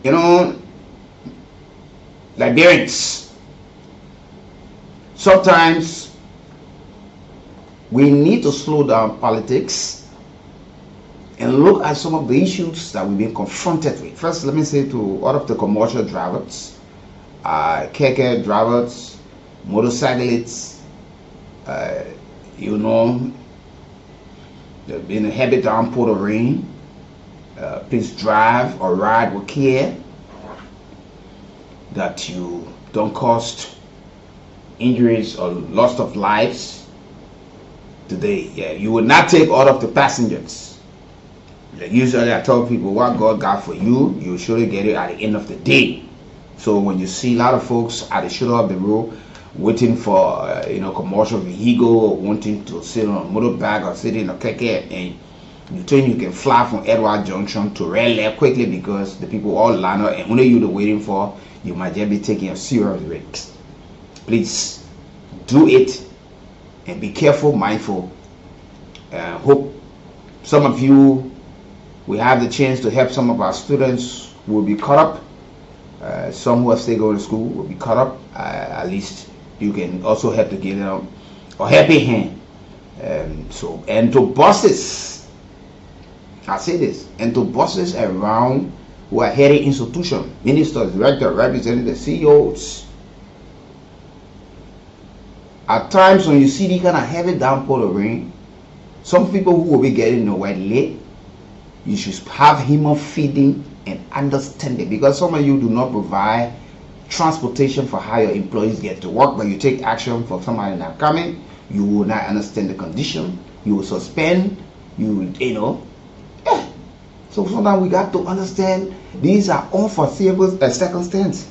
You know, Liberians, sometimes we need to slow down politics and look at some of the issues that we've been confronted with. First, let me say to all of the commercial drivers, keke drivers, motorcyclists, you know, there's been a heavy downpour of rain. Please drive or ride with care, that you don't cause injuries or loss of lives today. Yeah, you will not take all of the passengers. Like usually I tell people, what God got for you, you surely get it at the end of the day. So when you see a lot of folks at the shoulder of the road waiting for commercial vehicle, or wanting to sit on a motorbike or sit in a keke, and you think you can fly from Edward Junction to Red Lake quickly because the people all line up and only you are waiting for, you might just be taking a serious risk. Please do it and be careful, mindful. Hope some of you will have the chance to help some of our students who will be caught up. Some who are still going to school will be caught up. At least you can also help to give them a helping hand. And to bosses, I say this, and to bosses around who are heading institutions, ministers, directors, representatives, CEOs. At times when you see the kind of heavy downpour of rain, some people who will be getting the wet late, you should have human feeding and understanding, because some of you do not provide transportation for how your employees get to work, but you take action for somebody not coming. You will not understand the condition. You will suspend. So sometimes we got to understand these are unforeseeable circumstances.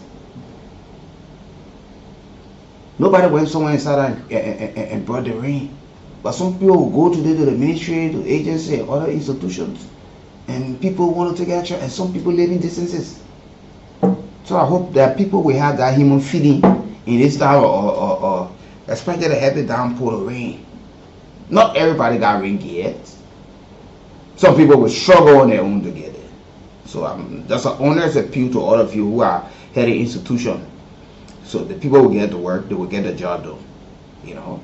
Nobody went somewhere inside and brought the rain. But some people will go today to the ministry, to the agency, and other institutions, and people want to take action, and some people live in distances. So I hope that people will have that human feeling in this time, or especially the heavy downpour of rain. Not everybody got rain yet. Some people will struggle on their own to get it. So that's an honest appeal to all of you who are heading institution. So the people will get to work, they will get the job done.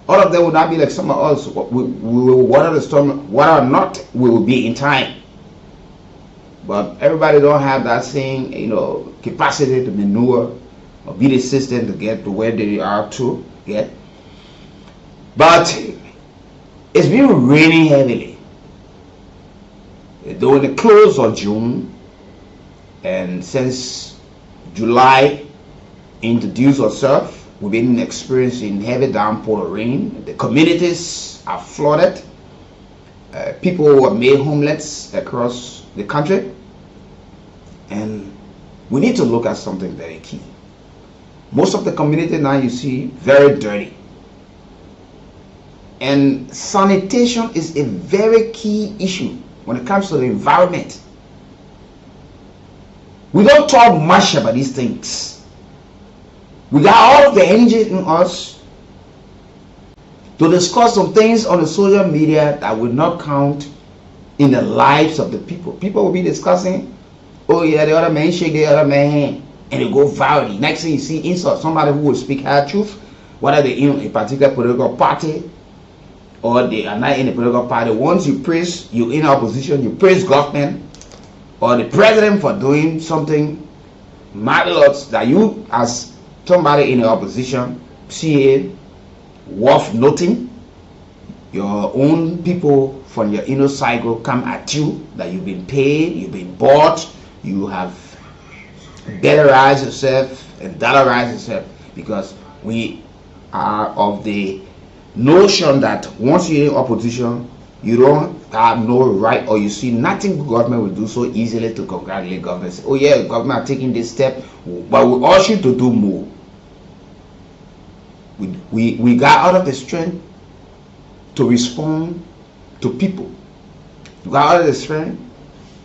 All of them will not be like some of us. We will weather the storm, whether or not we will be in time. But everybody don't have that same, capacity to maneuver or be the system to get to where they are to get. But it's been raining heavily. During the close of June, and since July introduced itself, we've been experiencing heavy downpour of rain. The communities are flooded. People were made homeless across the country. And we need to look at something very key. Most of the community now you see very dirty. And sanitation is a very key issue when it comes to the environment. We don't talk much about these things. We got all of the energy in us to discuss some things on the social media that will not count in the lives of the people. People will be discussing, oh yeah, the other man shake the other man hand, and it go viral. Next thing you see, insult somebody who will speak hard truth, whether they're in a particular political party or they are not in a political party. Once you praise, you're in opposition, you praise government or the president for doing something marvelous that you as somebody in the opposition see it worth noting. Your own people from your inner cycle come at you that you've been paid, you've been bought, you have dollarized yourself and dollarized yourself, because we are of the notion that once you're in opposition, you don't have no right, or you see nothing government will do so easily to congratulate government. Say, oh yeah, government are taking this step, but we urge you to do more. We got out of the strength to respond to people. We got out of the strength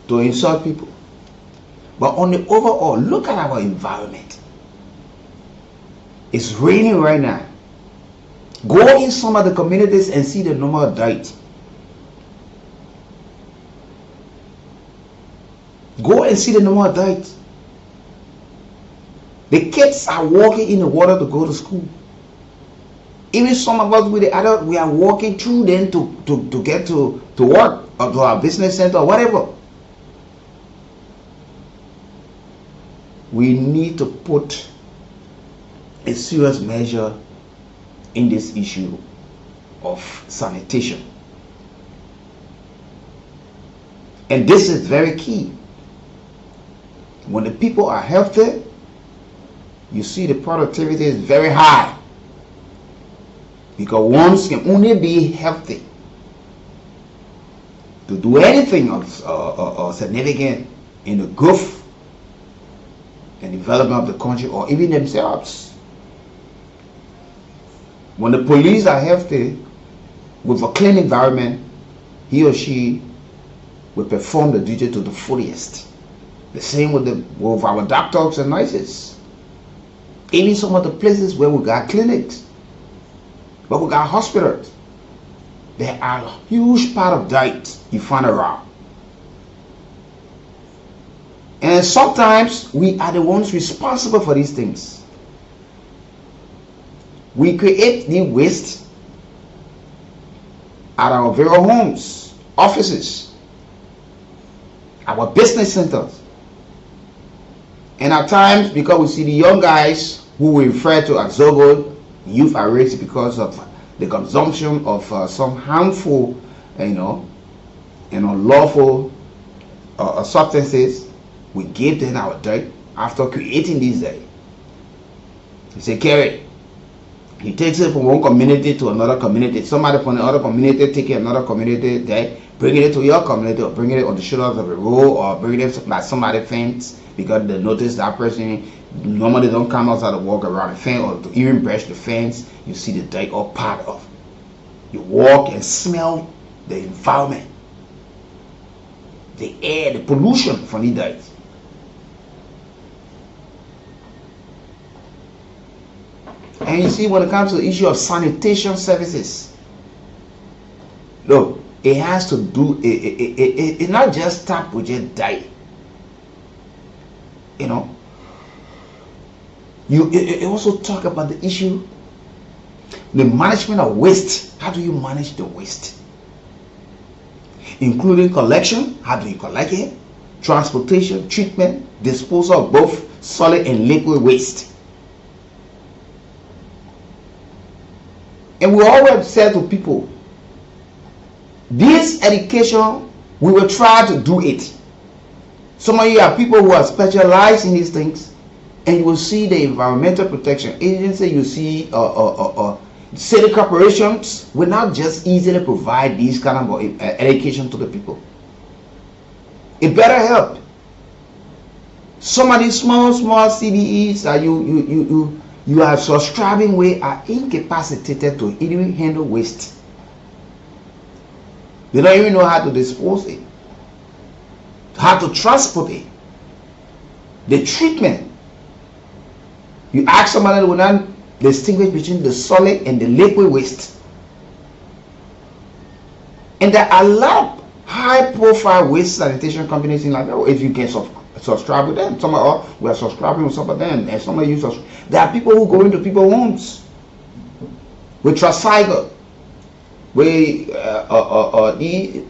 to insult people. But on the overall, look at our environment. It's raining right now. Go in some of the communities and see the number of dirt. Go and see the normal diet. The kids are walking in the water to go to school. Even some of us with the adult, we are walking through them to get to work or to our business center or whatever. We need to put a serious measure in this issue of sanitation. And this is very key. When the people are healthy, you see the productivity is very high. Because one can only be healthy to do anything of significant in the growth and development of the country or even themselves. When the police are healthy with a clean environment, he or she will perform the duty to the fullest. The same with our doctors and nurses. Even some of the places where we got clinics, but we got hospitals, there are a huge part of diet you find around. And sometimes we are the ones responsible for these things. We create the waste at our very homes, offices, our business centers. And at times, because we see the young guys who we refer to as Zogo, youth are raised because of the consumption of some harmful, and unlawful substances. We give them our dirt after creating these dirt. You say, carry. He takes it from one community to another community. Somebody from another community take it another community there, bringing it to your community, or bringing it on the shoulders of the road, or bringing it by somebody's fence because they notice that person normally don't come outside to walk around the fence or to even brush the fence. You see the dirt all part of. You walk and smell the environment, the air, the pollution from the dirt. And you see, when it comes to the issue of sanitation services, look, it has to do, it's not just stop with your diet. It also talk about the issue, the management of waste. How do you manage the waste? Including collection, how do you collect it? Transportation, treatment, disposal of both solid and liquid waste. And we always say to people, this education, we will try to do it. Some of you are people who are specialized in these things, and you will see the Environmental Protection Agency, you see city corporations will not just easily provide these kind of education to the people. It better help. Some of these small CBEs that you are subscribing with are incapacitated to even handle waste. They don't even know how to dispose it, how to transport it, the treatment. You ask somebody who will not distinguish between the solid and the liquid waste. And there are a lot of high-profile waste sanitation companies in Liberia. If you can subscribe with them, some of we are subscribing with some of them, and some of you subscribe. There are people who go into people's homes with tricycle, with the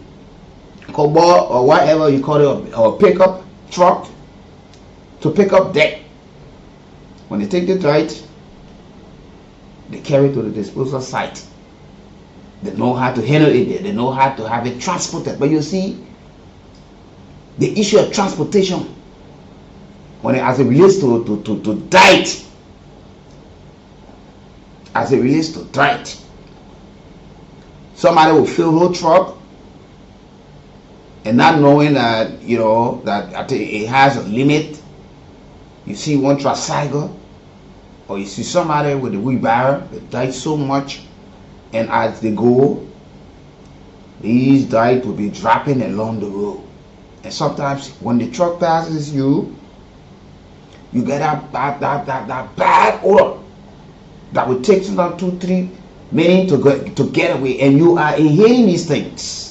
cobalt or whatever you call it, or pickup truck to pick up debt. When they take the dirt, they carry it to the disposal site. They know how to handle it there. They know how to have it transported. But you see, the issue of transportation, when as it relates to diet, as it relates to diet, somebody will fill whole truck and not knowing that that it has a limit. You see one tricycle, or you see somebody with a wheelbarrow that died so much, and as they go, these dirt will be dropping along the road. And sometimes when the truck passes you get that bad odor that will take sometimes 2-3 minutes to get away, and you are inhaling these things.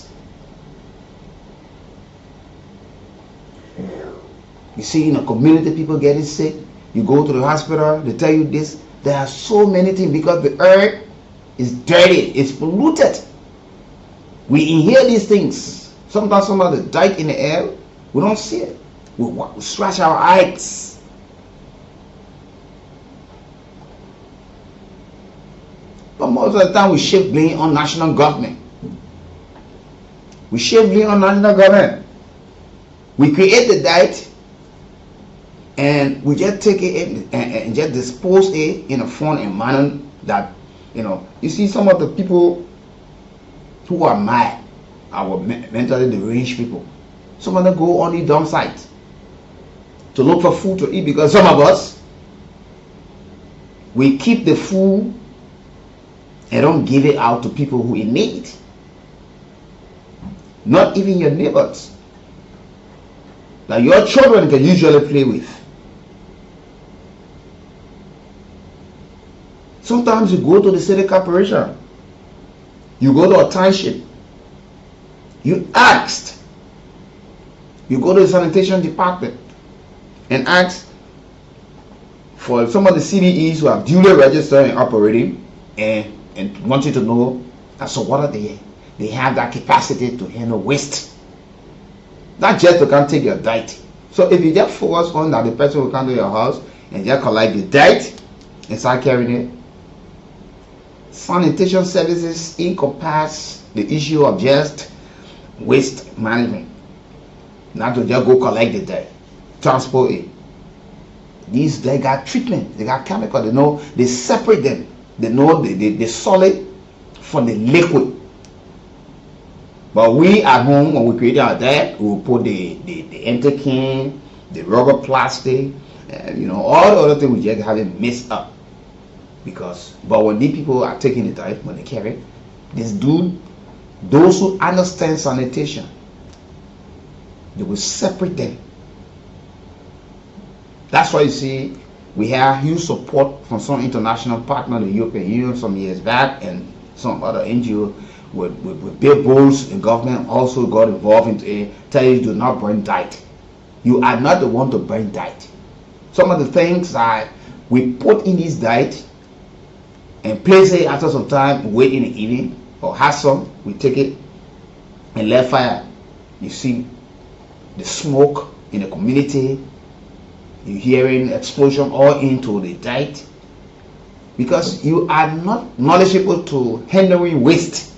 You see in a community people getting sick. You go to the hospital, they tell you this. There are so many things because the earth is dirty, it's polluted. We inhale these things. Sometimes somebody died in the air, we don't see it. We scratch our eyes. But most of the time we shift blame on national government. We shift blame on national government. We create the diet and we just take it and just dispose it in a form and manner that, you see some of the people who are mad, our mentally deranged people, some of them go on the dump site to look for food to eat, because some of us, we keep the food and don't give it out to people who in need. Not even your neighbors that your children can usually play with. Sometimes you go to the city corporation, you go to a township, you asked, you go to the sanitation department and ask for some of the CDEs who have duly registered and operating, and want you to know that so what are they have that capacity to handle waste. Not just to come take your diet. So if you just focus on that the person will come to your house and just collect the diet and start carrying it. Sanitation services encompass the issue of just waste management. Not to just go collect the diet, transport it. They got treatment, they got chemical, they separate them. They know the solid from the liquid. But we at home, when we create our diet, we will put the empty can, the rubber plastic, all the other things we just have it mixed up. But when these people are taking the diet, when they carry it, those who understand sanitation, they will separate them. That's why you see we have huge support from some international partners, the European Union some years back, and some other NGOs with big bulls in government also got involved into it, tell you do not burn diet. You are not the one to burn diet. Some of the things that we put in this diet and place it after some time, wait in the evening, or have some, we take it and let fire. You see the smoke in the community, you're hearing explosion all into the diet, because you are not knowledgeable to handling waste.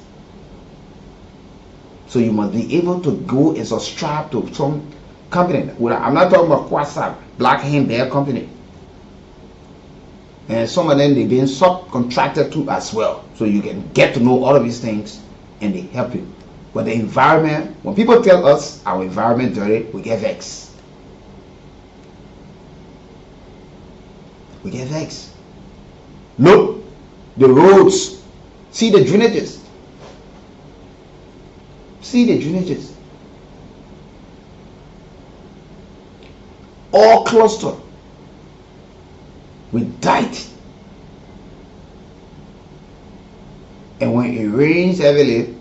So you must be able to go and subscribe to some company. I'm not talking about Quasar, Black Hand Bear company. And some of them, they've been subcontracted to as well. So you can get to know all of these things and they help you. But the environment, when people tell us our environment dirty, we get vexed. We get vexed. Look, the roads, see the drainages. See the drainages. All clustered with dirt. And when it rains heavily,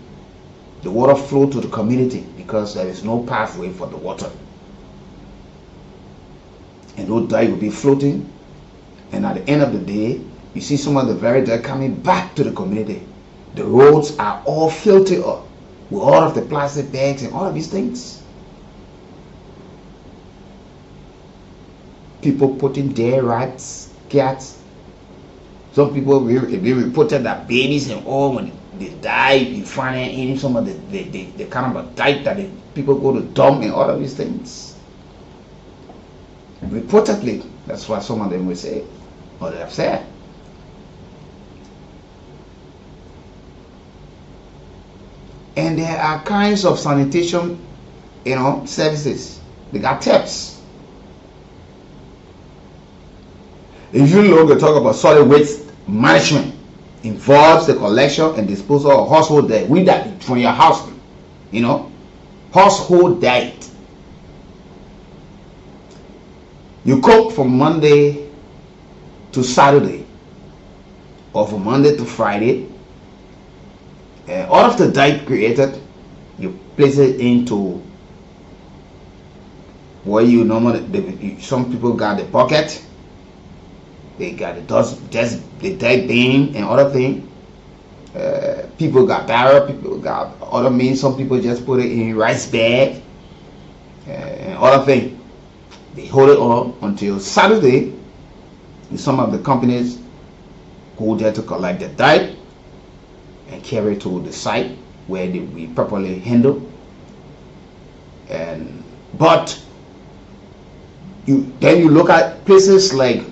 the water flows to the community because there is no pathway for the water. And those dirt will be floating. And at the end of the day, you see some of the very dirt coming back to the community. The roads are all filtered up with all of the plastic bags and all of these things. People putting dead rats, cats. Some people will be reported that babies and all, when they die, you find in some of the kind of a diet that people go to dump and all of these things. Reportedly, that's what some of them will say, or they have said. And there are kinds of sanitation, services. They got tips. If you look and talk about solid waste management, involves the collection and disposal of household dirt. We that from your house, household dirt. You cook from Monday to Saturday, or from Monday to Friday. All of the dirt created, you place it into where you normally, some people got the bucket, they got the dust, just the dead thing and other thing. People got barrel, people got other means. Some people just put it in rice bag and other thing. They hold it up until Saturday. Some of the companies go there to collect the dye and carry it to the site where they will be properly handled. And but you look at places like,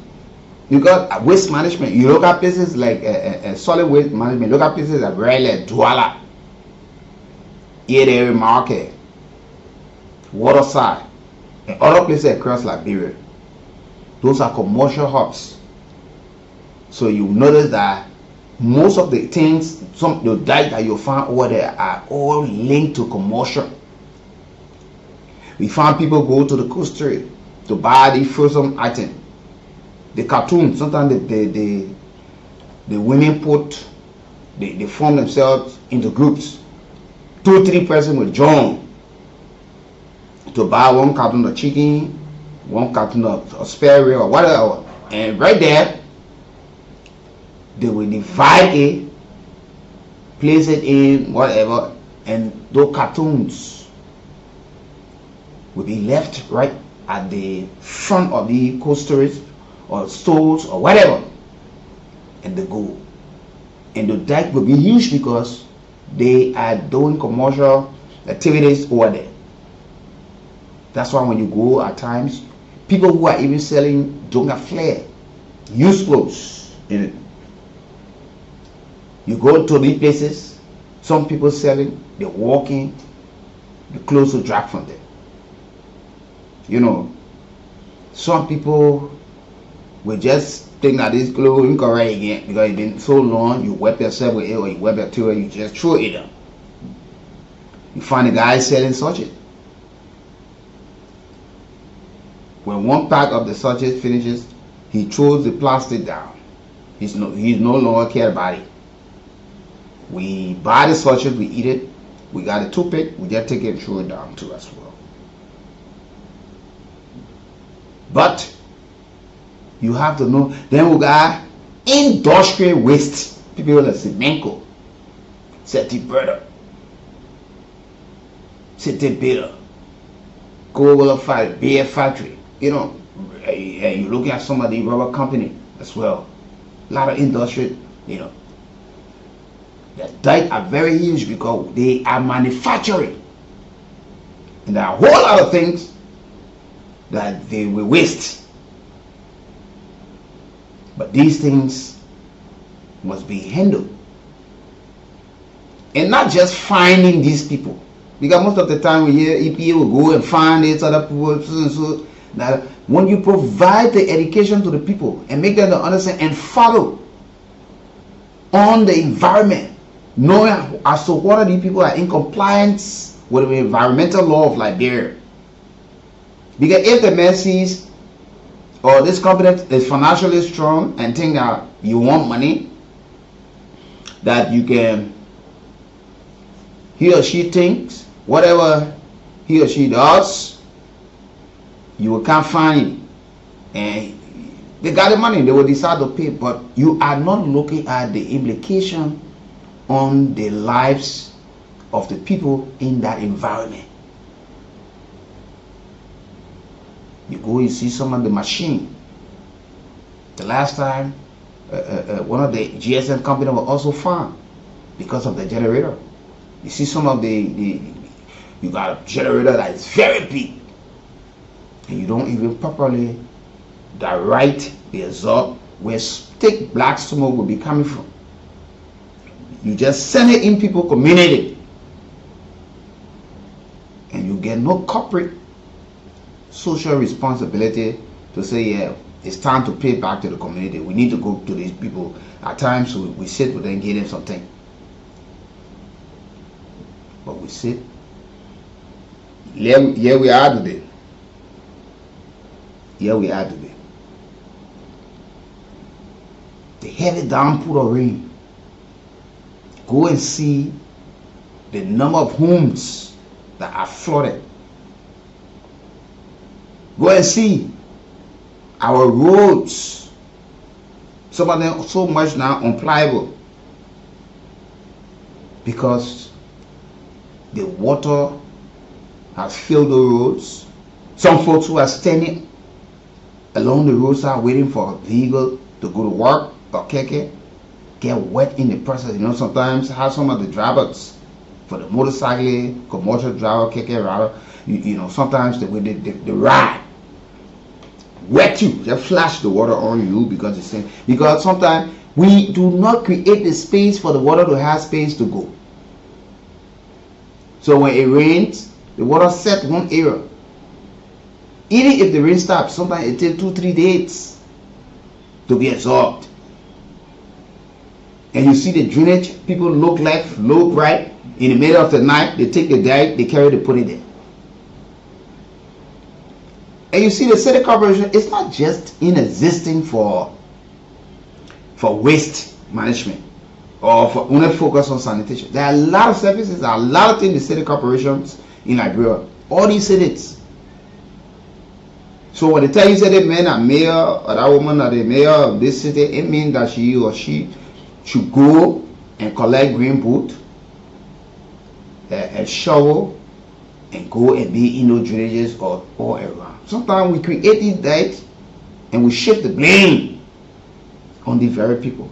you got waste management. You look at places like solid waste management. Look at places like Raleigh, Douala, Area Market, Waterside, and other places across Liberia. Those are commercial hubs. So you notice that most of the things, the dye that you find over there are all linked to commercial. We find people go to the coast trade to buy the frozen item. The cartoons, sometimes the women they form themselves into groups. 2-3 persons will join to buy 1 carton of chicken, 1 carton of spare rib or whatever. And right there, they will divide it, place it in whatever, and those cartoons will be left right at the front of the cold storage or stores or whatever, and they go. And the deck will be huge because they are doing commercial activities over there. That's why when you go at times, people who are even selling donga flare, used clothes in it. You go to these places, some people selling, they're walking, the clothes will drag from them. You know, some people will just think that this clothes incorrect again because it's been so long. You wipe yourself with it or you wipe your tail, you just throw it down. You find a guy selling sachets. When 1 pack of the sachets finishes, he throws the plastic down. He's no longer care about it. We buy the sachets, we eat it. We got a toothpick, we just take it and throw it down too as well. But you have to know, then we got industrial waste. People like Semenko, Seti Brother, Seti Bitter, Coca-Cola beer factory. You know, and you look at some of the rubber company as well. A lot of industry, you know. That are very huge because they are manufacturing. And there are a whole lot of things that they will waste. But these things must be handled. And not just finding these people. Because most of the time we hear EPA will go and find these other people. So that when you provide the education to the people and make them understand and follow on the environment, knowing as to what of these people are in compliance with the environmental law of Liberia. Because if the man sees or this company is financially strong and think that you want money, that you can, he or she thinks whatever he or she does, you can't find it. And they got the money, they will decide to pay, but you are not looking at the implication on the lives of the people in that environment. You go, you see some of the machine. The last time, one of the GSM company was also found because of the generator. You see some of you got a generator that is very big, and you don't even properly direct the exhaust where thick black smoke will be coming from. You just send it in people's community, and you get no corporate social responsibility to say, yeah, it's time to pay back to the community. We need to go to these people. At times we sit with them and give them something. But we sit. Here we are today. Here we are today. The heavy downpour of rain. Go and see the number of homes that are flooded. Go and see our roads. Some of them so much now unpliable because the water has filled the roads. Some folks who are standing along the roadside waiting for a vehicle to go to work or keke get wet in the process. You know, sometimes how some of the drivers for the motorcycle, commercial driver, keke driver, you know, sometimes the way they ride wet you, they flash the water on you because it's saying, because sometimes we do not create the space for the water to have space to go. So when it rains, the water set one area. Even if the rain stops, sometimes it takes 2-3 days to be absorbed. And you see the drainage, people look left, look right. In the middle of the night, they take the dike, they carry it, put it there. And you see the city corporation, it's not just in existing for waste management or for only focus on sanitation. There are a lot of services, there are a lot of things the city corporations in Liberia, all these cities. So when they tell you say the man are mayor or that woman are the mayor of this city, it means that she or she should go and collect green boot, a shovel, and go and be in those drainages or all around. Sometimes we create these dikes and we shift the blame on the very people.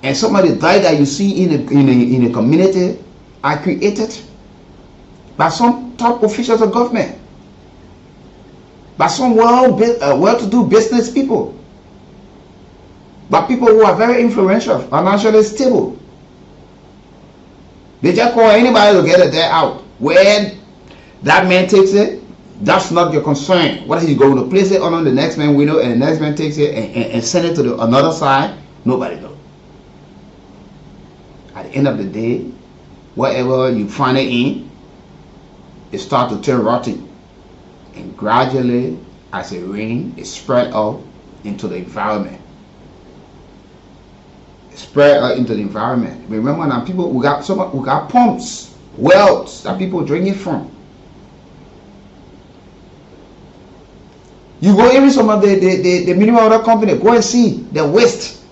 And some of the dikes that you see in a community are created by some top officials of government, by some well-to-do business people, by people who are very influential, financially stable. They just call anybody to get a dike out. Where that man takes it, that's not your concern. What he's going to place it on the next man window, and the next man takes it and send it to another side, nobody knows. At the end of the day, whatever you find it in, it starts to turn rotten. And gradually, as it rains, it spread out into the environment. It spread out into the environment. Remember now, people, we got pumps, wells that people drinking from. You go even some of the mineral water company, go and see the waste.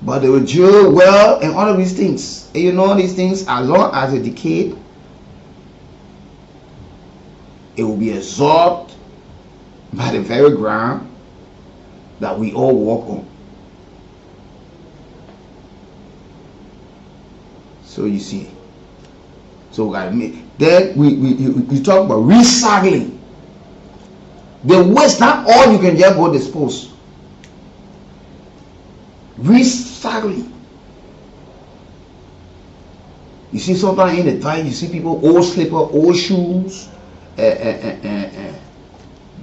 But they will drill well and all of these things. And you know these things, as long as it decayed, it will be absorbed by the very ground that we all walk on. So you see, so we gotta make. Then we talk about recycling. The waste, not all you can just go dispose. Recycling. You see sometimes in the time, you see people old slipper, old shoes,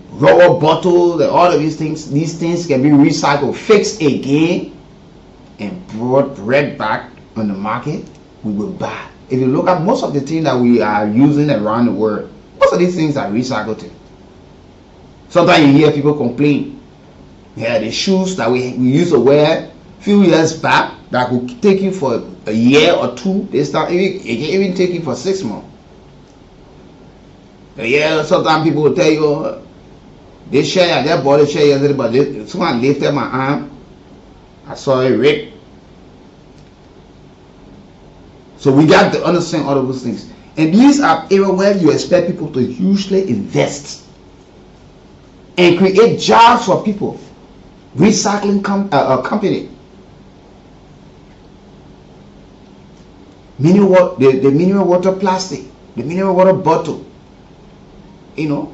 rubber bottles, and all of these things. These things can be recycled, fixed again, and brought right back on the market. We will buy. If you look at most of the things that we are using around the world, most of these things are recycled. Sometimes you hear people complain. Yeah, the shoes that we used to wear a few years back that could take you for a year or two, it can even take you for 6 months. Yeah, sometimes people will tell you, they share their body share yesterday, but someone lifted my arm, I saw it rip. So we got to understand all of those things. And these are areas where you expect people to hugely invest and create jobs for people. Recycling company. The mineral water plastic, the mineral water bottle. You know,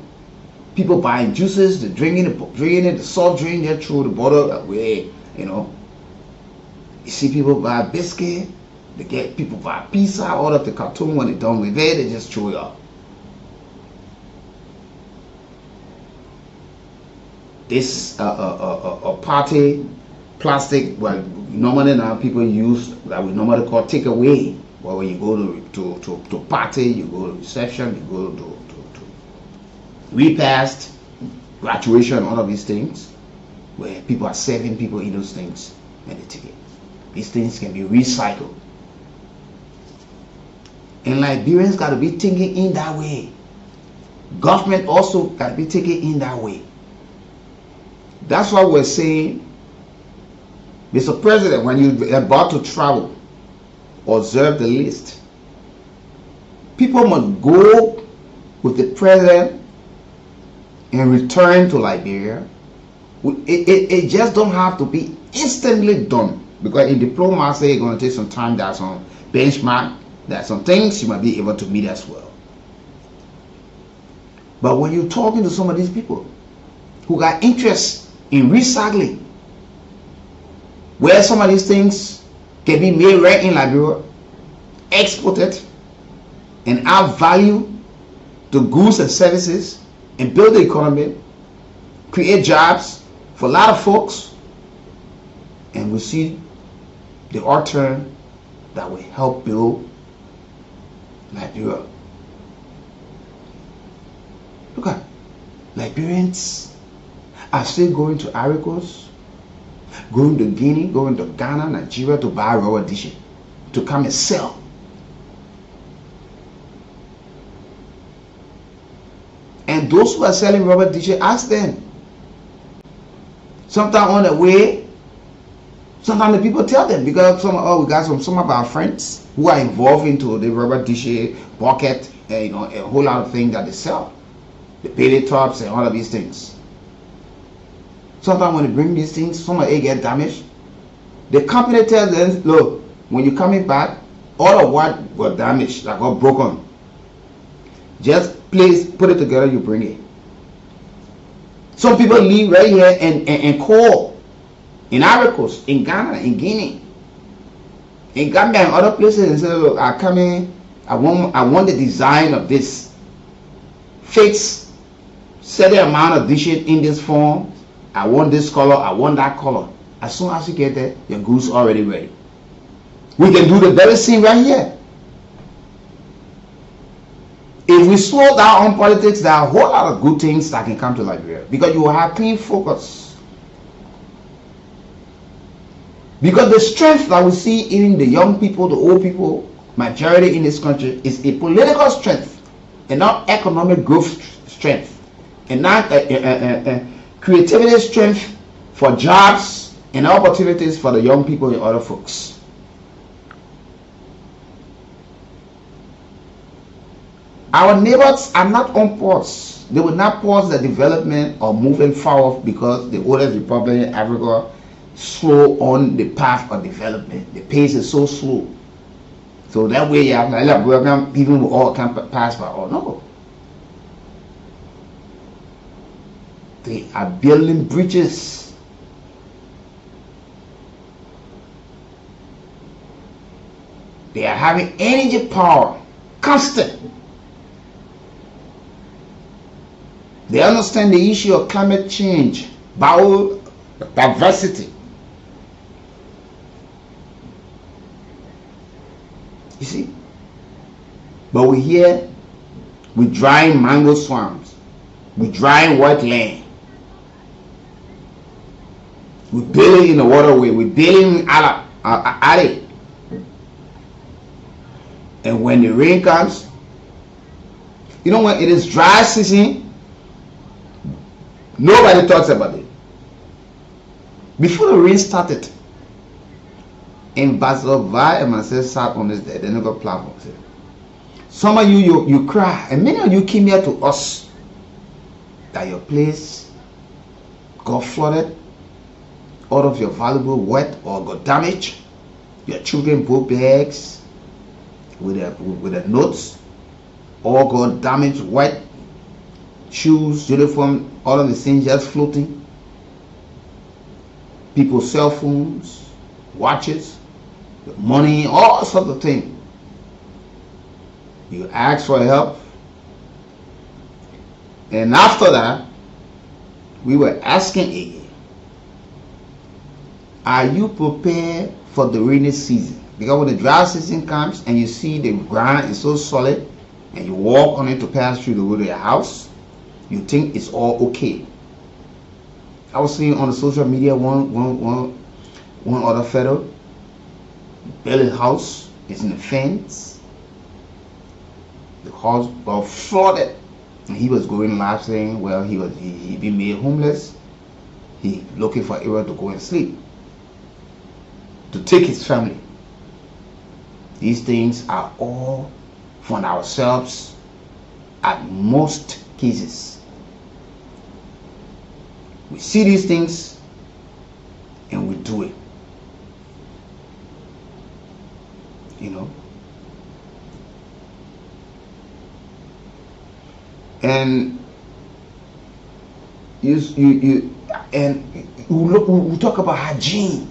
people buying juices, they're drinking it, the soft drink, they throw the bottle away. You know, you see people buy biscuit. They get people buy pizza, all of the cartoon. When they're done with it, they just throw it out. This a party plastic, well, normally now people use that we normally call takeaway. But when you go to party, you go to reception, you go to repast, graduation, all of these things, where people are serving people in those things and they take it. These things can be recycled. And Liberians got to be thinking in that way. Government also got to be thinking in that way. That's why we're saying, Mr. President, when you're about to travel, observe the list. People must go with the president and return to Liberia. It just don't have to be instantly done, because in diplomacy it's going to take some time. There's some benchmark, there's some things you might be able to meet as well. But when you're talking to some of these people who got interest in recycling, where some of these things can be made right in Liberia, exported, and add value to goods and services, and build the economy, create jobs for a lot of folks, and we see the return that will help build Liberia. Look at Liberians are still going to Ivory Coast, going to Guinea, going to Ghana, Nigeria to buy rubber dishes to come and sell. And those who are selling rubber dishes, ask them. Sometimes on the way, sometimes the people tell them, because we got some of our friends who are involved into the rubber dish bucket, a whole lot of things that they sell, the belly tops and all of these things. Sometimes when they bring these things, some of it get damaged. The company tells them, look, when you're coming back, all of what got damaged, that got broken, just please put it together, you bring it. Some people leave right here and call in Ivory Coast, in Ghana, in Guinea, in Gambia and other places and say, look, I come in, I want the design of this. Fix certain amount of dishes in this form. I want this color, I want that color. As soon as you get there, your goods already ready. We can do the very same right here. If we slow down on politics, there are a whole lot of good things that can come to Liberia, because you will have clean focus. Because the strength that we see in the young people, the old people, majority in this country, is a political strength and not economic growth strength, and not creativity strength for jobs and opportunities for the young people and other folks. Our neighbors are not on pause. They will not pause the development or moving forward because the oldest republic in Africa slow on the path of development. The pace is so slow. So that way you have like program even with all can pass by all. No. They are building bridges. They are having energy power, constant. They understand the issue of climate change, biodiversity. You see? But we're here, we're drying mango swamps, we're drying wetland, we're building in the waterway, we're building alley. And when the rain comes, you know, when it is dry season, nobody talks about it. Before the rain started, Ambassador Vi and myself sat on this the Network platform. Some of you cry, and many of you came here to us that your place got flooded, all of your valuable wet or got damaged, your children broke bags with the notes, all got damaged, wet, shoes, uniform, all of the things just floating. People's cell phones, watches, money, all sorts of things. You ask for help, and after that, we were asking again, are you prepared for the rainy season? Because when the dry season comes and you see the ground is so solid and you walk on it to pass through the road of your house, you think it's all okay. I was seeing on the social media one other fellow built his house, it's in the fence, the house got flooded. And he was going live saying, well, he been made homeless. He looking for area to go and sleep, to take his family. These things are all from ourselves at most cases. We see these things and we do it. You know? And we talk about hygiene.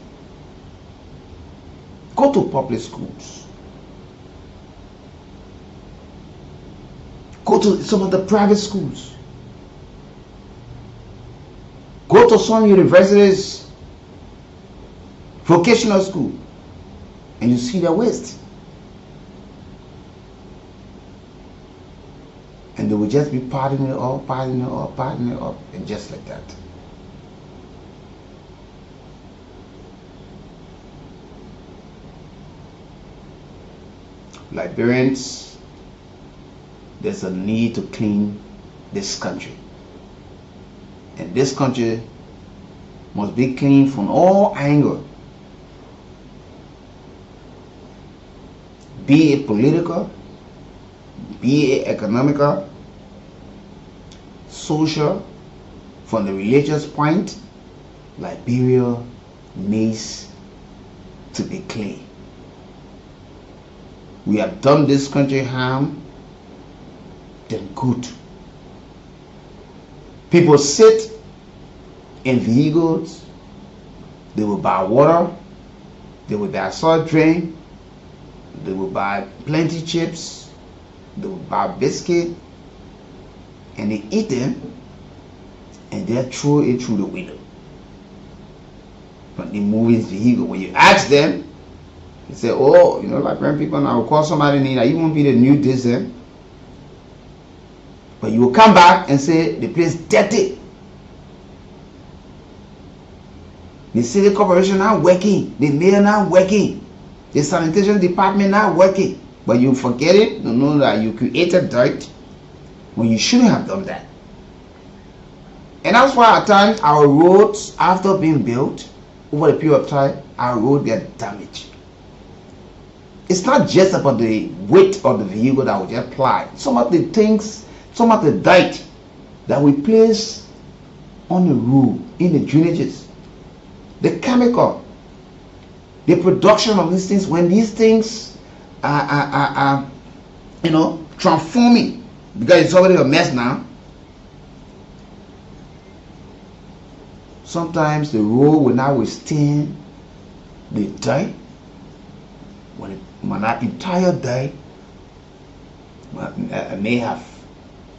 Go to public schools. Go to some of the private schools. Go to some universities, vocational school, and you see their waste. And they will just be partying it up, and just like that. Liberians, there's a need to clean this country. And this country must be clean from all angles. Be it political, be it economical, social, from the religious point, Liberia needs to be clean. We have done this country harm, then good. People sit in vehicles, they will buy water, they will buy soft drink, they will buy plenty chips, they will buy biscuit, and they eat them, and they throw it through the window. But they move his vehicle. When you ask them, they say, oh, you know, like when people now will call somebody name, you won't be the new this then. But you will come back and say the place dirty. The city corporation not working, the mayor not working, the sanitation department not working. But you forget it, you know that you created dirt when you shouldn't have done that. And that's why at times our roads, after being built, over the period of time, our roads get damaged. It's not just about the weight of the vehicle that we just apply. Some of the things, some of the dirt that we place on the road, in the drainages, the chemical, the production of these things, when these things are you know, transforming, because it's already a mess now. Sometimes the road will not withstand the dirt. When that entire dirt may have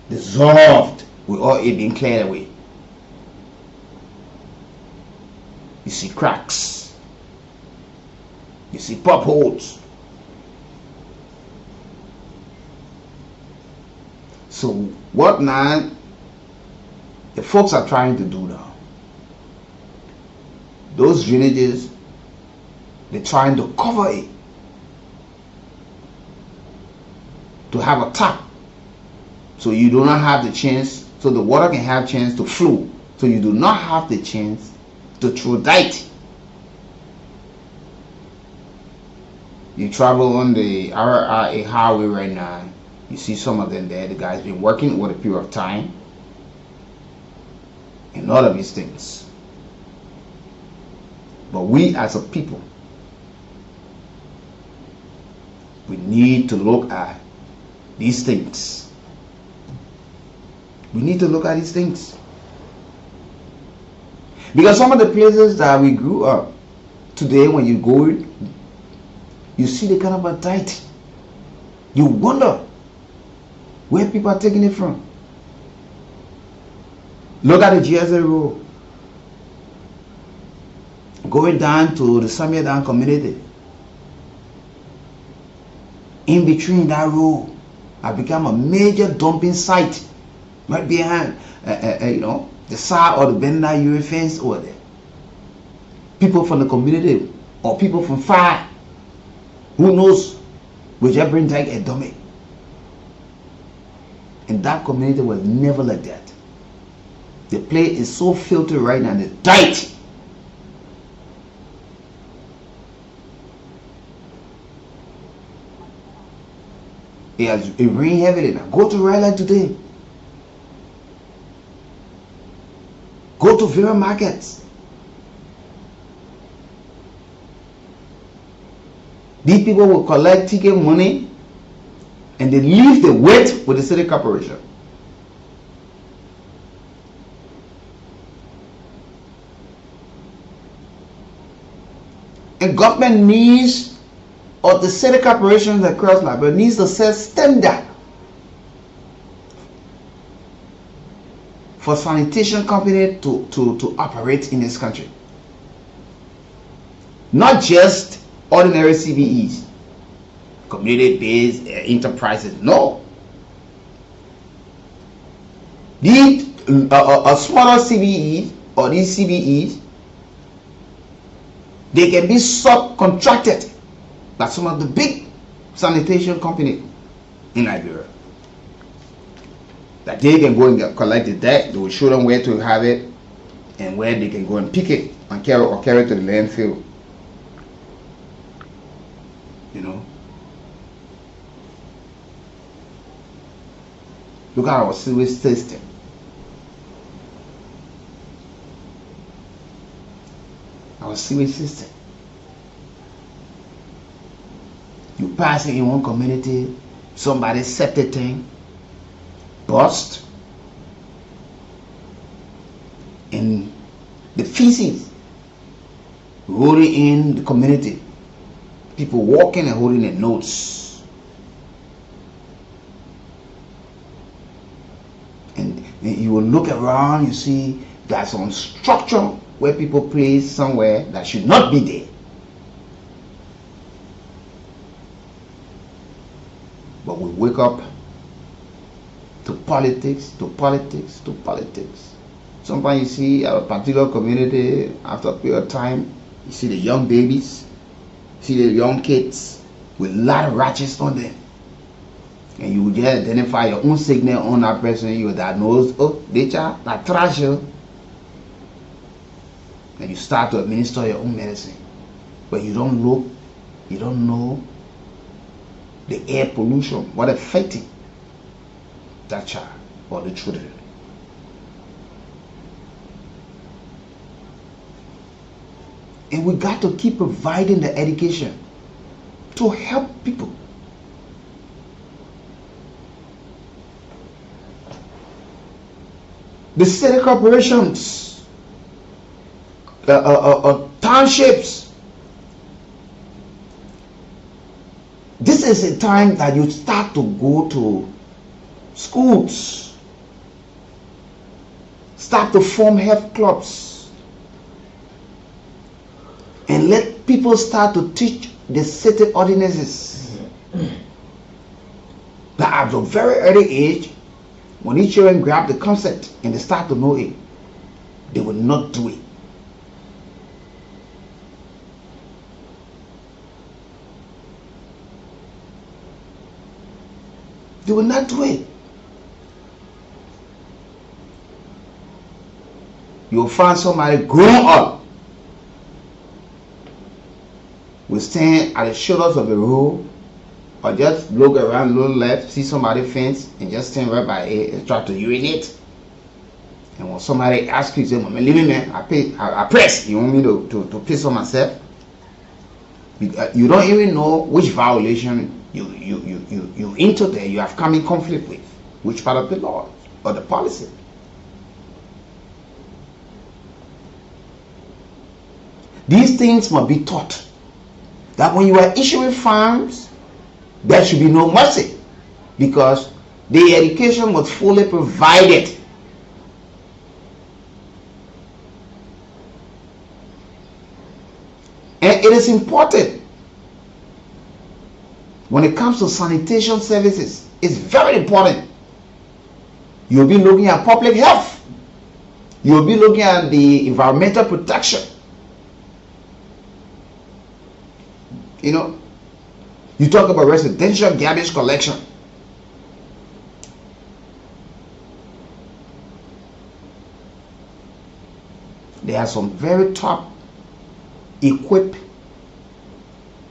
dissolved with all it being cleared away. You see cracks. You see potholes. So what now the folks are trying to do now? Those drainages, they're trying to cover it, to have a tap, so you do not have the chance, so the water can have chance to flow, so you do not have the chance to throw dirt. You travel on the RRA highway right now, you see some of them there. The guys been working over a period of time, and all of these things. But we as a people, we need to look at these things. We need to look at these things. Because some of the places that we grew up, today when you go, you see the kind of a dirt. You wonder where people are taking it from. Look at the GSA road, going down to the Samia Down community. In between that road have become a major dumping site right behind you know, the side of the Benda Uri fence over there. People from the community or people from far, who knows, will just bring like a dummy. And that community was never like that. The place is so filthy right now, it's tight. It rained heavily now. Go to Ryland today. Go to various markets. These people will collect ticket money and they leave the weight with the city corporation. And government needs, or the city corporations across Liberia needs to set standard for sanitation company to operate in this country. Not just ordinary CBEs, community-based enterprises. No. These smaller CBEs or these CBEs, they can be subcontracted by some of the big sanitation companies in Liberia. That they can go and collect the deck, they will show them where to have it and where they can go and pick it and carry it to the landfill. You know. Look at our sewage system. Our sewage system. You pass it in one community, somebody septic tank burst, and the feces rolling in the community. People walking and holding their notes. And you will look around, you see there's some structure where people place somewhere that should not be there. But we wake up to politics, to politics, to politics. Sometimes you see a particular community, after a period of time, you see the young babies, see the young kids with a lot of ratchets on them. And you just identify your own signal on that person, you diagnose, oh, they child, that trash. And you start to administer your own medicine. But you don't look, you don't know the air pollution, what affecting that child or the children. And we got to keep providing the education to help people. The city corporations, townships. This is a time that you start to go to schools, start to form health clubs, and let people start to teach the city ordinances. That at a very early age, when these children grab the concept and they start to know it, they will not do it. They will not do it. You'll find somebody grown up will stand at the shoulders of the road or just look around, look left, see somebody fence and just stand right by it and try to urinate. And when somebody asks you, say, "Mama, leave me, man. I press. You want me to piss on myself?" You don't even know which violation you into there, you have come in conflict with, which part of the law or the policy. These things must be taught. That when you are issuing fines, there should be no mercy, because the education was fully provided. And it is important when it comes to sanitation services. It's very important. You'll be looking at public health. You'll be looking at the environmental protection. You know, you talk about residential garbage collection. There are some very top equipped,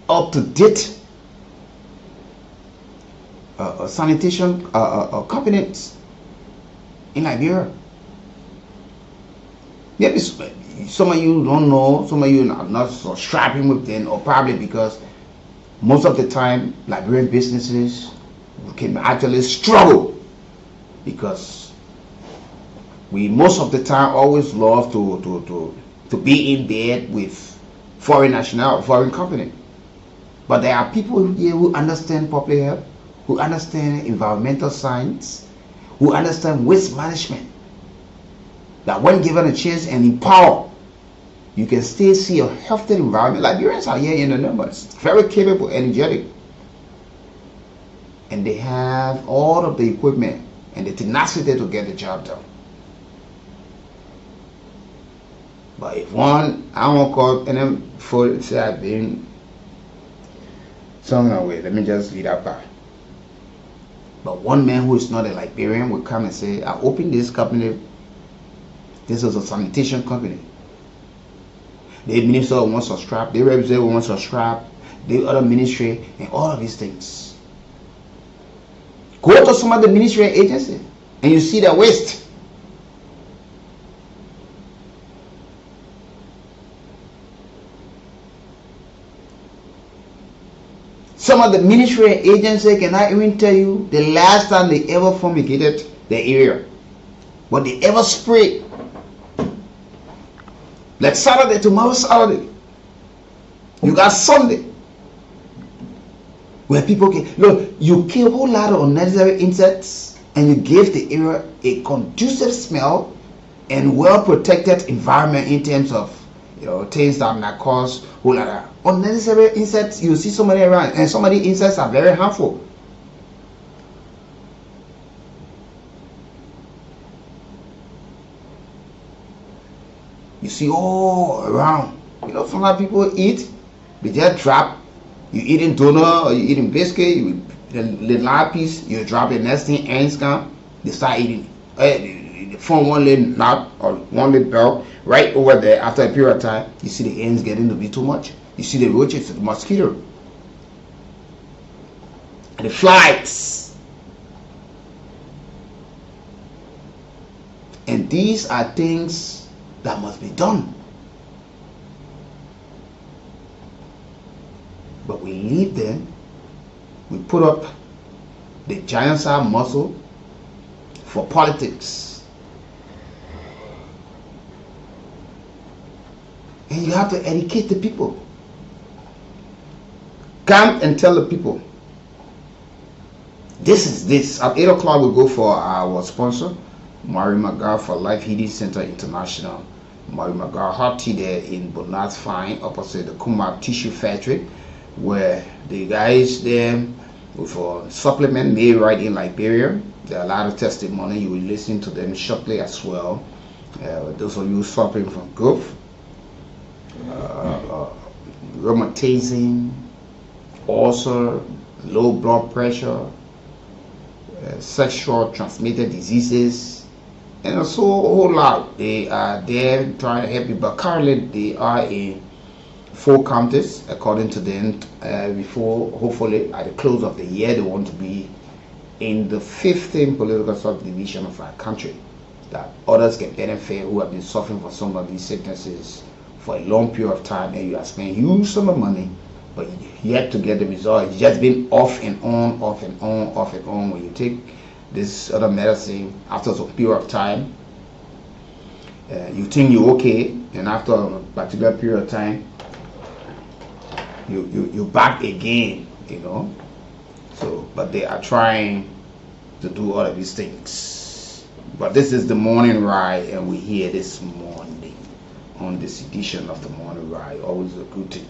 up to date sanitation companies in Liberia. Maybe some of you don't know, some of you are not subscribing with them, or probably because most of the time Liberian businesses can actually struggle, because we most of the time always love to be in bed with foreign company. But there are people here who understand public health, who understand environmental science, who understand waste management, that when given a chance and empowered, you can still see a healthy environment. Liberians are here in the numbers, very capable, energetic, and they have all of the equipment and the tenacity to get the job done. But if one, I won't call them for say I've been some away, let me just leave that part. But one man who is not a Liberian will come and say, I opened this company. This is a sanitation company. The minister wants to subscribe, the representative wants to subscribe, the other ministry, and all of these things. Go to some of the ministry agency and you see the waste. Some of the ministry agency cannot even tell you the last time they ever fumigated the area, but they ever sprayed. Like Saturday, tomorrow Saturday, you got Sunday, where people can look. You kill a whole lot of unnecessary insects, and you give the area a conducive smell and well protected environment in terms of things that might cause whole lot of unnecessary insects. You see somebody around, and some of the insects are very harmful. You see all around. Some of people eat, they just drop. You eating donut or you eating biscuit, the little piece, you drop it. Next thing, ants come, they start eating. They form one little knot or one little belt right over there. After a period of time, you see the ants getting to be too much. You see the roaches, the mosquito, and the flies. And these are things that must be done. But we leave them, we put up the giant size muscle for politics. And you have to educate the people. Come and tell the people, this is this. At 8 o'clock we'll go for our sponsor, Mary McGraw for Life Healing Center International. Mary McGraw Hot Tea there in Bonat Fine, opposite the Kumar Tissue Factory, where the guys there for supplement made right in Liberia. There are a lot of testimony. You will listen to them shortly as well. Those of you suffering from growth, rheumatism, ulcer, low blood pressure, sexual transmitted diseases, and also a whole lot. They are there trying to help you, but currently they are in 4 counties according to them. Before, hopefully at the close of the year, they want to be in the 15th political subdivision of our country, that others can benefit who have been suffering from some of these sicknesses for a long period of time, and you are spending huge sum of money, but yet to get the result. It's just been off and on, off and on, off and on. When you take this other medicine, after some period of time, you think you're okay, and after a particular period of time, you back again, So, but they are trying to do all of these things. But this is the morning ride, and we're here this morning on this edition of the morning ride. Always a good thing.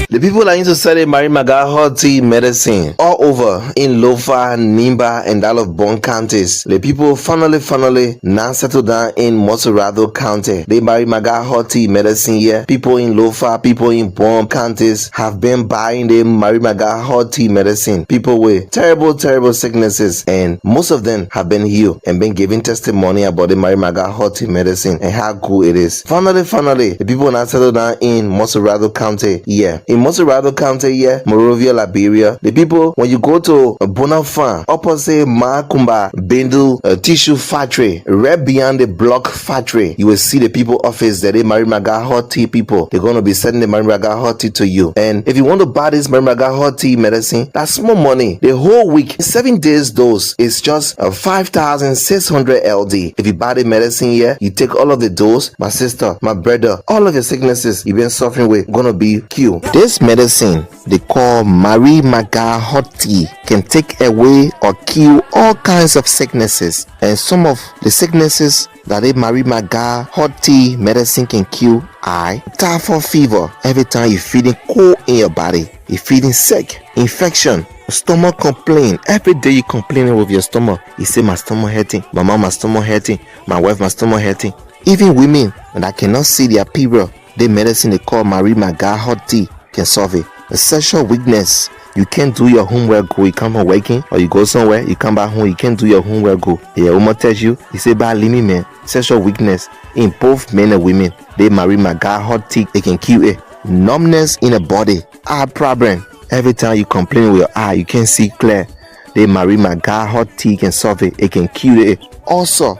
The people are into selling Marimaga hot tea medicine all over in Lofa, Nimba, and all of Bon counties. The people finally now settle down in Moserado County. The Marimaga hot tea medicine here. People in Lofa, people in Bon counties have been buying the Marimaga hot tea medicine. People with terrible sicknesses, and most of them have been healed and been giving testimony about the Marimaga hot tea medicine and how good it is. Finally, the people now settle down in Moserado County. Yeah, in Moserado County, yeah, Morovia, Liberia. The people, when you go to Bonafan, opposite Makumba Bendu Tissue Factory, right beyond the block factory, you will see the people office that they Marimaga hot tea people. They're going to be sending the Marimaga hot tea to you. And if you want to buy this Marimaga hot tea medicine, that's small money. The whole week, 7 days dose is just 5,600 LD. If you buy the medicine here, you take all of the dose, my sister, my brother, all of your sicknesses you've been suffering with gonna be cured. This medicine they call Marimaga hot tea can take away or kill all kinds of sicknesses, and some of the sicknesses that a Marimaga hot tea medicine can cure are typhoid fever. Every time you're feeling cold in your body, you're feeling sick, infection, stomach complaint. Every day you complaining with your stomach. You say my stomach hurting, my mom my stomach hurting, my wife my stomach hurting. Even women that cannot see their period, the medicine they call Marimaga hot tea can solve it. The sexual weakness, you can't do your homework good, you come home working, or you go somewhere, you come back home, you can't do your homework good. Your woman tells you say bad limit man, sexual weakness in both men and women. They Marimaga hot tea, they can cure it. Numbness in the body, eye problem. Every time you complain with your eye, you can't see clear. The Marimaga hot tea can solve it. It can cure it. Also,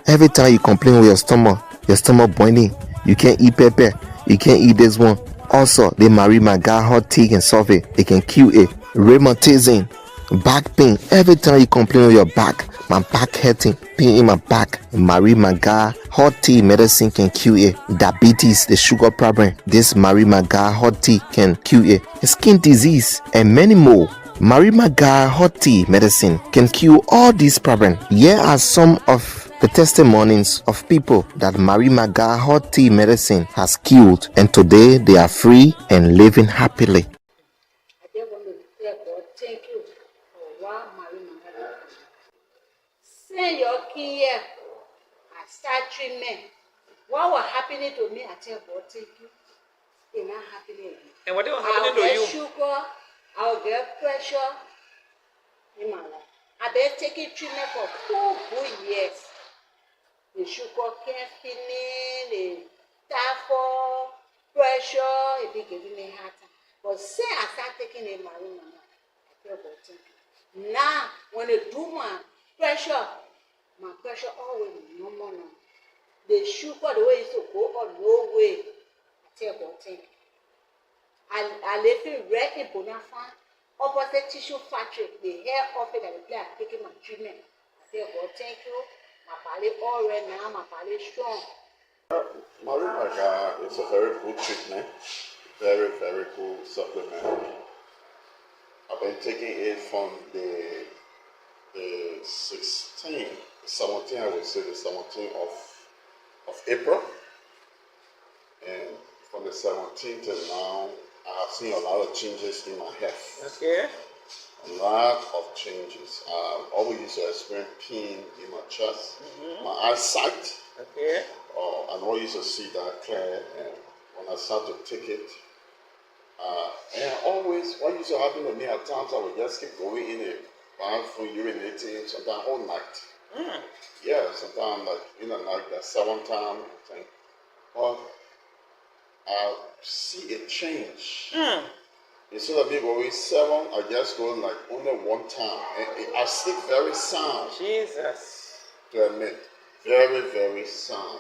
every time you complain with your stomach boiling, you can't eat pepper, you can't eat this one. Also, the Marimaga hot tea can solve it. It can cure it. Rheumatism, back pain. Every time you complain with your back, my back hurting, pain in my back. Marimaga hot tea medicine can cure it. Diabetes, the sugar problem. This Marimaga hot tea can cure it. Skin disease and many more. Marimaga hot tea medicine can cure all these problems. Here are some of the testimonies of people that Marimaga hot tea medicine has cured, and today they are free and living happily. I just want to tell God, thank you for what Marimaga. Send your key here. I start treatment. What was happening to me, I tell God, thank you. It's not happening again. And what was happening to you? I'll get sugar, I'll get pressure in my life. I've been taking treatment for 2 good years. The sugar can't finish, the typhoid, pressure, it be giving me hard time. But say I start taking a Marimaga, I feel God, thank you. Now, when they do my pressure always normal now. The sugar, the way it used to go on, no way. I tell God, thank you. I live in Red in Bonafide, opposite Tissue Factory, the hair office that they play, I'm taking my treatment. I tell God, thank you. My body all right now, my body strong. Marimaga is a very good treatment, very good supplement. I've been taking it from the 16th, 17th, I would say the 17th of April. And from the 17th till now, I have seen a lot of changes in my health. Okay. A lot of changes. I always used to experience pain in my chest, my eyesight. Okay. I always used to see that clear, and when I start to take it, and always, what used to happen to me at times, I would just keep going in the bathroom, urinating, sometimes all night. Yeah, sometimes like in the night, that 7 time, I think. But I see a change. Instead of me going 7, I just go like only 1 time. And I sleep very sound. Jesus. To admit, very sound.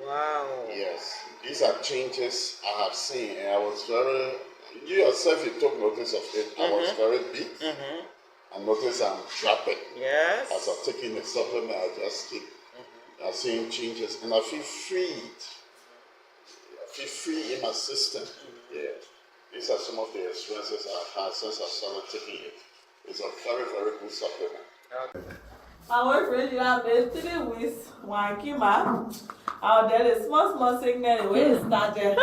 Wow. Yes, these are changes I have seen, and I was very. You yourself, you took notice of it. I was very big. I noticed I'm dropping. Yes. As I'm taking the supplement, I just keep seeing changes, and I feel freed. I feel free in my system. Yeah. These are some of the experiences I've had since I started taking it. It's a very good supplement. Okay. My boyfriend, you have been 3 weeks when I came out. There is small sickness the way it started.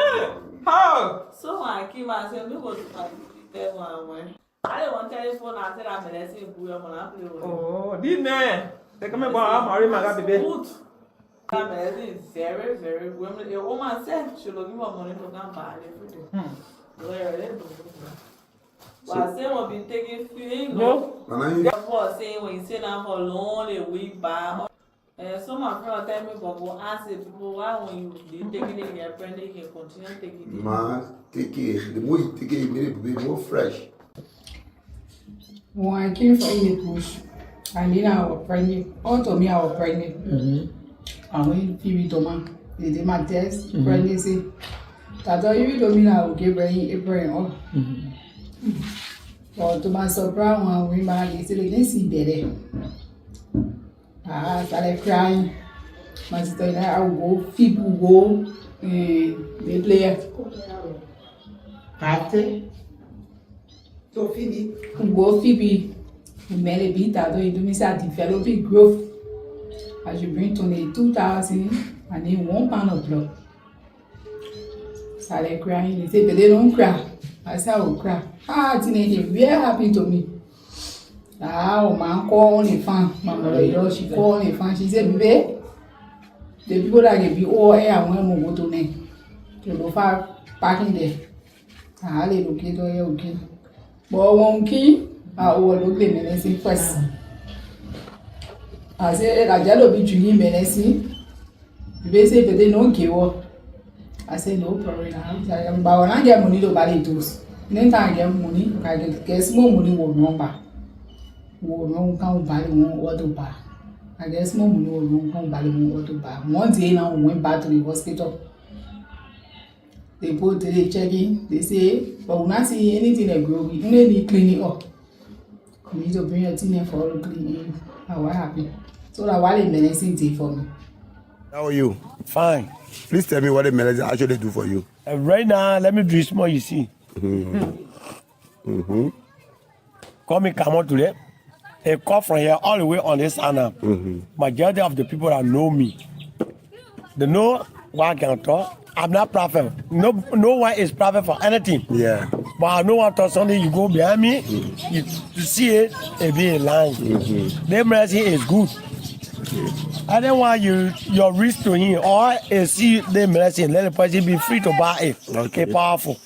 How? So I came and said, "Me go to tell one. I didn't want telephone. I said I'm blessing you. I'm gonna play with you." Oh, didn't they come about marry my baby? Good. That blessing is very, very good. A woman said she will give her money to come buy everything. But I say we'll be taking feeling. No. Therefore, saying when you say that for long, a week back. Some of my friends tell me, but go ask the people why when you taking it in your friend, they can continue taking it. Ma, take it. The more you take it, it may be more fresh. When I came from the bush, and then I was pregnant. All to me, I was pregnant. And when people told me, they did my test, pregnancy. That all you told me now, I will give a brain. But to my surprise, when we married, they said they didn't see better. I started crying. My sister and I would go, people go, they play. After. So Phoebe. Go Phoebe. We made a bit that you do me say developing growth. As you bring 22,000 and then 1 pound of blood. Started crying. They say, but they don't cry. I said, I will cry. Teenager, very happy to me. Man call on the fan. My mother, she called on the fan. She said, baby, the people that can be all air and when we go to them. They go far parking there. They look at all okay. But one key, I overlook the medicine first. I said, I just be drinking medicine. They say, but they don't give up. I said, no problem. But when I get money to buy the dose, then I get money, I get small money will number. Won't come buy one to buy. I guess more money will come buy one to buy. One day now, we went back to the hospital. They put the checking, they say, but we not see anything that grow. We only need cleaning up. We need to bring your thing for all the cleaning. I'm happy. So that what the medicine did for me. How are you? Fine. Please tell me what the medicine actually do for you. Right now, let me drink more, you see. Call me come on today. A call from here all the way on this side. Majority of the people that know me, they know why I can talk. I'm not prophet. No one is prophet for anything. Yeah. But I know what Sunday you go behind me, you see it be a line. The mercy is good. I don't want your risk to him or see the mercy. Let the person be free to buy it. Okay, powerful.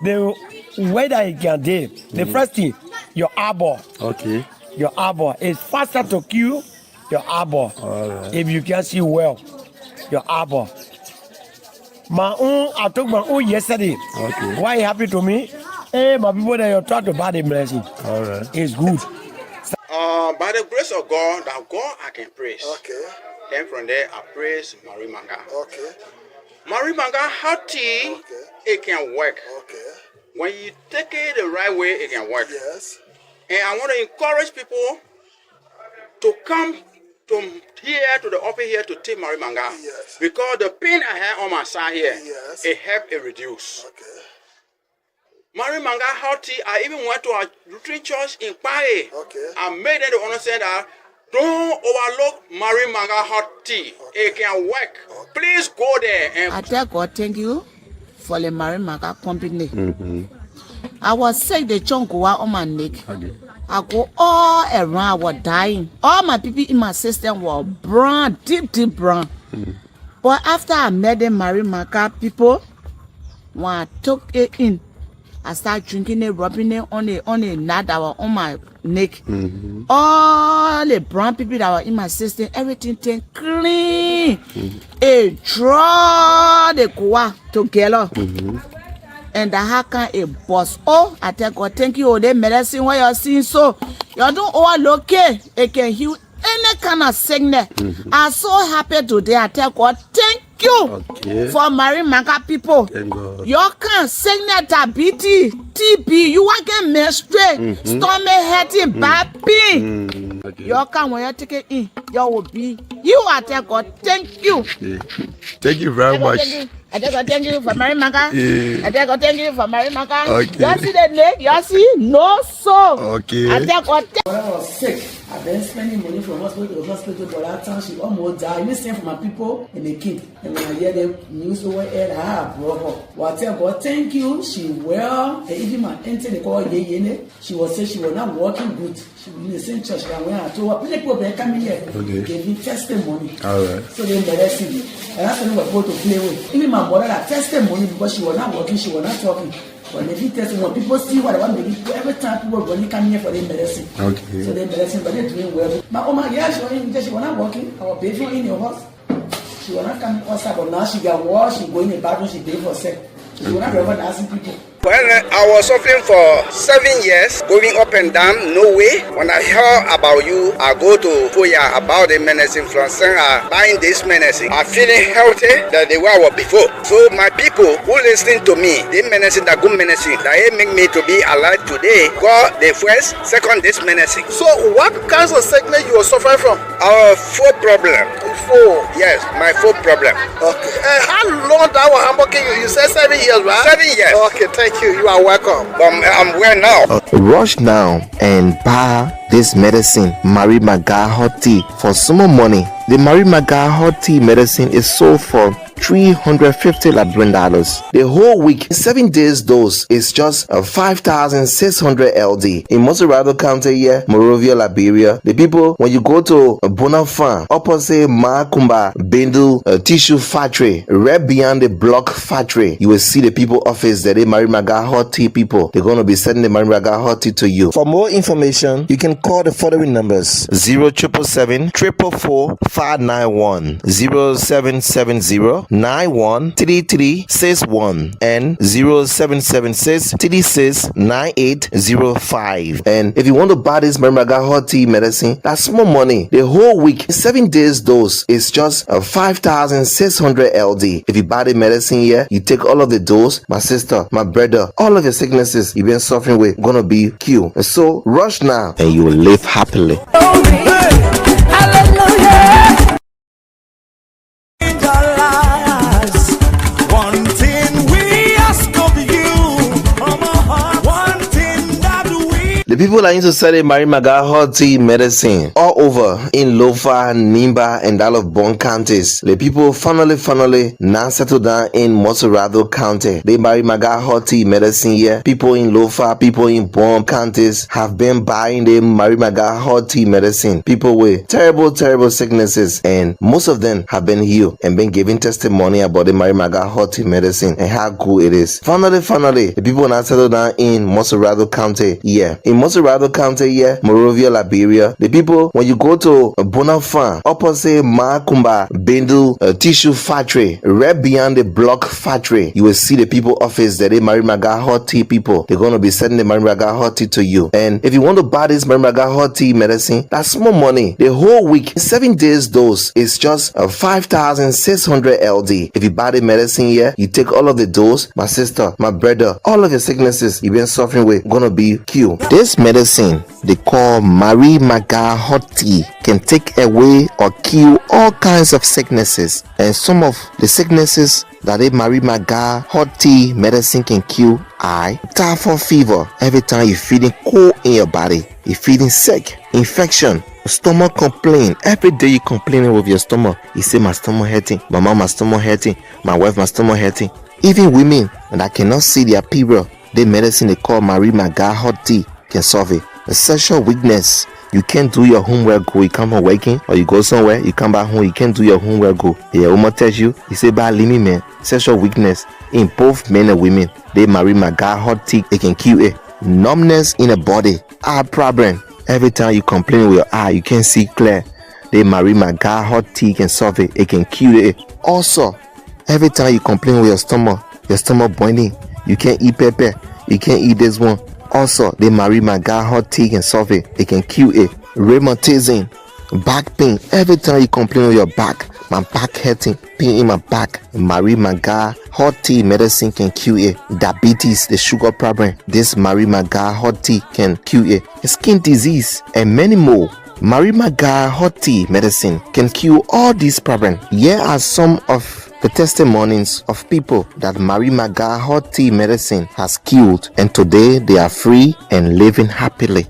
The way that you can do the first thing, your arbor. Okay. Your arbor is faster to kill your arbor. Right. If you can see well, your arbor. I took my own yesterday. Okay. Why happy to me? Hey, my people that you try to buy the blessing. All right. It's good. By the grace of God, that God I can praise. Okay. Then from there I praise Marie Manga. Okay. Marie Manga hot tea, it can work. Okay. When you take it the right way, it can work. Yes. And I want to encourage people to come from here to the office here to take Marie Manga. Yes. Because the pain I have on my side here, Yes. it helped it reduce. Okay. Marie Manga hot tea, I even went to a Lutheran church in Paris. Okay. I made them to understand that don't overlook Marie Manga hot tea. It can work. Please go there and I tell God, thank you for the Marie Manga company. I was sick, the chunk go out on my neck. Okay. I go all around, I was dying. All my people in my system were brown, deep brown. But after I met the Marie Manga people, when I took it in, I started drinking it, rubbing it on the knot that was on my neck. All the brown people that were in my system, everything turned clean. It draw the koa together. And the hacker a boss. Oh, I tell God, thank you. The medicine what you're seeing, so you don't overlook it. It can heal any kind of sickness. I'm so happy today. I tell God, thank you for Marie Manga people. Thank God. You can sickness, diabetes, TB, you want to get menstruate, stomach hurting, back pain. You can when you take it in, you will be. You are tell God, thank you. Thank you very much. I just got thank you for Mary Maga. Yeah. I just got thank you for Mary Maga. Okay. You see the name? You see? No so. Okay. I just got When I was sick, I've been spending money from hospital to hospital, but that time she almost died. Listening for my people and the kid. And when I hear the news over air, I have brought her. Well, I tell God, thank you. She well, and even my auntie, they call Yene. She was saying she was not working good. She was in the same church. And when I told her, people they come here, Okay. gave me testimony. All right. So they embarrassed me. And that's when we were going to play with. Even my mother had testimony because she was not working, she was not talking. But they did testimony. People see what I want to do. Every time people when they come here for the medicine. Okay. So they medicine, but they're doing well. My Oma, yeah, she was not working. I was paying for in your house. She was not coming outside, but now she got wash, she go in the bathroom, she pay for sex. She was not ever asking people. When I was suffering for 7 years, going up and down, no way. When I heard about you, I go to Foya about the medicine from Senga, buying this medicine. I'm feeling healthy than the way I was before. So my people who listening to me, the medicine, the good medicine, that make me to be alive today, got the first, second this medicine. So what kinds of sickness you were suffering from? Our foot problem. Foot? Yes, my foot problem. Okay. And how long that was hammocking you? You said 7 years, right? 7 years. Okay, thank you. You are welcome. I'm well now. Rush now and buy this medicine, Mary Maga Hot Tea, for some more money. The Mary Maga Hot Tea medicine is sold for $350 Liberian. The whole week, 7 days dose is just 5,600 LD. In Moserado County here, Monrovia, Liberia, the people, when you go to Bonafan, opposite Makumba, Bendu Tissue Factory, right beyond the block factory, you will see the people office that they Mary Maga Hot Tea people. They're going to be sending the Mary Maga Hot Tea to you. For more information, you can call the following numbers: 0777 444 591, 0770 913361 and 0776 36 9805. And if you want to buy this Mary Maga Hot Tea medicine, that's more money. The whole week, 7 days dose is just 5,600 LD. If you buy the medicine here, you take all of the dose, my sister, my brother, all of your sicknesses you've been suffering with gonna be cured. And so rush now and you will live happily. The people are into selling Mary Maga Hot Tea medicine all over in Lofa, Nimba, and all of Bon counties. The people finally now settled down in Moserado County. The Mary Maga Hot Tea medicine here. People in Lofa, people in Bon counties have been buying the Mary Maga Hot Tea medicine. People with terrible sicknesses, and most of them have been healed and been giving testimony about the Mary Maga Hot Tea medicine and how good it is. Finally, the people now settled down in Moserado County here. In Moserado County here, Monrovia, Liberia, the people, when you go to Bonafan, opposite Makumba, Bendu Tissue Factory, right beyond the block factory, you will see the people office that they Mary Maga Hot Tea people. They're going to be sending the Mary Maga Hot Tea to you. And if you want to buy this Mary Maga Hot Tea medicine, that's more money. The whole week, 7 days dose is just 5,600 LD. If you buy the medicine here, you take all of the dose, my sister, my brother, all of your sicknesses you've been suffering with gonna be cured. This medicine they call Mary Maga Hot Tea can take away or kill all kinds of sicknesses, and some of the sicknesses that the Mary Maga Hot Tea medicine can kill are typhoid fever. Every time you're feeling cold in your body, you're feeling sick, infection, stomach complaint. Every day you're complaining with your stomach. You say, my stomach hurting, my mom, my stomach hurting, my wife, my stomach hurting. Even women that cannot see their period, the medicine they call Mary Maga Hot Tea can solve it. A sexual weakness, you can't do your homework go, you come home working, or you go somewhere, you come back home, you can't do your homework go. Your woman tells you say, bad limit man, sexual weakness in both men and women, they Mary Maga Hot Tea, it can cure it. Numbness in the body, eye problem. Every time you complain with your eye, you can't see clear, they Mary Maga Hot Tea can solve it, it can cure it. Also, every time you complain with your stomach boiling, you can't eat pepper, you can't eat this one. Also, the Mary Maga Hot Tea can solve it. It can cure it. Rheumatism, back pain. Every time you complain with your back, my back hurting, pain in my back, Mary Maga Hot Tea medicine can cure it. Diabetes, the sugar problem, this Mary Maga Hot Tea can cure it. Skin disease and many more. Mary Maga Hot Tea medicine can cure all these problems. Here are some of the testimonies of people that Mary Maga hot tea medicine has cured, and today they are free and living happily.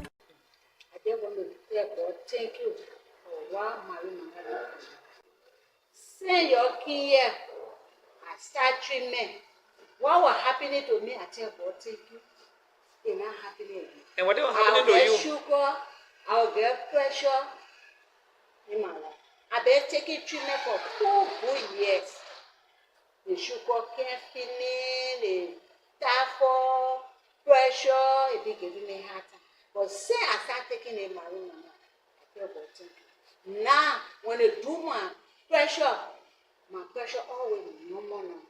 I just want to tell God, thank you for what Mary Maga did. Send your key here. I start treatment. What was happening to me, I tell God, thank you. It's not happening again. And what was happening to you? I'll get sugar, I'll get pressure in my life. I've been taking treatment for 2 good years. The sugar can't finish, the typhoid, pressure, it be giving me hard time. But say I start taking a marijuana, I feel God, thank you. Now, when they do my pressure always normal now.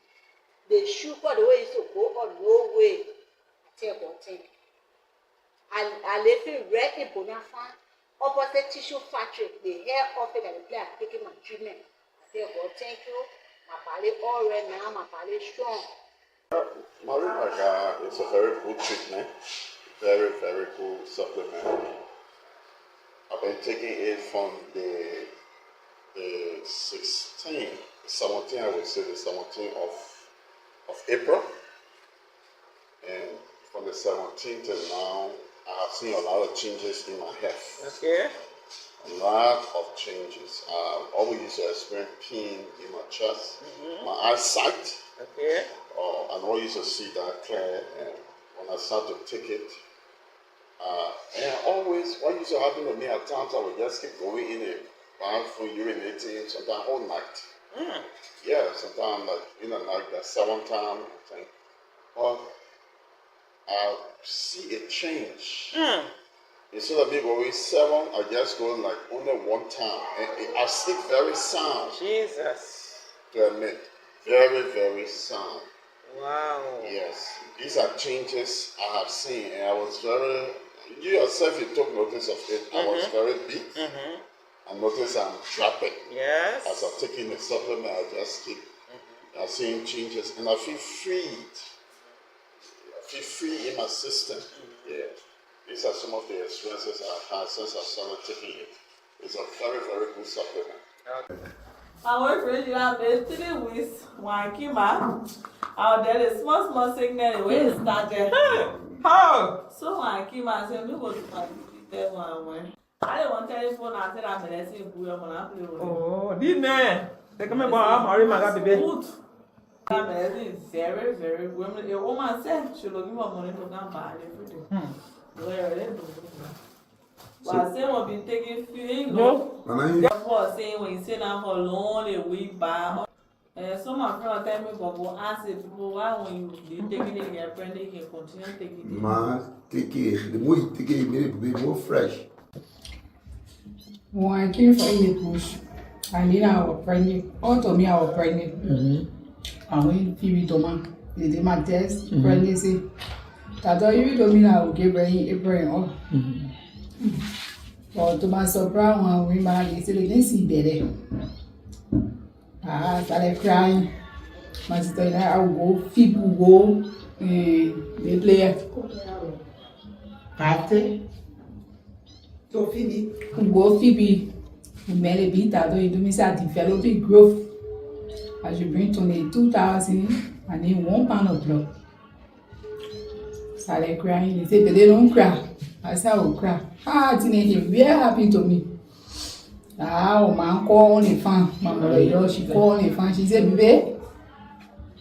The sugar, the way it used to go on, no way. I tell God, thank you. I live in red in Bonafide, opposite tissue factory, the hair office that the player taking my treatment. I tell God, thank you. My body all right now, my body strong. Mary Maga is a very good treatment, very, very good supplement. I've been taking it from the 17th, I would say the 17th of April. And from the 17th till now, I have seen a lot of changes in my health. Okay. A lot of changes. I always used to experience pain in my chest, my eyesight. Okay. I always used to see that clear. And when I started to take it, and always, what used to happen to me at times, I would just keep going in a bathroom, urinating, sometimes all night. Yeah, sometimes like in the night, that 7 times, I think. But I see a change. Instead of me going 7, I just go like only 1 time. And I sleep very sound. Jesus. To admit. Very, very sound. Wow. Yes. These are changes I have seen. And I was very, you yourself, you took notice of it. I was very big. I noticed I'm dropping. Yes. As I'm taking the supplement, I just keep seeing changes. And I feel freed. Feel free in my system. Yeah. These are some of the experiences I've had since I started taking it. It's a very, very good supplement. Okay. I work for you, I made 3 weeks when I came back. I did a small sickness the way it started. How? So when I came back, I said, look what there one. I didn't want to telephone, I said, I'm medicine, I'm not playing with it. Oh, didn't they come about Mary Maga, baby? Good. That medicine is very, very good. A woman said she will give her money to come buy everything. But I say I've been taking few, therefore saying when you sit down for long, a week back. Some of my friends tell me, but go ask the people why when you taking it, your friend, they can continue taking it. Ma, take it. The more you take it, it will be more fresh. When I came for in the bush, I knew I was pregnant. All told me I was pregnant. And when Phoebe told me, they did my test, pregnancy. That's all you told me I would give her April. But to my surprise, when we married, they said they didn't see better. I started crying. My sister and I would go, Phoebe would go, they play. Party. So Phoebe? Would go, Phoebe. We made a bit, I told me, I developed growth. I should bring 22,000 and then 1 pound of blood. Started crying. They said, but they don't cry. I said, I will cry. Teenager, very happy to me. Oh, man, call on the fan. My mother, she called on the fan. She said, baby,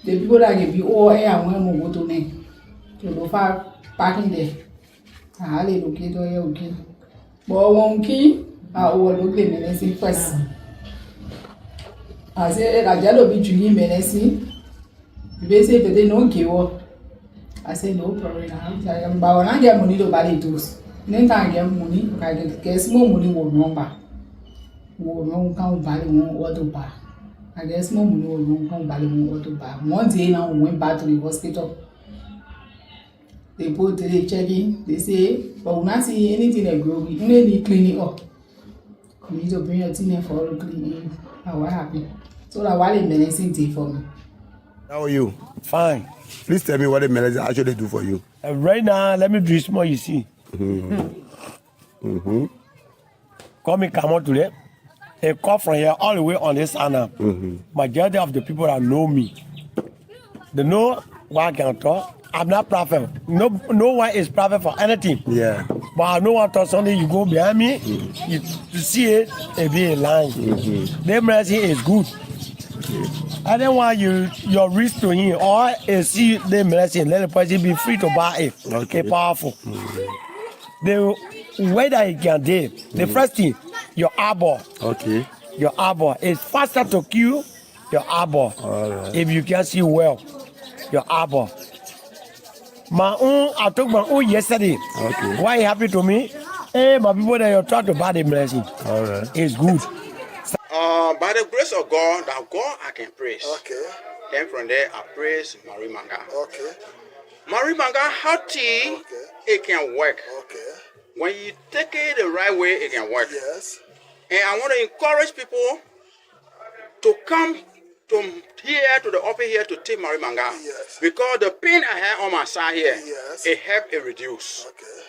the people that give you all air and when we go to them. To go far parking there. I look at it, okay. But one key, I will look the medicine first. I said, I just be drinking medicine. They say, but they don't give up. I said, no problem. But when I get money to buy it, then I get money, I get small money will number. Will come buy one to buy. I guess small money will come buy one to buy. One day now, we went back to the hospital. They put the checking, they say, but we not see anything that grow. We only need cleaning up. We need to bring a thing for all the cleaning. And what happened? So that what the medicine did for me. How are you? Fine. Please tell me what the medicine actually do for you. Right now, let me drink more, you see. Call me come out today. It come from here all the way on this side now. Majority of the people that know me, they know what I can talk. I'm not prophet. No one is prophet for anything. Yeah. But I know what Sunday you go behind me, you see it be a line. The mercy is good. I don't want your risk to him or see the mercy. Let the person be free to buy it. Okay, powerful. The way that it can do, the first thing, your arbor. Okay. Your arbor is faster to kill your arbor. If you can see well, your arbor. I took my own yesterday. Okay. Why happy to me? Hey, my people that you try to buy the blessing. All right. It's good. By the grace of God, that God I can praise. Okay. Then from there I praise Marie Manga. Okay. Marie Manga, how tea it can work. Okay. When you take it the right way, it can work. Yes. And I want to encourage people to come to here to the office here to take Marie Manga. Yes. Because the pain I have on my side here, yes, it helps it reduce. Okay.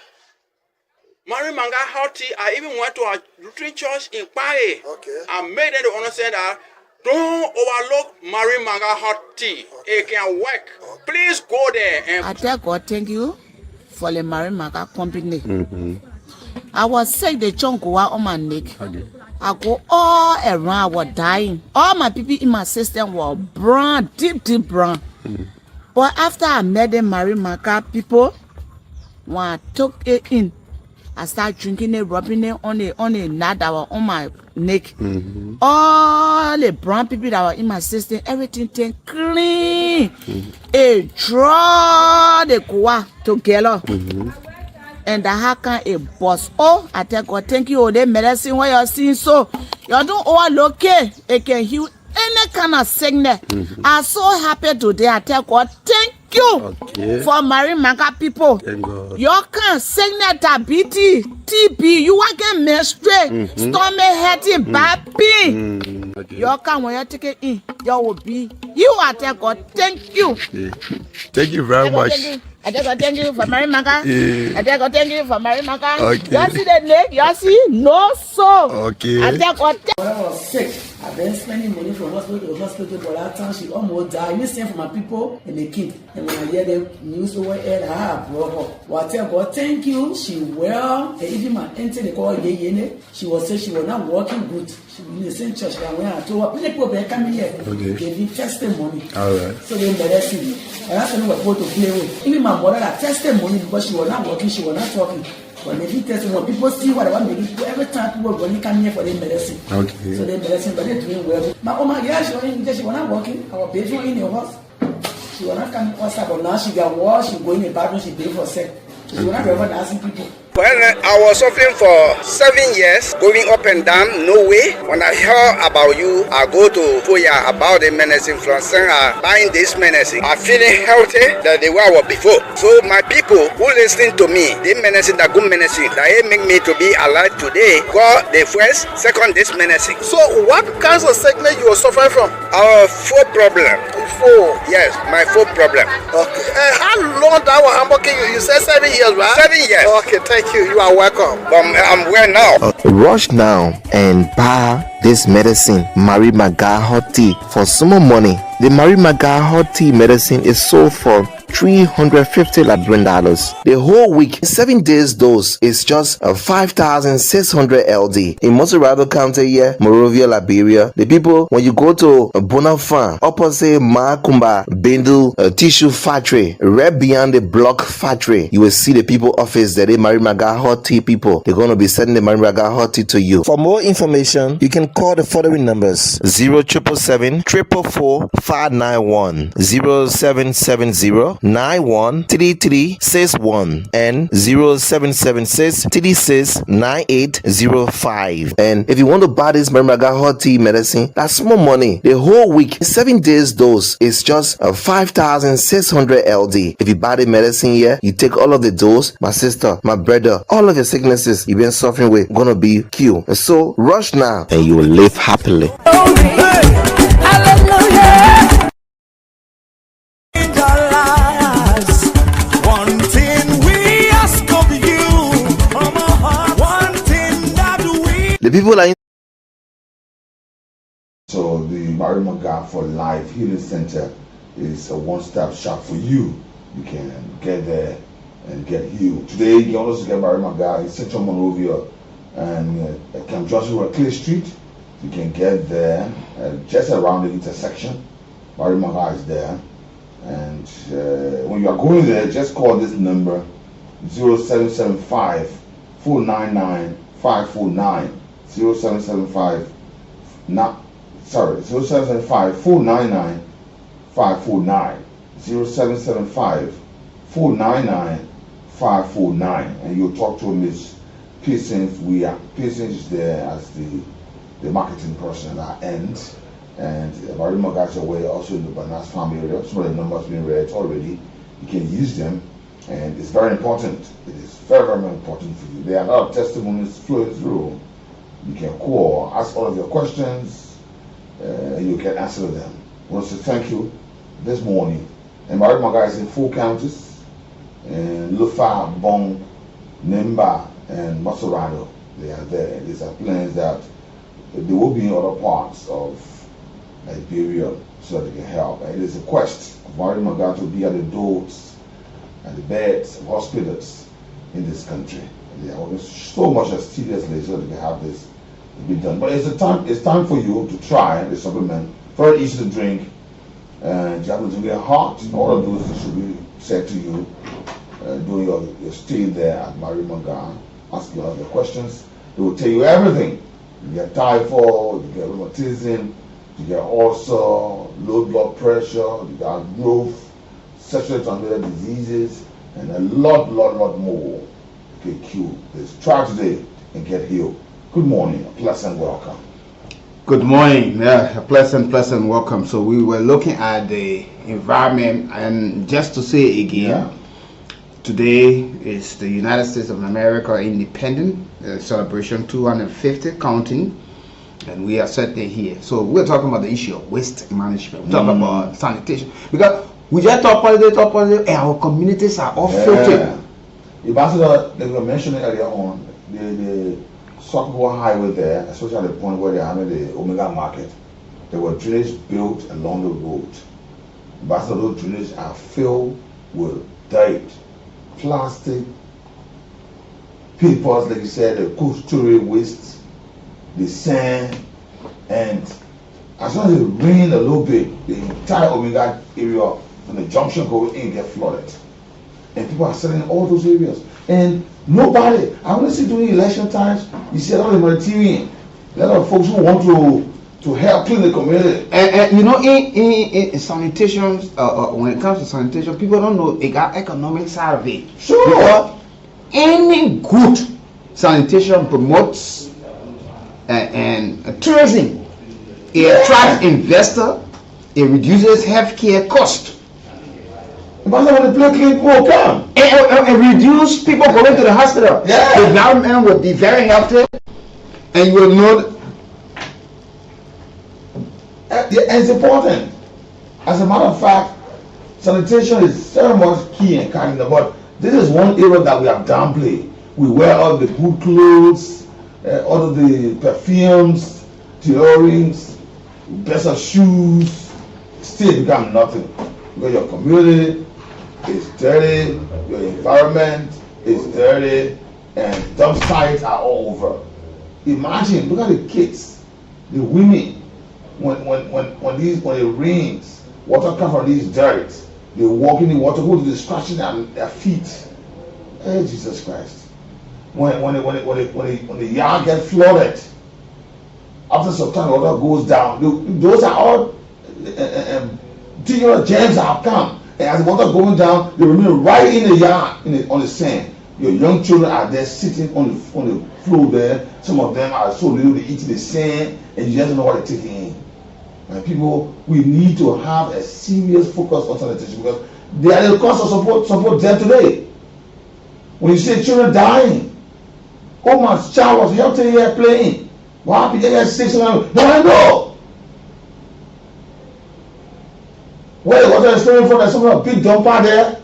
Marie Manga hot tea, I even went to a Lutheran church in Paris. Okay. I made them to understand that don't overlook Marie Manga hot tea. Okay. It can work. Okay. Please go there. And I tell God, thank you for the Marie Manga company. I was sick, the chunk go out on my neck. Okay. I go all around, I was dying. All my people in my system were brown, deep brown. But after I met the Marie Manga people, when I took it in, I started drinking it, rubbing it on a knot that was on my neck. All the brown people that were in my system, everything turned clean. It draw the koa together. And the hacker a boss. Oh, I tell God, thank you. The medicine what you're seeing, so you don't overlook it. It can heal any kind of sickness. I'm so happy today. I tell God, thank you for Marie Manga people. Thank God. You can sickness, diabetes, TB, you want to get menstruate, stomach hurting, back pain. You can when you take it in, you will be. You are tell God, thank you. Thank you very much. I tell God, thank you for Marie Manga. I tell God, thank you for Marie Manga. You see the leg? You see? No so. Okay. I tell God, when I was sick, I've been spending money from hospital to hospital, but that time she almost died. Listen for my people and the kid. And when I hear the news over here, I have brought her. Well, I tell God, thank you. She well. And even my auntie, they call her she was saying she was not working good. She was in the same church. And when I told her, people were coming here. They give testimony. All right. So they embarrassed me. And that's when we were supposed to play with. Even my mother had testimony because she was not working, she was not talking. But they did testimony. People see what I want to do. Every time people were going to come here for the medicine. Okay. So they medicine, but they're doing well. My mama, yeah, she was not working. Our baby was in the house. She was not coming outside, but now she got washed, she go in the bathroom, she pay for sex. She was not ever asking people. When I was suffering for 7 years, going up and down, no way. When I heard about you, I go to Foya about the medicine from buying this medicine. I'm feeling healthy than the way I was before. So my people who listening to me, the medicine, the good medicine, that make me to be alive today, God the first, second this medicine. So what kinds of sickness you are suffering from? Our foot problem. Yes, my foot problem. Okay. And how long that was working you? You said 7 years, right? 7 years. Okay, thank you. You are welcome. I'm well now. Rush now and buy this medicine, Marie Manga hot tea, for some more money. The Marie Manga hot tea medicine is sold for $350 Ladron. The whole week, 7 days dose is just 5,600 LD. In Montserrado County here, Morovia, Liberia, the people, when you go to Bonafan, opposite Makumba, Bindle Tissue Factory, right beyond the block factory, you will see the people office that they Marie Manga hot tea people. They're going to be sending the Marie Manga hot tea to you. For more information, you can call the following numbers: 0777 444 591, 0770 913361, and 0776 36 9805. And if you want to buy this Marie Manga hot tea medicine, that's small money. The whole week, 7 days dose is just 5,600 LD. If you buy the medicine here, you take all of the dose, my sister, my brother, all of your sicknesses you've been suffering with gonna be cured. So rush now and you will live happily. The people are So the Marimaga for Life Healing Center is a one-stop shop for you. You can get there and get healed. Today, you can also get Marimaga in Central Monrovia and Camp Joshua Clay Street. You can get there just around the intersection. Marimaga is there. And when you are going there, just call this number 0775 499 549 0775 0775 499 549 0775 499 549, and you'll talk to Miss Patience. Patience is there as the marketing person at our end, and Marimaga is away also in the Banas farm area. Some of the numbers being read already. You can use them, and it's very important. It is very, very important for you. There are a lot of testimonies flowing through. You can call, ask all of your questions, you can answer them. I want to say thank you this morning. And Marimaga is in 4 counties, in Lufa, Bong, Nimba, and Masorado. They are there. These are plans that they will be in other parts of Liberia so that they can help. And it is a quest of Marimaga to be at the doors and the beds of hospitals in this country. And they are working so much assiduously so that they can have this be done. But it's time for you to try the supplement. Very easy to drink, and you have to get hot. All of those should be said to you during your stay there at Marimaga. Ask you all the questions. They will tell you everything. You get typhoid, you get rheumatism, you get ulcer, low blood pressure, you got growth, sexually transmitted diseases, and a lot more. Okay, cure this. Try today and get healed. Good morning, a pleasant welcome. Good morning, yeah, a pleasant welcome. So we were looking at the environment, and just to say again, today is the United States of America independent celebration 250 counting, and we are certainly here. So we're talking about the issue of waste management. We're talking about sanitation, because we just talk politics, and our communities are all filthy. Ambassador, they were mentioning earlier on the Soccer Highway there, especially at the point where they're having the Omega Market. There were drainage built along the road. Ambassador, those drainage are filled with dirt, plastic, papers, like you said, the cold storage waste, the sand, and as soon as it rains a little bit, the entire Omega area from the junction going in get flooded. And people are selling all those areas. And nobody, I want to see during election times, you see a lot of humanitarian, a lot of folks who want to help clean the community. And you know, in sanitation, when it comes to sanitation, people don't know it got economic side of it. Sure. Because any good sanitation promotes and tourism. It attracts investor. It reduces healthcare cost. But when the play clean people come. And reduce people going to the hospital. Yeah. The environment will be very healthy, and you will know. It's important. As a matter of fact, sanitation is very much key in Canada, but this is one area that we have downplayed. We wear all the good clothes, all of the perfumes, deodorants, best of shoes, still become nothing. Because your community is dirty, your environment is dirty, and dump sites are all over. Imagine, look at the kids, the women, when it rains, water comes from these dirt, they walk in the water, go to the scratching their feet. Hey, Jesus Christ. When the yard gets flooded, after some time the water goes down, those are all germs have come. And as the water going down, they remain right in the yard, on the sand. Your young children are there sitting on the floor there. Some of them are so little they eat the sand, and you just don't know what they're taking in. And people, we need to have a serious focus on sanitation because they are the cause of support them today. When you see children dying, oh my child was healthy here playing. What happened? They got 6 months. No, I know. Where the water is flowing from, there's some big dumper there.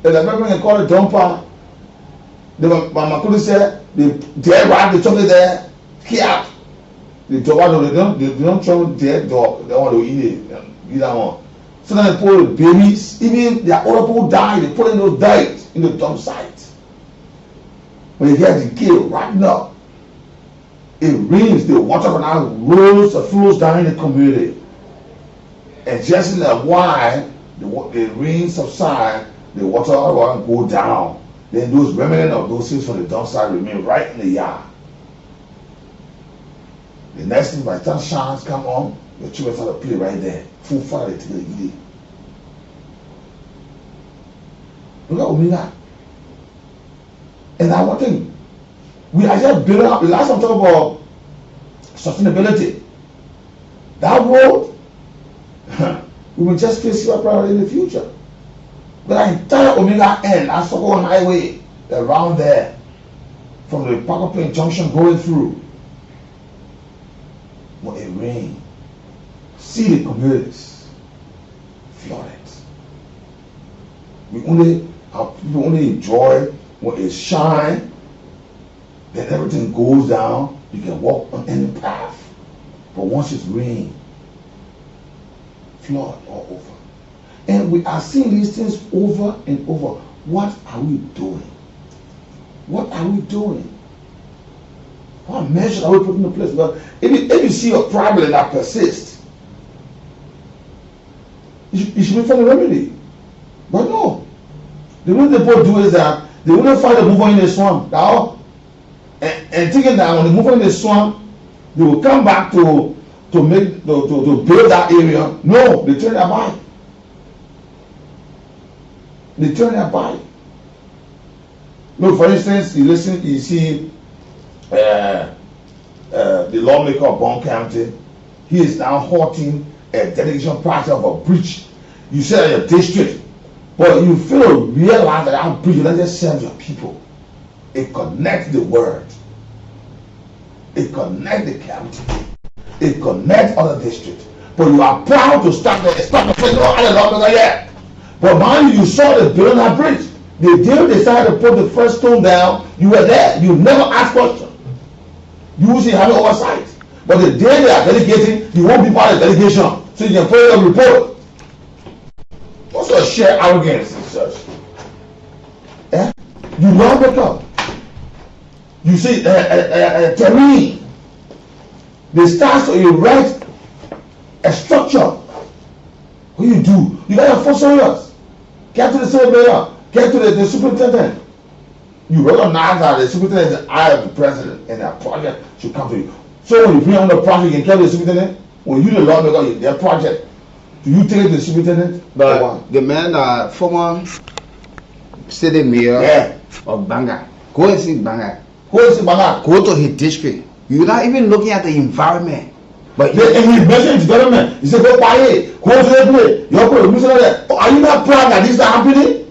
There's a member they call it dumper. The Mama could say they right the chocolate there, here. They don't throw dead dog. They want to eat it. Eat that one. So then they put the babies, even their older people die. They put in those diets in the dump site. When you get the kill right now, it rains, the water flows down in the community. And just in a while, the rain subside, the water will go down. Then those remnants of those things from the dump site remain right in the yard. The next thing, by the time showers come on, the children start to play right there. Full fire, they take it eat it. Look at what we got. And now one thing, we are just building up. The last time talk about sustainability. That road, we will just face your priority in the future. But the entire Omega end, I saw one highway around there, from the Parker Plain Junction going through. When it rains, see the communities flooded. We only enjoy when it shines, then everything goes down. You can walk on any path. But once it's rain, flood all over. And we are seeing these things over and over. What are we doing? What are we doing? What measures are we putting in place? But if you see a problem that persists, you should be finding a remedy. But no. The way they both do is that they wouldn't find a mover in the swamp. And thinking that when the mover in the swamp, they will come back to build that area. No, they turn their back. They turn their back. Look, for instance, you see the lawmaker of Bond County, he is now halting a dedication project of a bridge. You said your district, but you fail to realize that that bridge doesn't just serve your people. It connects the world. It connects the county. It connects other districts. But you are proud to start the place, no other lawmaker yet. But mind you saw the building that bridge. The day they decided to put the first stone down, you were there. You never asked questions. You usually have an oversight. But the day they are delegating, you won't be part of the delegation. So you can put it on report. What's your sheer arrogance in church? Eh? You lawmaker. You see, terrain. They start to erect a structure. What do? You got your 4 soldiers. Get to the surveyor. Get to the superintendent. You recognize that the superintendent is the eye of the president and that project should come to you. So when you bring on the project, you can tell the superintendent, when you the lawmaker, their project, do you take it to the superintendent? But the man, former city mayor of Banga, go and see Banga. Go to his district. You're not even looking at the environment. But and he mentioned development. He said, go buy it. Go to the place. Are you not proud that this is happening?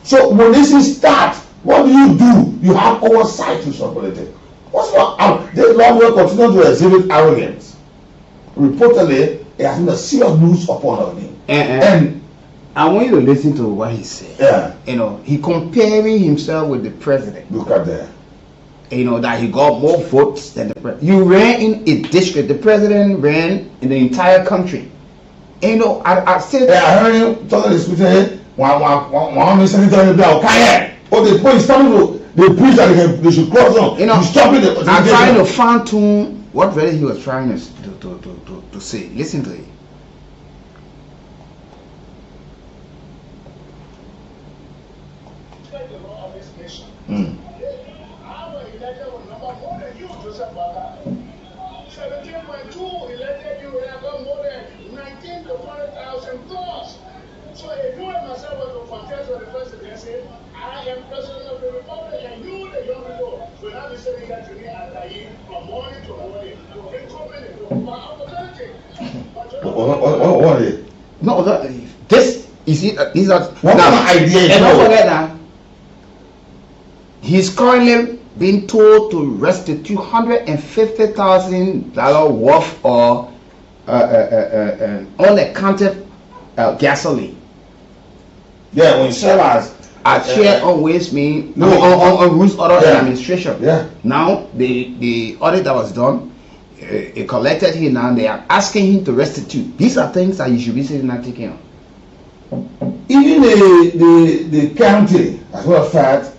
So when this is start, what do? You have oversight to responsibility. What's wrong? This law will continue to exhibit arrogance. Reportedly, it has been a serious news upon him. And I want you to listen to what he said. Yeah. You know, he comparing himself with the president. Look at that. You know, that he got more votes than the president. You ran in a district. The president ran in the entire country. And, you know, I said... Yeah, I heard him talking to the speaker. One minister told me, okay, oh, the police coming to the bridge that they should cross on. You know, stopping the... I'm trying to fine-tune what really he was trying to say. Listen to it. So if you and myself were to contest for the presidency, I am president of the republic and you the young people will not be sitting here to me at Tayi from morning to morning to bring company to my opportunity. What is it? No, this is it. These are what idea. And don't forget that he's currently being told to restitute $250,000 worth of unaccounted gasoline. Yeah, when you sell us share on waste on rules other administration. Yeah. Now the audit that was done, collected him now. They are asking him to restitute. These are things that you should be sitting and taking on. Even the county, as well as fact,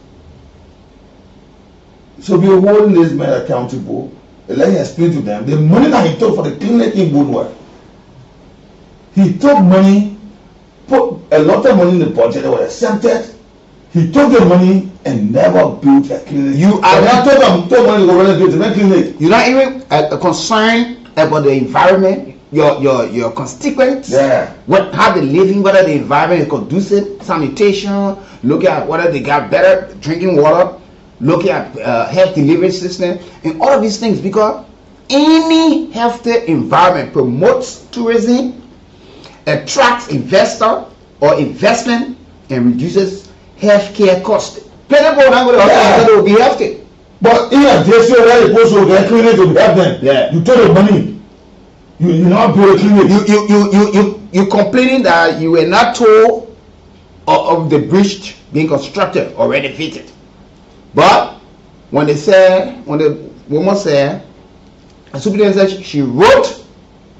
so be holding this man accountable. Let him explain to them the money that he took for the clinic in Boonwell. He took money, put a lot of money in the budget that was accepted. He took the money and never built a clinic. You are not took money to go and build a clinic. You're not even concerned about the environment, your constituents. Yeah. How they living, whether the environment is conducive, sanitation, look at whether they got better drinking water, look at health delivery system, and all of these things, because any healthy environment promotes tourism, attracts investor or investment, and reduces healthcare costs. People will not go to hospital, they will be healthy. But in addition, where you supposed to get clinic to help them, yeah, you take the money. You not build a clinic. You complaining that you were not told of the bridge being constructed or renovated. But when the woman said, the superintendent said she wrote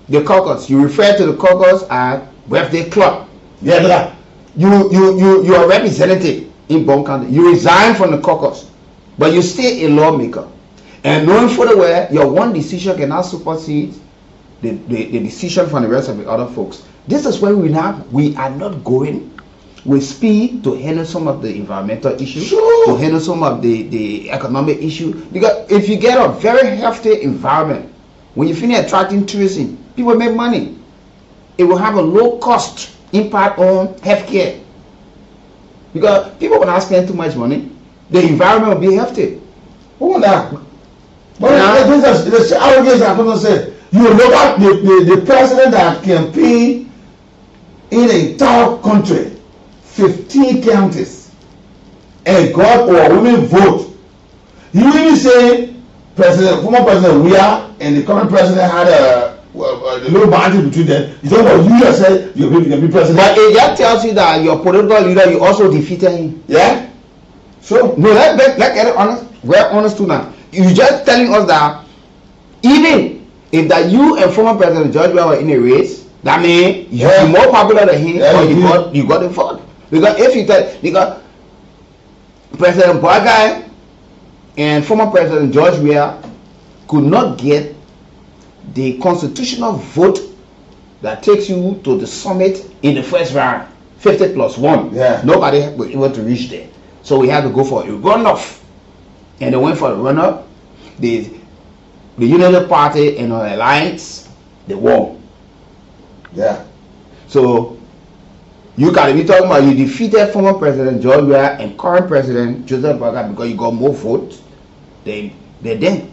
the caucus, you refer to the caucus as birthday club. Yeah, you are representative in Bon County. You resign from the caucus, but you still a lawmaker. And knowing fully well your one decision cannot supersede the decision from the rest of the other folks. This is where we are not going with speed to handle some of the environmental issues, to handle some of the economic issue. Because if you get a very healthy environment, when you finish attracting tourism, people make money. It will have a low cost impact on healthcare. Because people will not spend too much money, the environment will be healthy. Who that? But this arrogance I'm going to say. You look at the president that campaign in the entire country, 15 counties, and got overwhelming vote. You even say former President Weah and the current president had a little boundary between them. You don't know, you just said you can be president. But it just tells you that your political leader, you also defeated him. Yeah? So? No, let's get it honest. We're honest too now. You're just telling us that even if that you and former President George Weah were in a race, that means you're more popular than him, or you got the vote. Because if you tell, because President Boagai and former President George Weah could not get the constitutional vote that takes you to the summit in the first round, 50+1. Yeah. Nobody was able to reach there. So we had to go for a runoff. And they went for the runoff. The United Party and our alliance, they won. Yeah. So you can be talking about you defeated former President George Weah and current President Joseph Boakai because you got more votes. They're dead.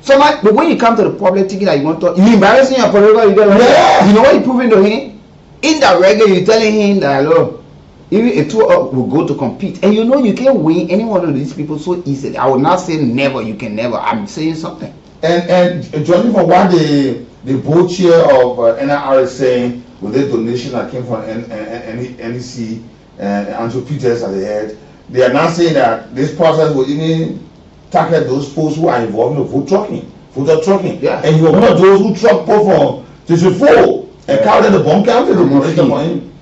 So like, but when you come to the public thinking that you want to, you embarrassing your political leader. Yeah. You know what you're proving to him? Indirectly, you're telling him that look, even a two will go to compete, and you know you can't win any one of these people so easily. I will not say never. You can never. I'm saying something. And judging from what the board chair of NRR is saying with the donation that came from NEC and Andrew Peters at the head, they are now saying that this process will even target those folks who are involved in the voter trucking. Yeah. And you are one of those who truck people from District 4 and carry the Bon County to donation for him.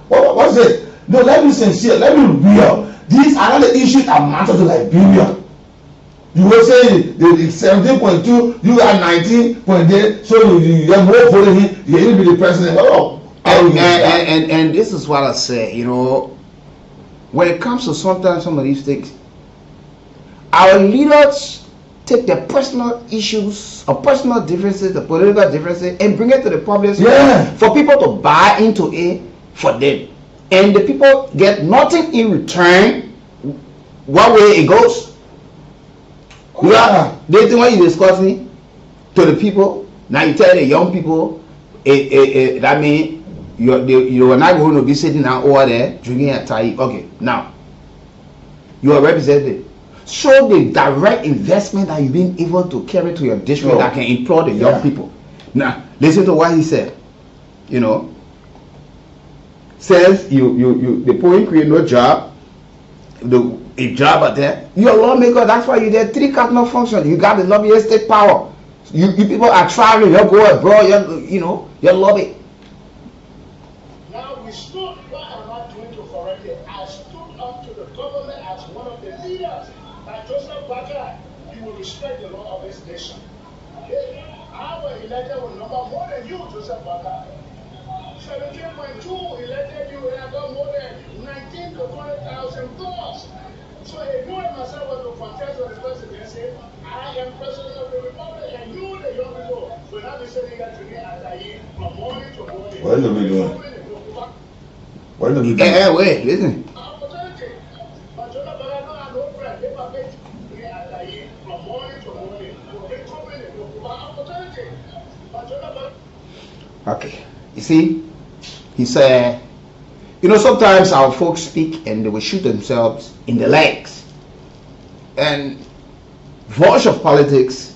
What's it? No, let me sincere, let me be real. These are not the issues that matter to Liberia. You were saying the 17.2, you are 19.8, so you have more voting him, you will be the president. And this is what I say, you know, when it comes to sometimes some of these things, our leaders take their personal issues or personal differences, the political differences, and bring it to the public for people to buy into it for them. And the people get nothing in return what way it goes. They think when you discussing to the people, now you tell the young people, that means you are not going to be sitting down over there drinking a tie. Okay, now you are represented. Show the direct investment that you've been able to carry to your district that can employ the young people. Now listen to what he said. You know, says the point create no job. A job out there, you're a lawmaker, that's why you did 3 cardinal functions. You got the lobbyist state power. You people are traveling, you go abroad, you love it. Now we stood, what am I doing to correct it? I stood up to the government as one of the leaders. Like Joseph Baker, he will respect the law of this nation. Okay? I was elected with number more than you, Joseph Baker. 17.2 elected you, and I got more than 19 to 20,000 votes. So if you and myself were to contest for the presidency, I am president of the republic, and you, the young people, will not be sitting here today as I eat from morning to morning. What are we doing? What are we doing? Hey, wait, listen. Opportunity. But you know, but I know I know friend. If I bet today as I eat from morning to morning, you'll be coming in your opportunity. But you know, but Okay. You see, he said, sometimes our folks speak and they will shoot themselves in the legs. And voice of politics,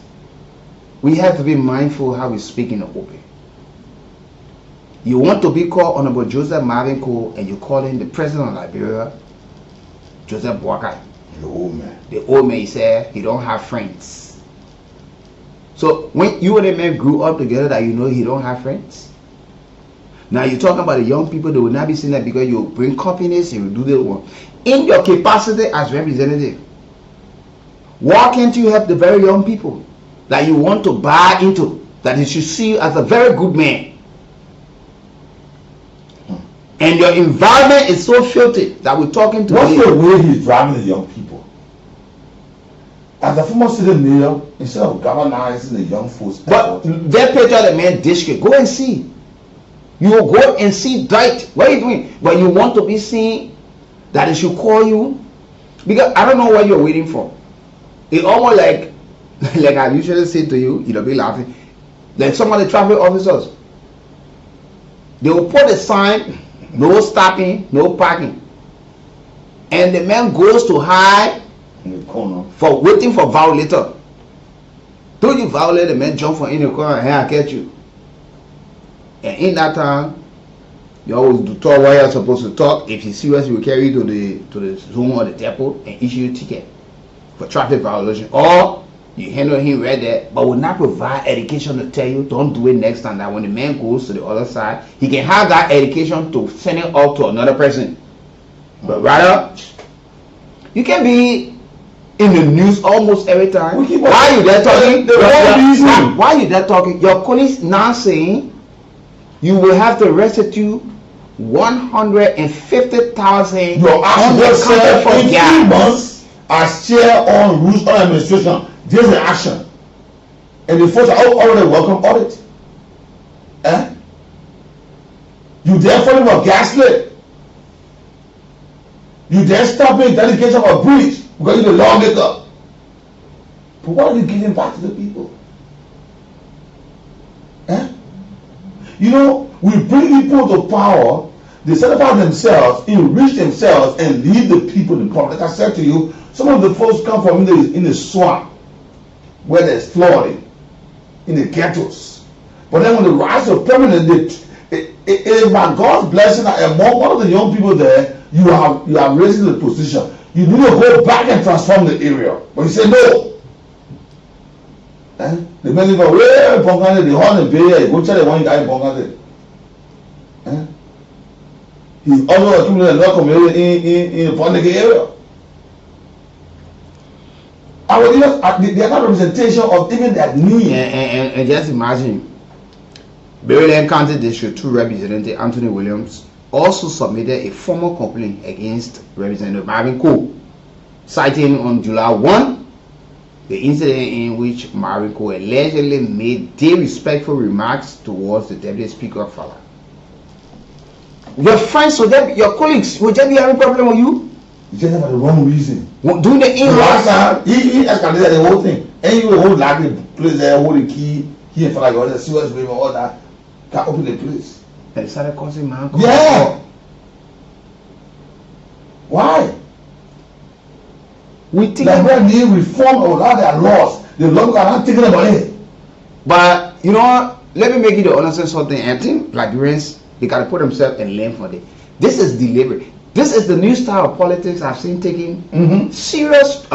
we have to be mindful how we speak in the open. You want to be called Honorable Joseph Marvin Cole and you call him the president of Liberia, Joseph Boakai. The old man. The old man, he said, he don't have friends. So when you and the man grew up together, that he don't have friends. Now you're talking about the young people, they will not be seen that because you bring companies, you do the work. In your capacity as representative, why can't you help the very young people that you want to buy into, that you should see as a very good man? And your environment is so filthy that we're talking to. What's the way he's driving the young people? As a former city mayor, instead of galvanizing the young folks, but that picture of the man district, go and see. You will go and see that. What are you doing? But you want to be seen that it should call you, because I don't know what you're waiting for. It's almost like I usually say to you, you'll be laughing. Like some of the traffic officers, they will put a sign, no stopping, no parking, and the man goes to hide in the corner for waiting for violator. Don't you violate, the man jump from in the corner and I catch you. And in that time, you always do talk what you're supposed to talk. If he's serious, he will carry you to the zone or the depot and issue you a ticket for traffic violation. Or you handle him right there, but will not provide education to tell you don't do it next time. That when the man goes to the other side, he can have that education to send it out to another person. But rather, you can be in the news almost every time. Why are you there talking? Why are you there talking? Your colleagues now saying you will have to restitute 150,000. Your action said in 3 months as chair on rules on administration. There's an action, and the folks are already welcome audit. You therefore for gaslit. You then stopping delegation of a breach because you're the lawmaker. But what are you giving back to the people? We bring people to power, they satisfy themselves, enrich themselves, and leave the people in power. Like I said to you, some of the folks come from in the swamp, where there's flooding, in the ghettos. But then when the rise of permanent, it is by God's blessing that among one of the young people there, you are raising the position. You need to go back and transform the area. But you say no. The men go, where Bongane, the horn and bay, go tell the one guy in Bongane. He's also accumulated a lot of community in the Bongane area. Our leaders, they are not representation of even that need. And just imagine, Maryland County District 2 Representative Anthony Williams also submitted a formal complaint against Representative Marvin Cole, citing on July 1 the incident in which Marvin Cole allegedly made disrespectful remarks towards the Deputy Speaker Fala. Your friends, your colleagues, will just be having a problem with you? You just have the wrong reason. Doing the last time, he escalated the whole thing. And you will hold like the place there, hold the key, he and Fala got the serious baby, all that. Can open the place. And they started causing man. Yeah. Why? We think that when they reform or allow their laws, the laws are not taking about it. But you know what? Let me make you the honest something. I think Liberians, they gotta put themselves and learn from it. This is deliberate. This is the new style of politics I've seen taking serious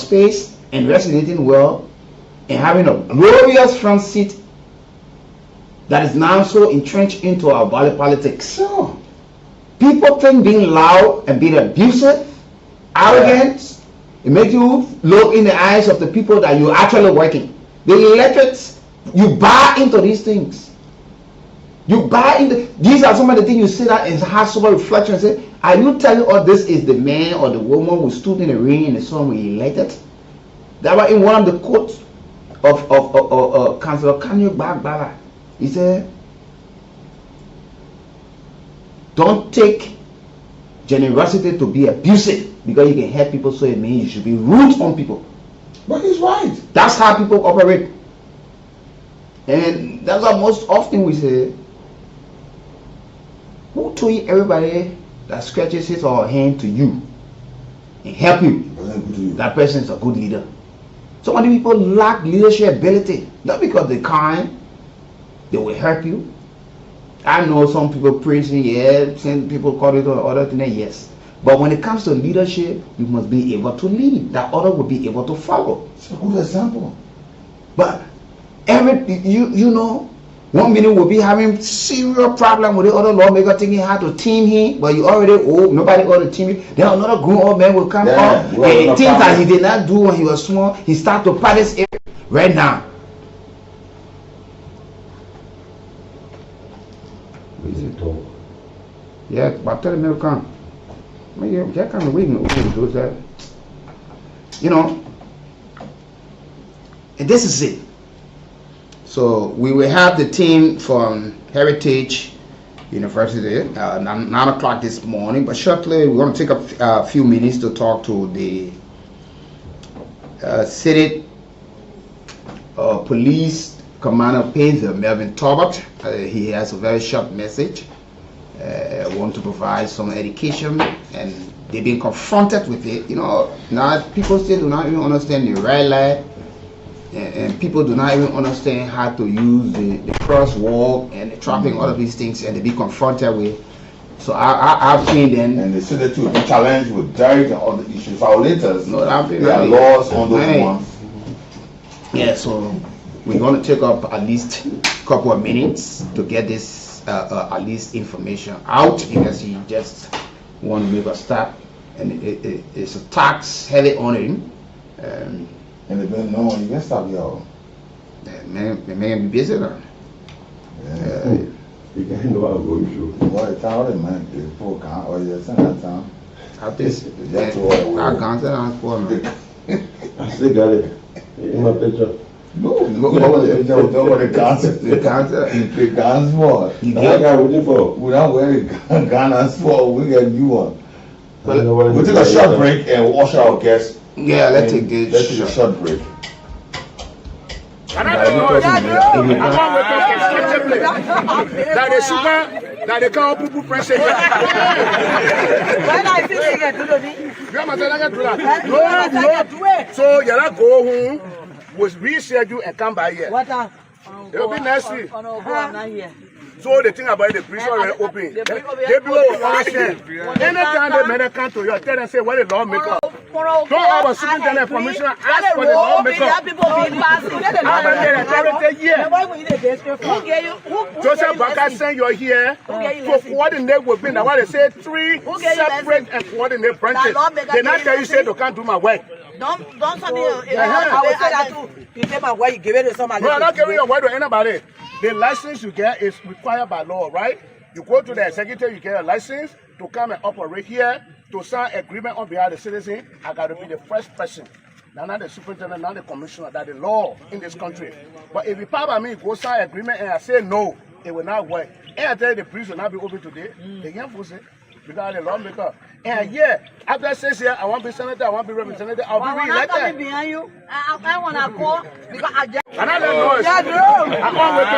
space and resonating well and having a glorious front seat that is now so entrenched into our body politics. Sure. People think being loud and being abusive, arrogant, it makes you look in the eyes of the people that you're actually working. The electorates, you buy into these things. You buy into, these are some of the things you sit down and have some reflection and say, are you telling us this is the man or the woman who stood in the rain in the sun we elected? That was in one of the quotes of Councillor Kanyo Bagbara. He said, don't take generosity to be abusive because you can help people, so it means you should be rude on people. But he's right. That's how people operate. And that's what most often we say, who told everybody that scratches his or her hand to you and help you? That person is a good leader. So many people lack leadership ability, not because they're kind, they will help you. I know some people preaching, yeah, some people call it other thing, yes. But when it comes to leadership, you must be able to lead. That other will be able to follow. It's a good example. But you know, 1 minute we'll be having serious problem with the other lawmaker thinking how to team him, but you already nobody got to team him. Then another grown old man will come up and things that he did not do when he was small, he start to practice it right now. Yeah, but tell me come. You can't wait to do that. You know, and this is it. So we will have the team from Heritage University 9 o'clock this morning, but shortly we're going to take a few minutes to talk to the city police commander of Painesville, Melvin Talbot. He has a very short message. Want to provide some education, and they've been confronted with it. You know, now people still do not even understand the red light, and people do not even understand how to use the crosswalk and the traffic, all of these things, and they be confronted with. So I've seen them. And the city too be challenged with direct and other issues. Violators, no, there are laws on those ones. Yeah, so we're going to take up at least a couple of minutes to get this at least information out, because he just want to make a start, and it's a tax heavy on him. And they've been known, you can stop y'all. Man be busy now. You can know how to go through. What it's all in man, the poor count, or yes, and that time. I can't say I'm for me. I still got it in my picture. No, the concept. The concept. The guns for. I got what you for. We don't wear guns for. We get new one. We'll take a short break and we'll usher our guests. Yeah, let's take a short break. That is sugar, that they can't put pressure. When I think they do it, so you're not go home, was reschedule and come by here. It will be next week. So the thing about the prison already open. They will understand. Anytime the men come to you, tell them say, what the lawmaker. Don't have a superintendent permission, ask for the lawmaker. Joseph Baka saying you're here to coordinate with me. Now what they say, 3 separate and coordinate branches. They not tell you say they can't do my work. Don't tell me. I will say that too. You take my work, you give it to somebody. No, I'm not giving your word to anybody. The license you get is required by law, right? You go to the executive, you get a license to come and operate here, to sign agreement on behalf of the citizen. I got to be the first person, not the superintendent, not the commissioner, that the law in this country. But if you power me, go sign agreement and I say no, it will not work. And I tell you the police will not be open today, they can't force it because the lawmaker. And yeah, after 6 years, I want to be senator, I want to be representative, I'll be re-elected. I'm behind you. I want to go because I just. And I don't know. I'm on with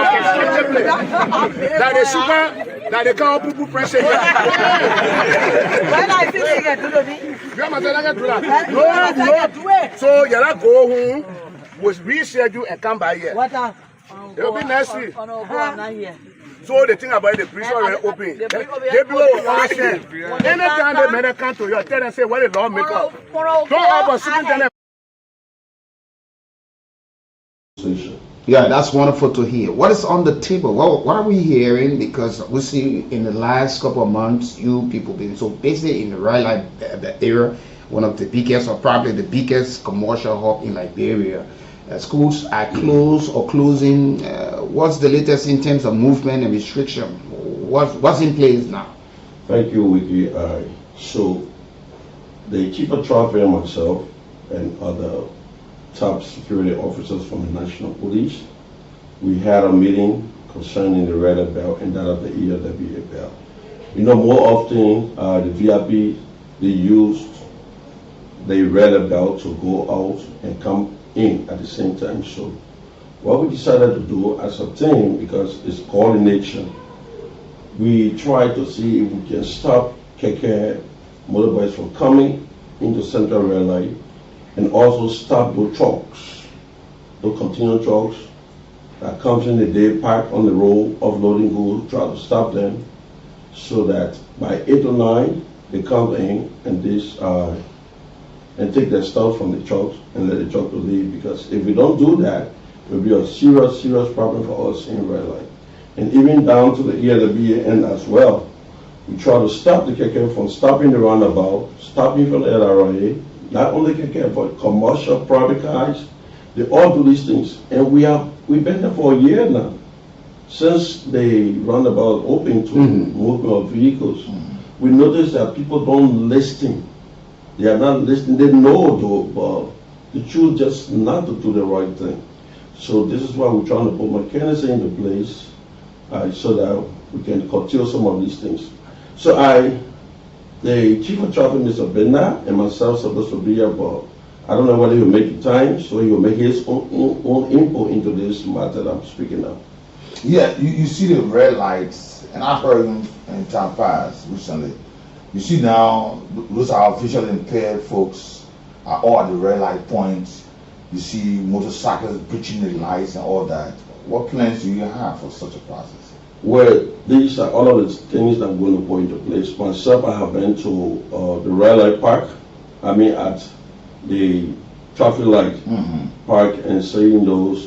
that is sugar, that they can't put pressure. When I think they get to No. So you're not go home, was reschedule and come by here. It will be next week. So the thing about the prison already open. They will understand. Anytime the men come to you, tell them say, what the lawmaker. Don't have a superintendent. Yeah, that's wonderful to hear. What is on the table? What are we hearing? Because we see in the last couple of months, you people been so busy in the red light area, one of the biggest or probably the biggest commercial hub in Liberia. Schools are closed or closing. What's the latest in terms of movement and restriction? What's in place now? Thank you, Wiki. So the chief of traffic and myself and other top security officers from the National Police, we had a meeting concerning the red belt and that of the ELWA belt. You know, more often the VIP, they used the red belt to go out and come in at the same time. So what we decided to do as a team, because it's coordination, we tried to see if we can stop KK motorbikes from coming into Central Red Light and also stop those trucks, those container trucks that comes in the day, park on the road, offloading goods, try to stop them so that by 8 or 9, they come in and this and take their stuff from the trucks and let the truck to leave, because if we don't do that, it will be a serious problem for us in Red Light. And even down to the ELWA end as well. We try to stop the KK from stopping the roundabout, stopping from the LRA, not only KK, but commercial private cars. They all do these things. And we've been there for a year now, since the roundabout opened to movement of vehicles. We notice that people don't listen. They are not listening. They know though, but they choose just not to do the right thing. So this is why we're trying to put mechanisms into place so that we can curtail some of these things. So the chief of traffic, Mr. Bernard, and myself supposed to be here, but I don't know whether he'll make the time, so he will make his own input into this matter that I'm speaking of. Yeah, you see the red lights, and I've heard them in time past recently. You see now, those are visually impaired folks are all at the red light points. You see motorcycles breaching the lights and all that. What plans do you have for such a process? Well, these are all of the things that I'm going to put into place. Myself, I have been to the red light park. I mean, at the traffic light park and seeing those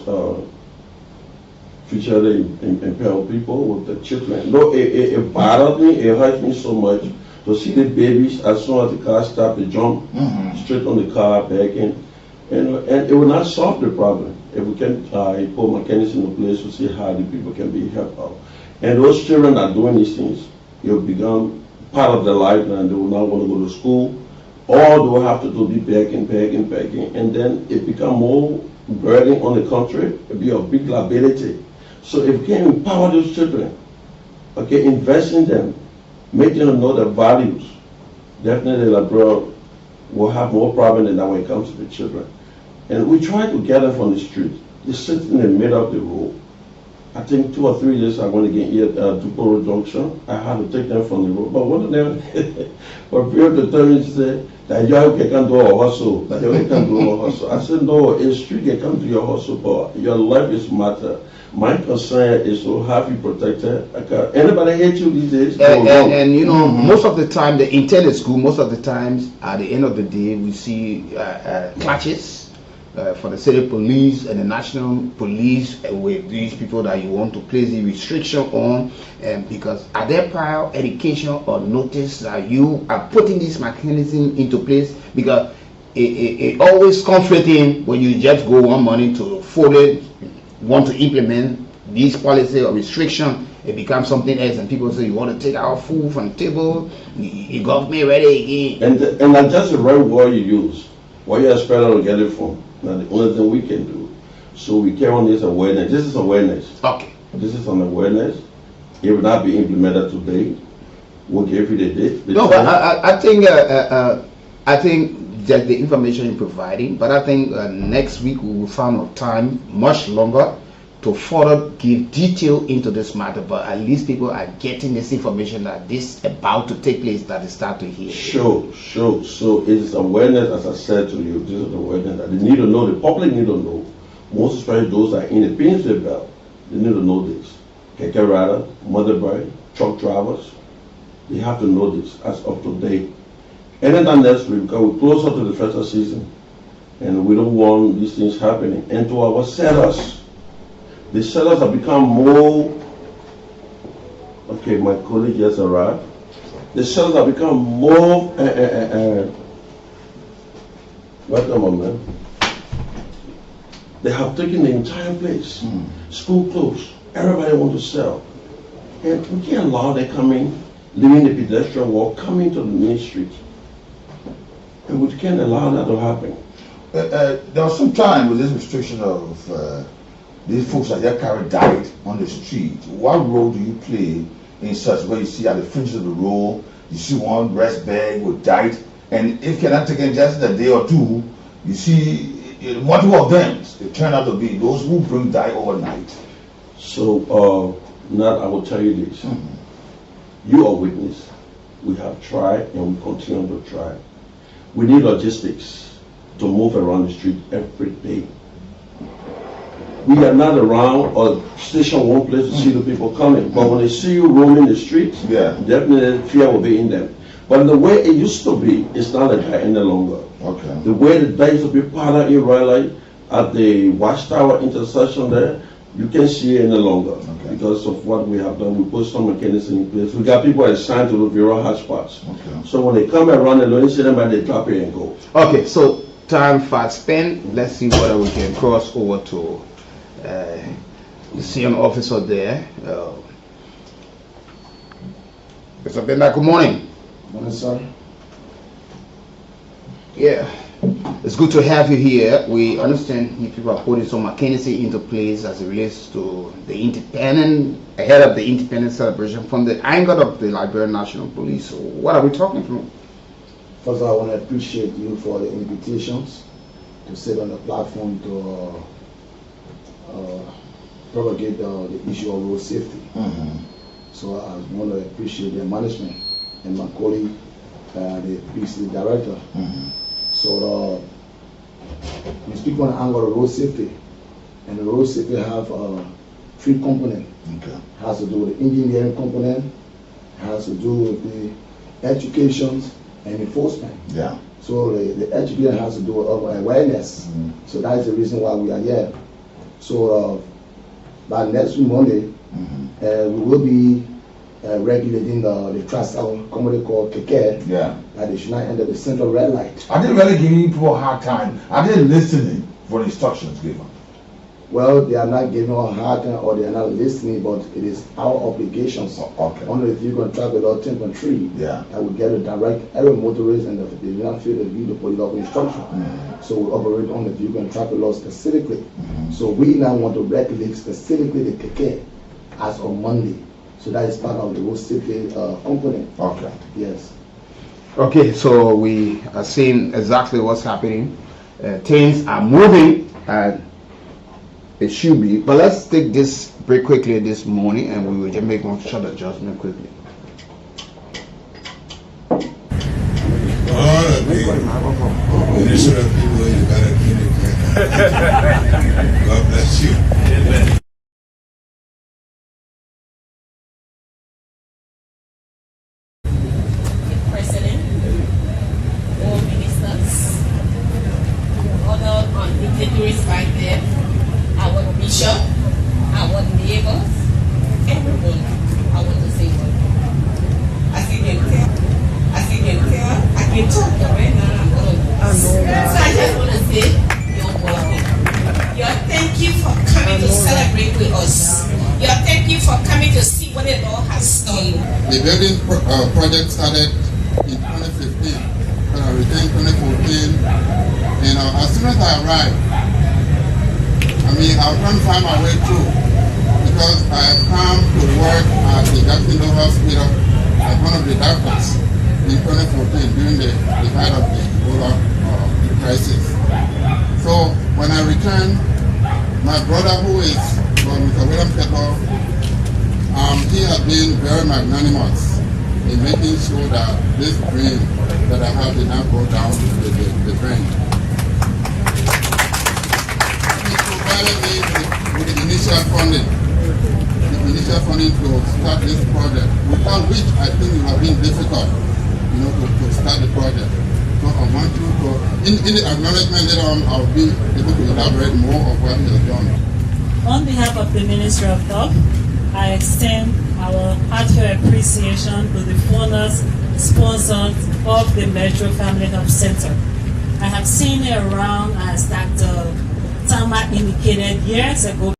visually impaired people with the children. No, it bothered me, it hurt me so much to see the babies as soon as the car stopped, they jump straight on the car, begging. And it will not solve the problem if we can put mechanisms in place to see how the people can be helped out. And those children are doing these things. They will become part of their life and they will not want to go to school. All they will have to do is be begging, and then it becomes more burden on the country. It will be a big liability. So if we can empower those children, okay, invest in them, make them know their values, definitely Liberia will have more problem than that when it comes to the children. And we try to get them from the street. They sit in the middle of the road. I think 2 or 3 days I went again here to Borough Junction. I had to take them from the road. But one of them, for period to tell me, said that you can do a hustle, that you can do a hustle. I said, no, it's true, you can do your hustle, but your life is matter. My concern is to have you protected. Anybody hate you these days? And you know, most of the time, the intent is good. Most of the times, at the end of the day, we see clashes for the city police and the national police with these people that you want to place the restriction on, because are there prior education or notice that you are putting this mechanism into place? Because it always comforting when you just go one morning to fold it, want to implement these policy or restriction, it becomes something else, and people say you want to take our food from the table, you got me ready again. And that's just the right word you use. Where you expect to get it from? Now the only thing we can do. So we carry on this awareness. This is awareness. Okay. This is an awareness. It will not be implemented today. We'll give you the date. No, but I think that the information you're providing, but I think next week we will find a time much longer to further give detail into this matter, but at least people are getting this information that this is about to take place, that they start to hear. Sure. So it is awareness, as I said to you, this is awareness that they need to know, the public need to know, most especially those that are in the Peninsula Belt, they need to know this. Keke rider, motorbike, truck drivers, they have to know this as of today. Anytime next week, because we're closer to the festive season, And we don't want these things happening. And to our sellers, the sellers have become more, okay, my colleague just arrived. The sellers have become more, welcome on, man. They have taken the entire place. School closed. Everybody wants to sell. And we can't allow them coming, leaving the pedestrian walk, coming to the main street. And we can't allow that to happen. There was some time with this restriction of these folks that just carry diet on the street. What role do you play in such where you see at the fringes of the road, you see one rest bag with diet, and if you're not taken just a day or two, you see multiple of them, they turn out to be those who bring diet overnight. So now I will tell you this. You are witness. We have tried and we continue to try. We need logistics to move around the street every day. We are not around or station one place to see the people coming, but when they see you roaming the streets, definitely fear will be in them. But the way it used to be, it's not like that any longer. Okay. The way that used to be part of Israelite at the Watchtower intersection there, you can't see it any longer because of what we have done. We put some mechanisms in place. We got people assigned to the Bureau hotspots. So when they come around, they don't see them and they drop it and go. Okay, so time fast spent. Let's see whether we can cross over to the senior officer there. Mr. Benda, good morning. Morning, sir. Yeah, it's good to have you here. We understand you people are putting some mechanism into place as it relates to the ahead of the independence celebration from the angle of the Liberian National Police. So what are we talking from? First of all, I want to appreciate you for the invitations to sit on the platform to propagate the issue of road safety. So I want to appreciate the management and my colleague, the PC director. So we speak on the angle of road safety, and the road safety have three components. Has to do with the engineering component, has to do with the education and enforcement. So the education has to do with awareness. So that is the reason why we are here. So by next Monday, we will be regulating the traffic commonly called Keke. That they should not enter the central red light. I didn't really give people a hard time. I didn't listen for the instructions given. Well, they are not giving us a hard time or they are not listening, but it is our obligations under the vehicle and traffic law 10.3 that we get to direct every motorist and they do not feel the view the police of instruction. So we operate on the vehicle and traffic law specifically. So we now want to regulate specifically the Keke as of Monday. So that is part of the road safety component. Yes. Okay, so we are seeing exactly what's happening. Things are moving and it should be. But let's take this break quickly this morning and we will just make one short adjustment quickly. God bless you. Amen. Right there, our bishop, our neighbors, everyone. I want to say one. As you can tell, I can talk right now. I'm going to. So I just want to say, you're welcome. Thank you for coming to celebrate with us. Thank you for coming to see what the Lord has done. The building project started in 2015, but I returned 2014, and as soon as I arrived, I was trying to find my way through because I have come to work at the Jacksonville Hospital as one of the doctors in 2014 during the height of the Ebola crisis. So when I returned, my brother who is Mr. William Kettle, he has been very magnanimous in making sure that this dream that I have did not go down the drain. With the initial funding to start this project, without which I think it would have been difficult, to start the project. So one truth, or in the acknowledgement later on, I'll be able to elaborate more of what he has done. On behalf of the Ministry of Health, I extend our heartfelt appreciation to the owners, sponsors of the Metro Family Health Center. I have seen it around, as Dr. Tama indicated years ago.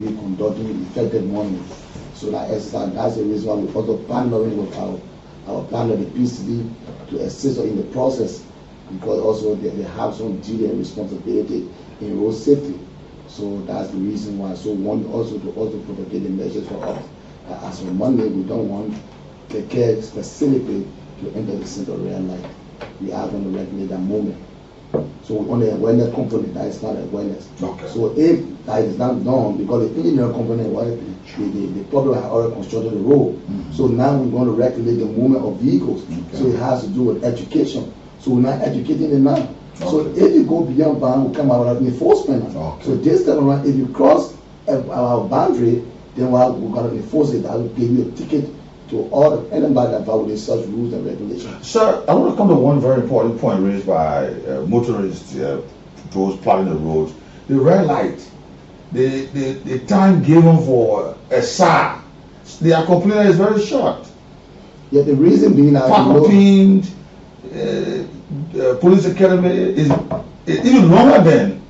We conducting effective money. So that's the reason why we also partnering with our partner, the PCD, to assist in the process, because also they have some duty and responsibility in road safety. So that's the reason why. So one also to propagate the message for us. As for Monday, we don't want the care specifically to enter the center real light. We are going to regulate that moment. So we only awareness component, that is not awareness. Okay. So if that is not done, because the engineering component, the public have already constructed the road. Mm-hmm. So now we want to regulate the movement of vehicles. Okay. So it has to do with education. So we're not educating them now. Okay. So if you go beyond bound, we come out with enforcement. Okay. So this time around, if you cross our boundary, then we're going to enforce it. I will give you a ticket to all anybody that violates such rules and regulations. Sir, I want to come to one very important point raised by motorists, those plowing the roads. The red light, the time given for a SAR, they are complaining is very short. Yeah, the reason being that police academy is even longer than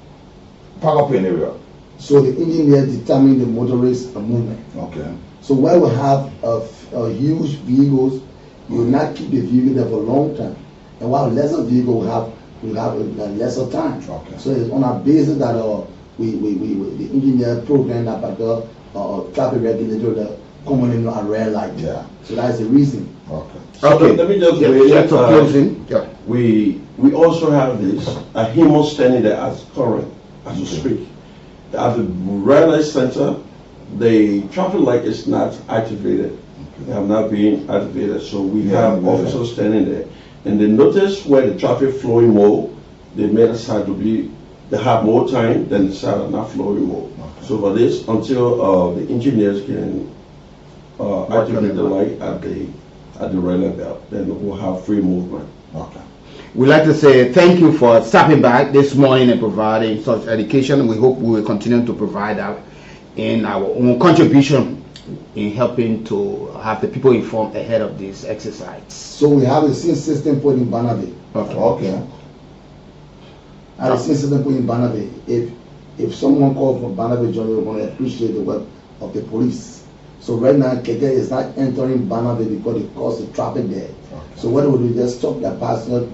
Pakopin area. So the engineer determine the motorist movement. Okay. So where we have a huge vehicles, you will not keep the vehicle there for a long time. And while lesser vehicle will have a lesser time. Okay. So it's on a basis that the engineer program that the traffic regulator that common in a red light. Yeah. So that's the reason. Okay. So okay. Let me just closing. Yeah. We also have this a HEMO standing there as current as we speak. At the red light center, the traffic light is not activated. Okay. They have not been activated, so we have officers standing there. And they notice where the traffic flowing more, they made a side to be, they have more time than the side are not flowing more. Okay. So for this, until the engineers can activate the light at the red light belt, then we'll have free movement. Okay. We'd like to say thank you for stopping by this morning and providing such education. We hope we will continue to provide that in our own contribution in helping to have the people informed ahead of this exercise. So we have a system put in Banabe. Okay. And a system put in Banabe. If someone calls from Banabe, Johnny, we're going to appreciate the work of the police. So right now, Keke is not entering Banabe because it causes the traffic there. Okay. So what we do, just stop their passenger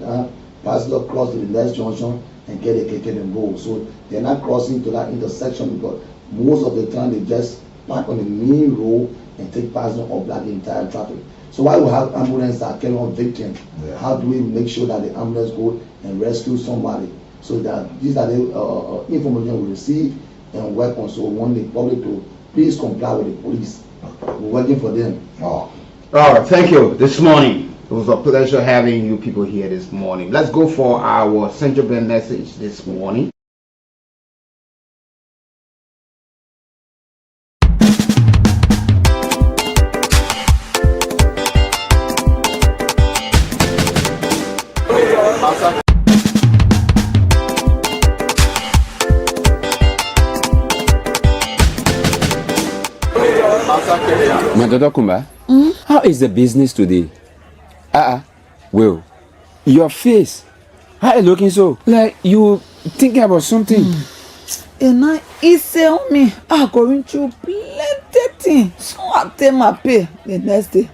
cross to the next junction and get a Keke and go. So they're not crossing to that intersection because most of the time they just park on the main road and take passenger or block the entire traffic. So while we have ambulance that carry on victims, how do we make sure that the ambulance go and rescue somebody? So that these are the information we receive and work on. So we want the public to please comply with the police. We're working for them. All right, thank you. This morning, it was a pleasure having you people here this morning. Let's go for our Central Bend message this morning. Madada Kumba, how is the business today? Well, your face, how are you looking so? Like you thinking about something? And now it's on me. I'm going through plenty nothing. So I take my pay the next day.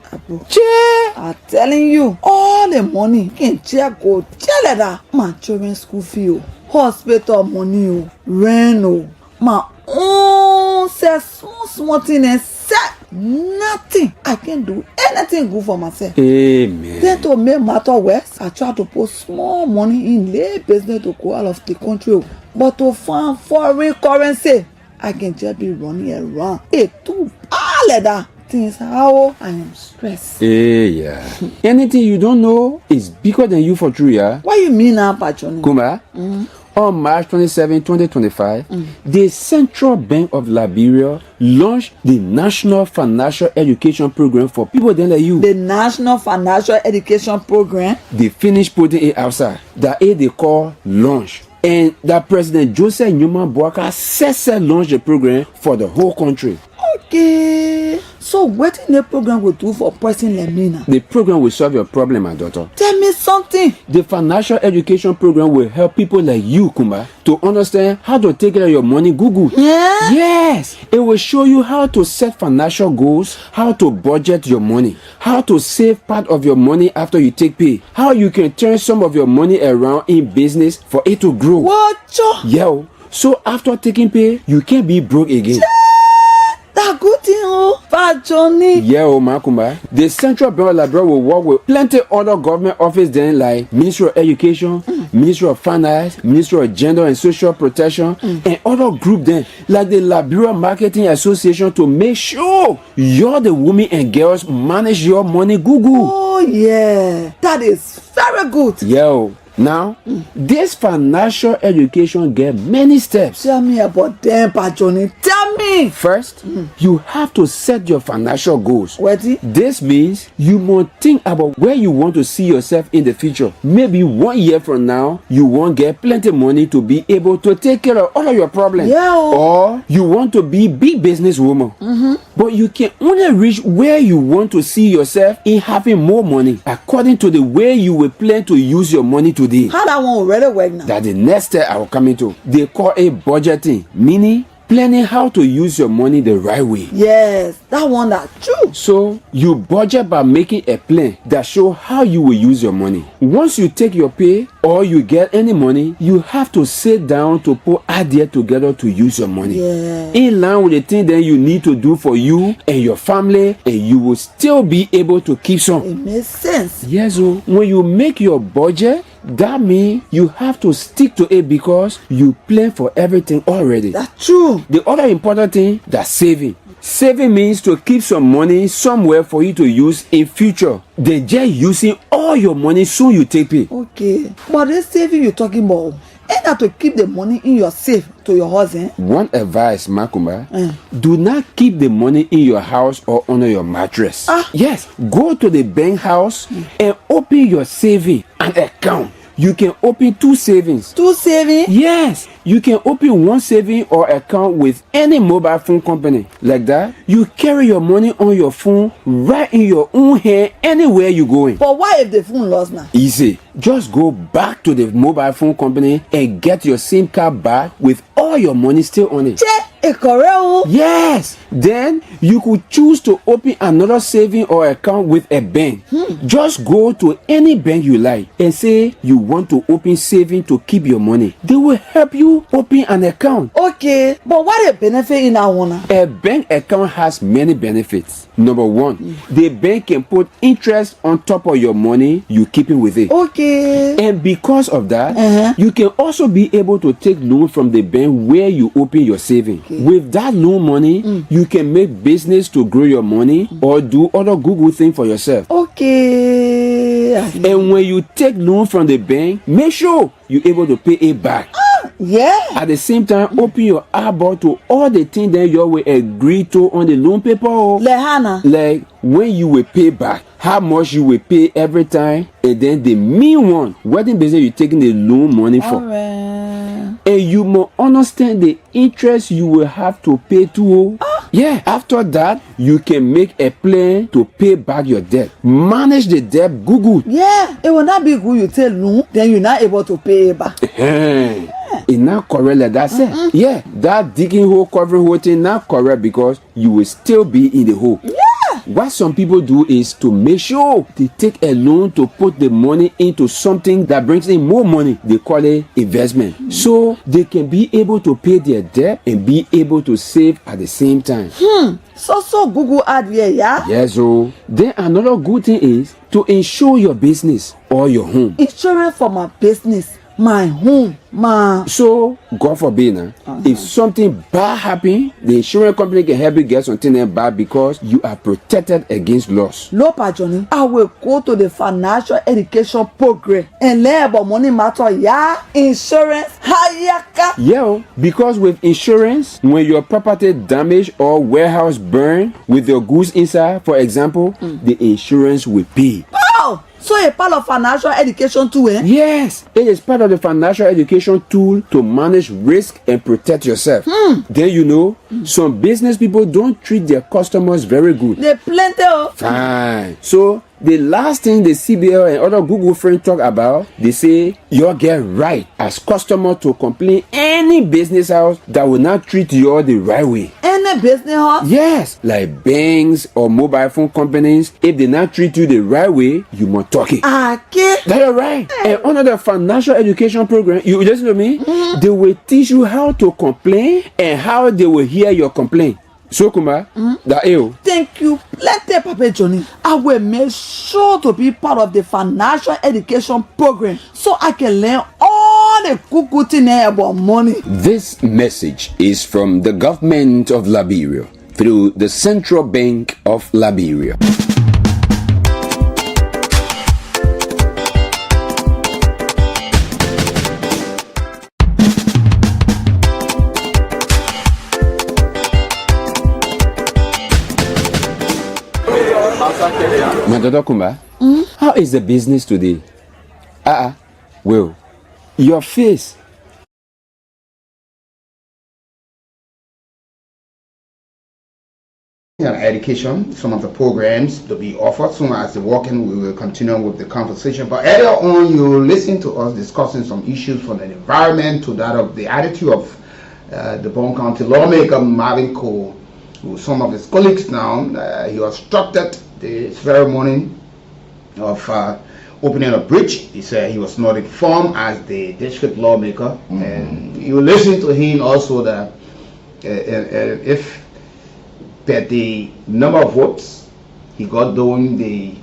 I'm telling you, all the money can check go tell that my children's school fee, hospital money, rent, my own say small thing and say nothing. I can't do anything good for myself. Amen. Then to make matter worse, I try to put small money in lay business to go out of the country. But to find foreign currency, I can just be running around. It too bad that. Things how I am stressed. Yeah. Anything you don't know is bigger than you for true, yeah? What you mean now, Patroni? Kumba? On March 27, 2025, the Central Bank of Liberia launched the National Financial Education Program for people then like you. The National Financial Education Program? They finished putting it outside. That is they call launch. And that President Joseph Newman Boaka said launched the program for the whole country. Okay. So what in the program will do for person like me now? The program will solve your problem, my daughter. Tell me something. The financial education program will help people like you, Kumba, to understand how to take care of your money Google. Yeah? Yes. It will show you how to set financial goals, how to budget your money, how to save part of your money after you take pay, how you can turn some of your money around in business for it to grow. What? Yeah. So after taking pay, you can't be broke again. That good thing, oh, Patroni. Yeah, oh, Makumba. The Central Bank of Liberia will work with plenty other government offices then like Ministry of Education, Ministry of Finance, Ministry of Gender and Social Protection, and other groups then like the Liberia Marketing Association to make sure you're the women and girls manage your money Google. Oh, yeah. That is very good. Yeah. Now, this financial education get many steps. Tell me about them, Patroni. Tell me. First, you have to set your financial goals. What? This means you must think about where you want to see yourself in the future. Maybe 1 year from now, you won't get plenty of money to be able to take care of all of your problems. Yeah. Or you want to be big businesswoman. But you can only reach where you want to see yourself in having more money according to the way you will plan to use your money today. How that one already work now? That the next step I will come into. They call it budgeting, meaning planning how to use your money the right way. Yes, that one that true. So you budget by making a plan that show how you will use your money. Once you take your pay or you get any money, you have to sit down to put idea together to use your money. Yeah. In line with the thing that you need to do for you and your family, and you will still be able to keep some. It makes sense. Yes, so when you make your budget, that means you have to stick to it because you plan for everything already. That's true. The other important thing, that's saving. Saving means to keep some money somewhere for you to use in future. Then just using all your money soon you take pay. Okay. But this saving you're talking about, ain't that to keep the money in your safe to your house, eh? One advice, Makumba, do not keep the money in your house or under your mattress. Yes, go to the bank house and open your saving and account. You can open 2 savings. 2 savings? Yes. You can open 1 saving or account with any mobile phone company. Like that, you carry your money on your phone right in your own hand anywhere you going. But why if the phone lost now? Easy. Just go back to the mobile phone company and get your SIM card back with all your money still on it. Yes. Then you could choose to open another saving or account with a bank. Just go to any bank you like and say you want to open saving to keep your money. They will help you open an account. Okay, but what a benefit in that one? A bank account has many benefits. Number 1, the bank can put interest on top of your money you keeping with it. Okay. And because of that, you can also be able to take loan from the bank where you open your saving. With that loan money, you can make business to grow your money or do other good thing for yourself. Okay. And when you take loan from the bank, make sure you're able to pay it back. Yeah. At the same time, open your eyeball to all the things that you will agree to on the loan paper. Like when you will pay back, how much you will pay every time, and then the main one, wedding business you're taking the loan money for. And you must understand the interest you will have to pay to. Yeah, after that, you can make a plan to pay back your debt. Manage the debt good. Yeah, it will not be good you take loan, then you're not able to pay it back. It's not correct like that, sir. Yeah, that digging hole, covering hole thing not correct because you will still be in the hole. Yeah. What some people do is to make sure they take a loan to put the money into something that brings in more money. They call it investment. So they can be able to pay their debt and be able to save at the same time. So Google ad here, yeah? Yes, so then another good thing is to insure your business or your home. Insurance for my business, my home, my... So, God forbid, if something bad happen, the insurance company can help you get something bad because you are protected against loss. No, Pa Johnny, I will go to the financial education program and learn about money matter, yeah? Insurance, hayaka. Yeah, because with insurance, when your property damage or warehouse burn with your goods inside, for example, the insurance will pay. Oh! So a part of financial education too, eh? Yes, it is part of the financial education tool to manage risk and protect yourself. Then you know, some business people don't treat their customers very good. They plenty of. Fine. So the last thing the CBL and other Google friends talk about, they say you get right as customer to complain any business house that will not treat you the right way. Any business house? Yes, like banks or mobile phone companies. If they not treat you the right way, you must talk it. Okay. That's right. And under the financial education program, you listen to me, they will teach you how to complain and how they will hear your complaint. So Kuma, that you. Thank you plenty, Papa Johnny. I will make sure to be part of the financial education program so I can learn all the good things about money. This message is from the government of Liberia through the Central Bank of Liberia. My daughter Kumba, how is the business today? Well, your face. Education, some of the programs to be offered. Soon as the walking, we will continue with the conversation. But earlier on, you listen to us discussing some issues from the environment to that of the attitude of the Bond County lawmaker Marvin Cole, with some of his colleagues now. He obstructed the ceremony of opening a bridge. He said he was not informed as the district lawmaker, and you listen to him also that if that the number of votes he got during the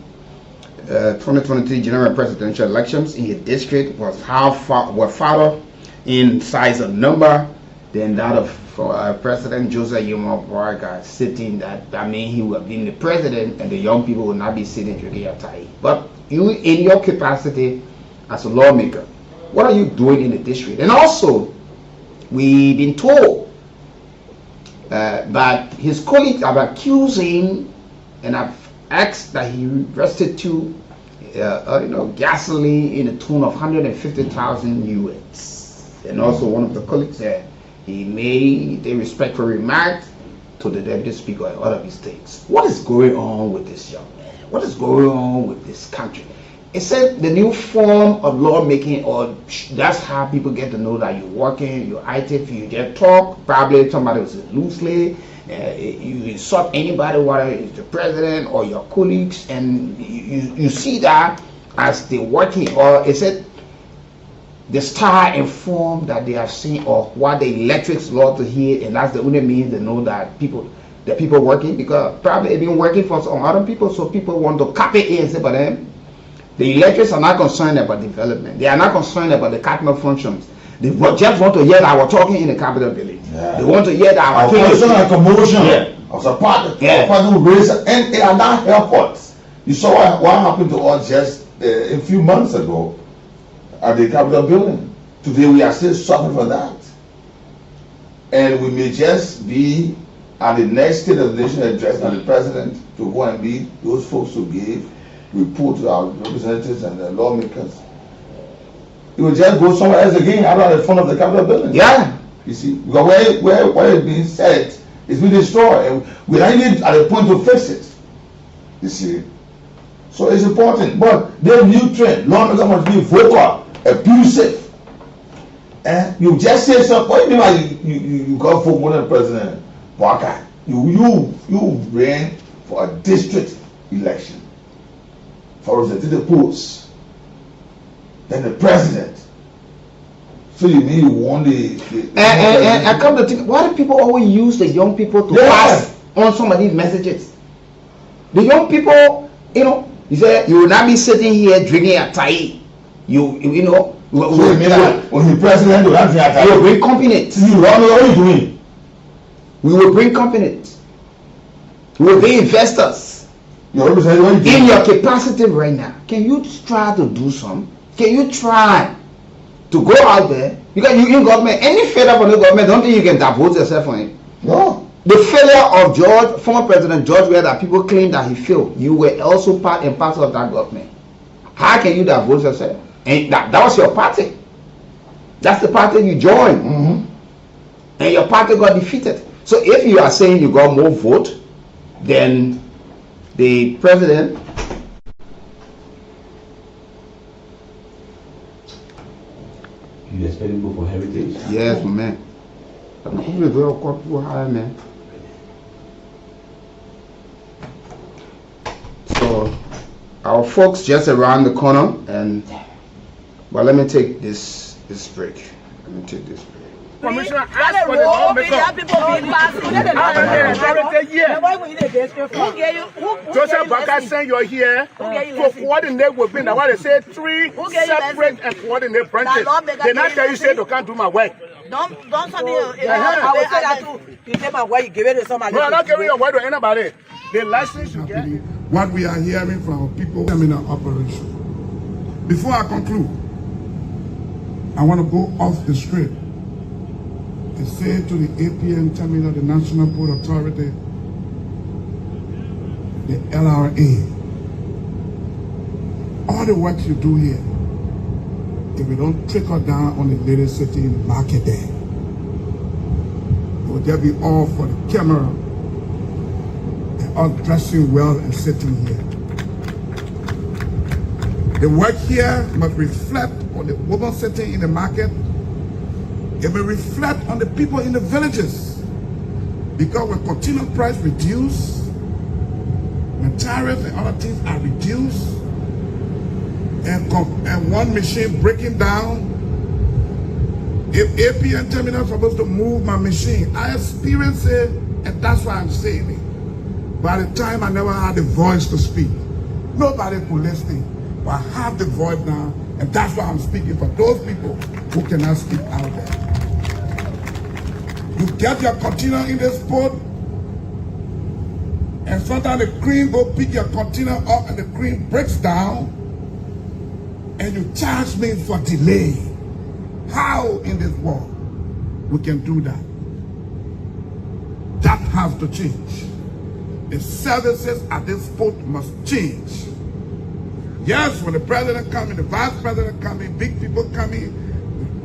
2023 general presidential elections in his district was farther in size of number than that of President Joseph Yuma Boaga sitting, that means he would have been the president and the young people would not be sitting drinking your tie. But you, in your capacity as a lawmaker, what are you doing in the district? And also, we've been told that his colleagues have accused him and have asked that he restitute gasoline in the tune of 150,000 US. And also one of the colleagues said he made a respectful remark to the deputy speaker and other mistakes. What is going on with this young man? What is going on with this country? It said the new form of lawmaking, or that's how people get to know that you're working, you're active, you just talk, probably somebody was loosely, you insult anybody, whether it's the president or your colleagues, and you see that as the working, or it said the style and form that they have seen, or what the electrics law to hear, and that's the only means they know that the people working, because probably they've been working for some other people, so people want to copy it and say, but then the electors are not concerned about development. They are not concerned about the cardinal functions. They just want to hear that we're talking in the Capitol building. Yeah. They want to hear that our commotion and commotion. Yeah. As a part who raised, and they are not airports. You saw what happened to us just a few months ago at the Capitol building. Today we are still suffering for that. And we may just be at the next State of the Nation address by the president to go and meet those folks who gave report to our representatives and the lawmakers. It will just go somewhere else again, out of the front of the Capitol building. Yeah. You see, because where it's being said, it's been destroyed, and we're not even at a point to fix it. You see. So it's important. But there's a new trend. Lawmakers must be vocal, abusive, You just say something. What do you mean by you got for more than president? Waka. You ran for a district election. For us to the polls. Then the president. So you mean you won the and I come to think, why do people always use the young people to pass on some of these messages? The young people, you say you will not be sitting here drinking a Thai. You know. So you mean that when the president will not drink a Thai? You will bring company. What are you doing? We will bring company. We will bring investors. In your capacity right now, can you try to do some? Can you try to go out there? Because you in government, any failure from the government, don't think you can divorce yourself from it. No. The failure of former President George, where that people claim that he failed, you were also part and parcel of that government. How can you divorce yourself? And that was your party. That's the party you joined. And your party got defeated. So if you are saying you got more vote than the president, You expect him to go for heritage? Yes, man. Man. So our folks just around the corner, but let me take this break. Let me take this break. Commissioner asked for the lawmaker. Joseph Baka saying you're here to coordinate with me. Now, why they say 3 separate and coordinate branches. They not tell you say they can't do my work. Don't tell me. I will say that too. You take my work, you give it to somebody. No, I'm not giving your word to anybody. The license you get. What we are hearing from our people in our operation. Before I conclude, I want to go off the script and say to the APN terminal, the National Port Authority, the LRA, all the work you do here, if we don't trickle down on the little city in the market there, it will just be all for the camera and us dressing well and sitting here. The work here must reflect on the woman sitting in the market. It will reflect on the people in the villages. Because when continual price reduce, when tariffs and other things are reduced, and one machine breaking down, if APN terminal is supposed to move my machine, I experience it, and that's why I'm saying it. By the time I never had the voice to speak, nobody could listen. But I have the voice now, and that's why I'm speaking for those people who cannot speak out there. You get your container in this port, and sometimes the crane go pick your container up and the crane breaks down, and you charge me for delay. How in this world we can do that? That has to change. The services at this port must change. Yes, when the president comes in, the vice president comes in, big people come in,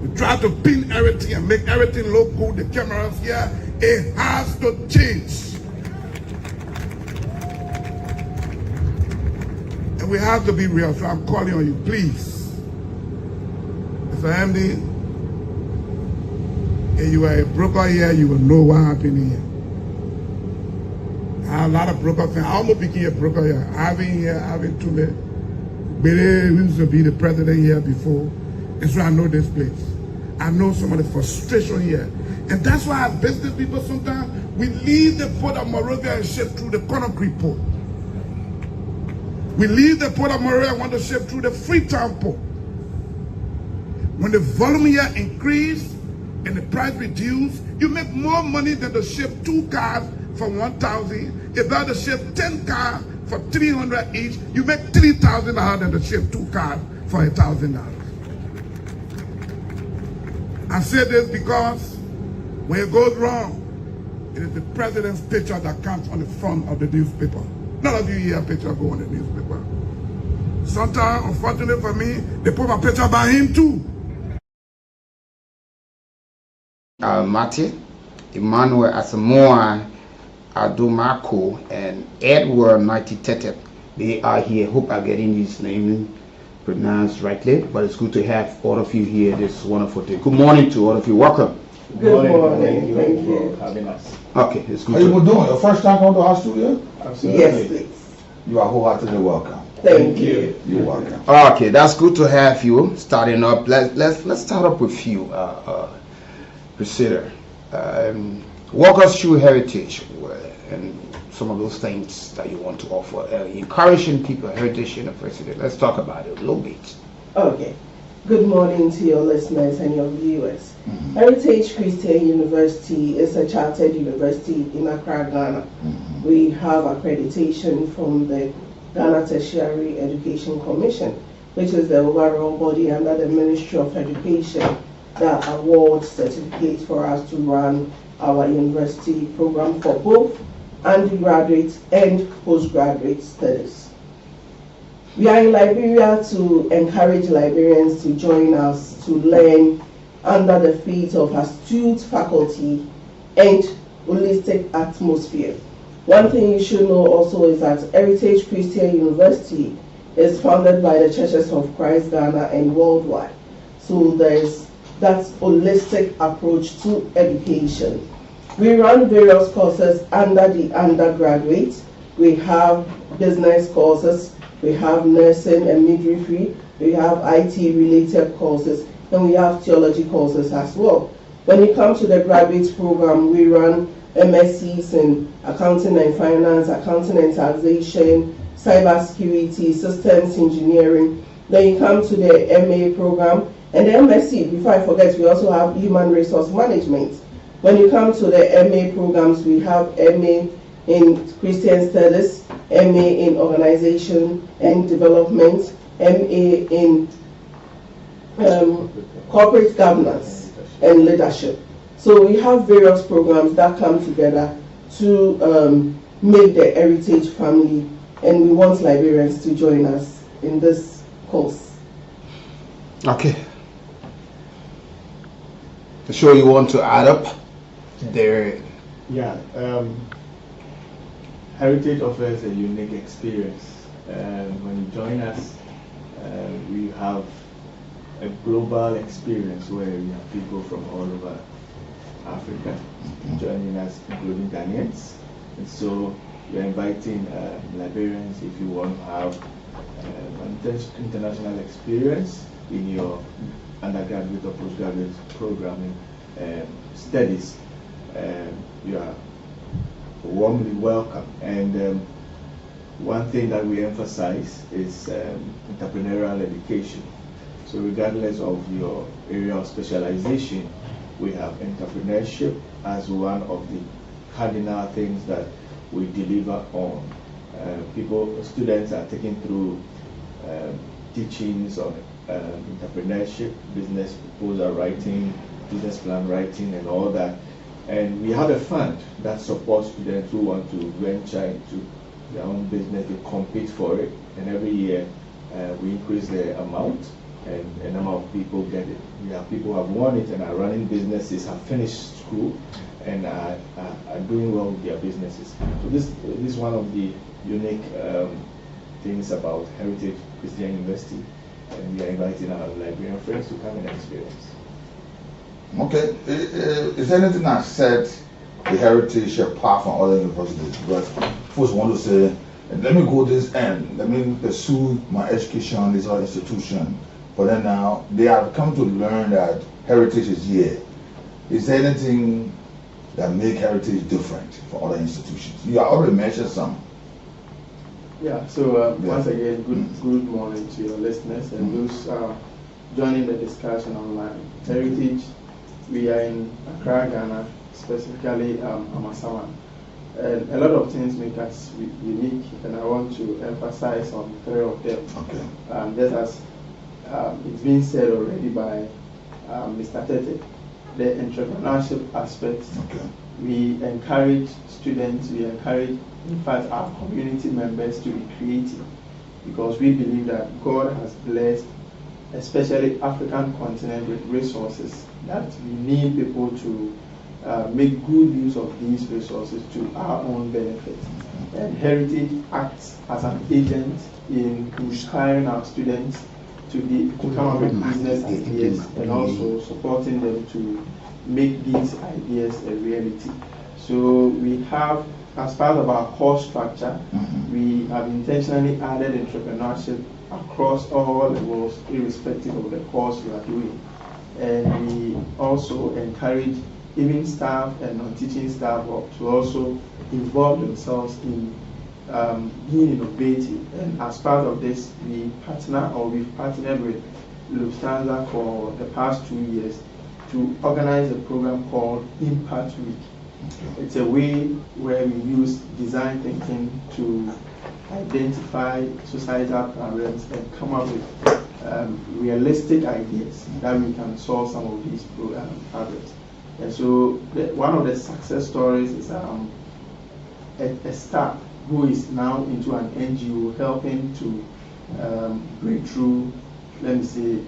we try to pin everything and make everything look good, the cameras here, it has to change. And we have to be real, so I'm calling on you, please. Mr. MD, if you are a broker here, you will know what happened here. I have a lot of broker fans. I almost became a broker here. I've been here, I've been too late. Billy used to be the president here before. And so I know this place. I know some of the frustration here. And that's why as business people sometimes, we leave the port of Monrovia and ship through the Conakry port. We leave the port of Monrovia and want to ship through the Freetown port. When the volume here increase and the price reduce, you make more money than to ship 2 cars for 1,000. If I to ship 10 cars for 300 each, you make $3,000 than to ship 2 cars for $1,000. I say this because when it goes wrong, it is the president's picture that comes on the front of the newspaper. None of you hear a picture go on the newspaper. Sometimes, unfortunately for me, they put my picture by him too. Matty, Emmanuel Asamoah, Adomako, and Edward 9030. They are here. Hope I'm getting these names pronounced rightly, but it's good to have all of you here this wonderful day. Good morning to all of you. Welcome. Good morning. Thank you for having us. Okay, it's good. How you doing? Your first time coming to our studio? Absolutely. Yes, please. You are wholeheartedly welcome. Thank you. You're welcome. Okay, that's good to have you. Starting up, let's start up with you, Priscilla. Walk us through heritage and some of those things that you want to offer. Encouraging people, Heritage University. Let's talk about it a little bit. Okay. Good morning to your listeners and your viewers. Heritage Christian University is a chartered university in Accra, Ghana. We have accreditation from the Ghana Tertiary Education Commission, which is the overall body under the Ministry of Education that awards certificates for us to run our university program for both undergraduate and postgraduate studies. We are in Liberia to encourage Liberians to join us to learn under the feet of astute faculty and holistic atmosphere. One thing you should know also is that Heritage Christian University is founded by the Churches of Christ Ghana and worldwide. So there's that holistic approach to education. We run various courses under the undergraduate. We have business courses, we have nursing and midwifery, we have IT related courses, and we have theology courses as well. When it comes to the graduate program, we run MScs in accounting and finance, accounting and taxation, cybersecurity, systems engineering. Then you come to the MA program, and the MSc, before I forget, we also have human resource management. When you come to the MA programs, we have MA in Christian Studies, MA in Organization and Development, MA in Corporate Governance and Leadership. So we have various programs that come together to make the Heritage family, and we want Liberians to join us in this course. Okay. Sure, you want to add up there? Yeah. Heritage offers a unique experience. When you join us, we have a global experience where we have people from all over Africa joining us, including Ghanaians. And so we are inviting Liberians, if you want to have an international experience in your undergraduate or postgraduate programming studies, you are warmly welcome. And one thing that we emphasize is entrepreneurial education. So regardless of your area of specialization, we have entrepreneurship as one of the cardinal things that we deliver on. Students are taken through teachings on entrepreneurship, business proposal writing, business plan writing, and all that. And we have a fund that supports students who want to venture into their own business. They compete for it, and every year we increase the amount, and a number of people get it. We have people who have won it and are running businesses, have finished school, and are doing well with their businesses. So this is one of the unique things about Heritage Christian University, and we are inviting our Liberian friends to come and experience. Okay, is there anything I said the Heritage apart from other universities? Because folks want to say, let me go this end, let me pursue my education, this other institution. But then now they have come to learn that Heritage is here. Is there anything that make Heritage different from other institutions? You already mentioned some. Yeah, so once again, good morning to your listeners and those joining the discussion online. Heritage, we are in Accra, Ghana, specifically Amasaman. And a lot of things make us unique, and I want to emphasize on 3 of them. Okay. Just as it's been said already by Mr. Tete, the entrepreneurship aspect. Okay. We encourage students, we encourage, in fact, our community members to be creative, because we believe that God has blessed, especially African continent, with resources that we need people to make good use of these resources to our own benefit. And Heritage acts as an agent in inspiring our students to come up with business ideas and also supporting them to make these ideas a reality. So we have, as part of our course structure, we have intentionally added entrepreneurship across all levels, irrespective of the course you are doing. And we also encourage even staff and non-teaching staff to also involve themselves in being innovative. And as part of this, we've partnered with Lufthansa for the past 2 years to organize a program called Impact Week. It's a way where we use design thinking to identify societal problems and come up with realistic ideas that we can solve some of these problems. And so one of the success stories is a staff who is now into an NGO helping to break through, let me say,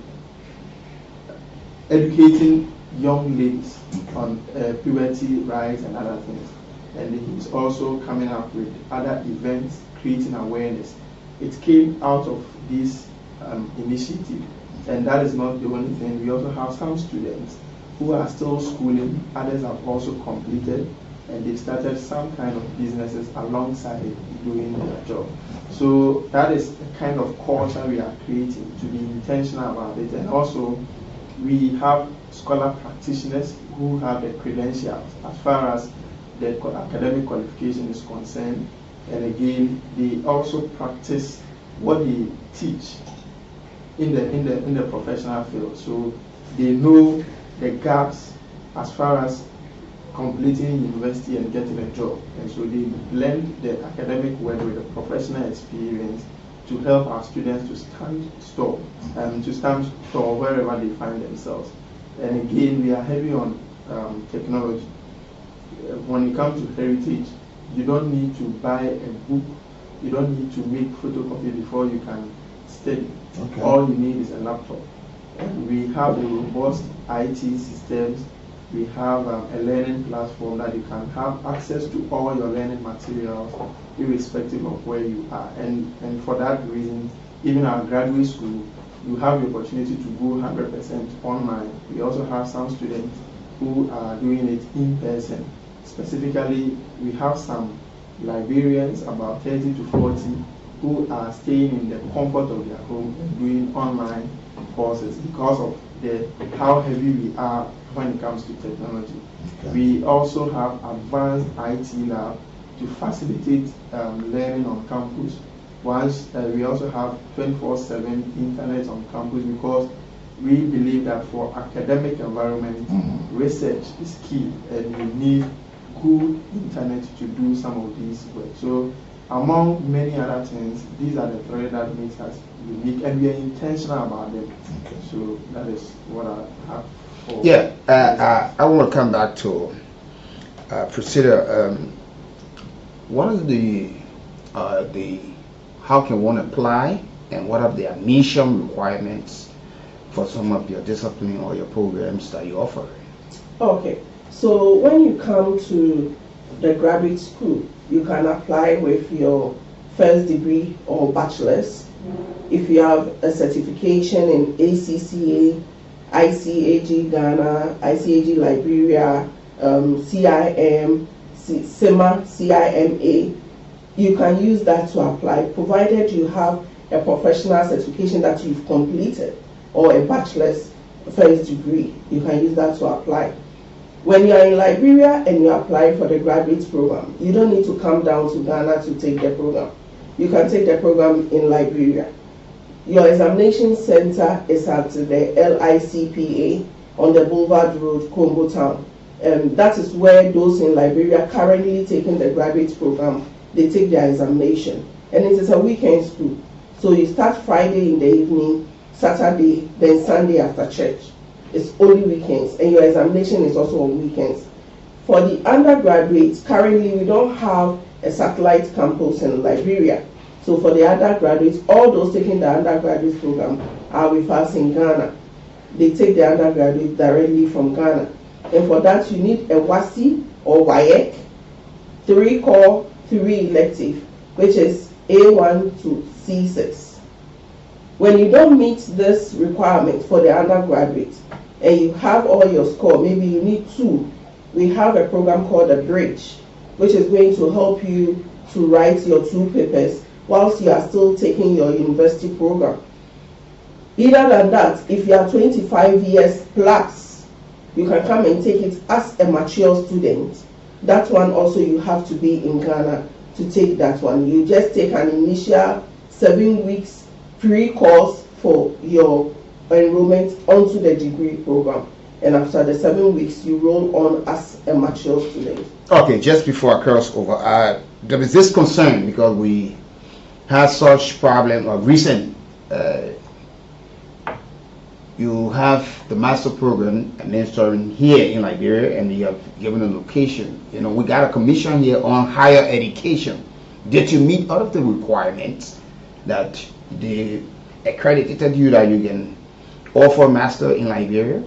educating young ladies on puberty rights and other things. And he's also coming up with other events, creating awareness. It came out of this initiative, and that is not the only thing. We also have some students who are still schooling, others have also completed, and they started some kind of businesses alongside doing their job. So that is the kind of culture we are creating, to be intentional about it. And also we have scholar practitioners who have the credentials as far as the academic qualification is concerned. And again, they also practice what they teach in the professional field. So they know the gaps as far as completing university and getting a job. And so they blend the academic work with the professional experience to help our students to stand tall wherever they find themselves. And again, we are heavy on technology. When it comes to heritage, you don't need to buy a book, you don't need to make photocopy before you can study. Okay. All you need is a laptop. And we have the robust IT systems. We have a learning platform that you can have access to all your learning materials, irrespective of where you are. And for that reason, even our graduate school, you have the opportunity to go 100% online. We also have some students who are doing it in person. Specifically, we have some librarians, about 30 to 40, who are staying in the comfort of their home and doing online courses because of how heavy we are when it comes to technology. Okay. We also have advanced IT lab to facilitate learning on campus. We also have 24/7 internet on campus because we believe that for academic environment, research is key, and you need good internet to do some of these work. So among many other things, these are the three that makes us unique, and we are intentional about them. Okay. So that is what I have for. Yeah, I want to come back to Priscilla. What is the how can one apply, and what are the admission requirements for some of your discipline or your programs that you offer? Okay, so when you come to the graduate school, you can apply with your first degree or bachelor's. If you have a certification in ACCA, ICAG Ghana, ICAG Liberia, CIM, CIMA, CIMA, you can use that to apply, provided you have a professional certification that you've completed or a bachelor's first degree. You can use that to apply. When you are in Liberia and you apply for the graduate program, you don't need to come down to Ghana to take the program. You can take the program in Liberia. Your examination center is at the LICPA on the Boulevard Road, Combo Town. That is where those in Liberia currently taking the graduate program, they take their examination. And it is a weekend school. So you start Friday in the evening, Saturday, then Sunday after church. It's only weekends, and your examination is also on weekends. For the undergraduates, currently we don't have a satellite campus in Liberia. So for the undergraduates, all those taking the undergraduate program are with us in Ghana. They take the undergraduate directly from Ghana. And for that, you need a WASI or WAEC, 3 core, 3 elective, which is A1 to C6. When you don't meet this requirement for the undergraduate and you have all your score, maybe you need 2, we have a program called a bridge, which is going to help you to write your 2 papers whilst you are still taking your university program. Either than that, if you are 25 years plus, you can come and take it as a mature student. That one also you have to be in Ghana to take that one. You just take an initial 7 weeks pre-course for your enrollment onto the degree program. And after the 7 weeks, you roll on as a mature student. Okay, just before I cross over, there is this concern because we had such problem of recent. You have the master program administering here in Liberia, and you have given a location. You know, we got a commission here on higher education. Did you meet all of the requirements that they accredited you that you can offer master in Liberia?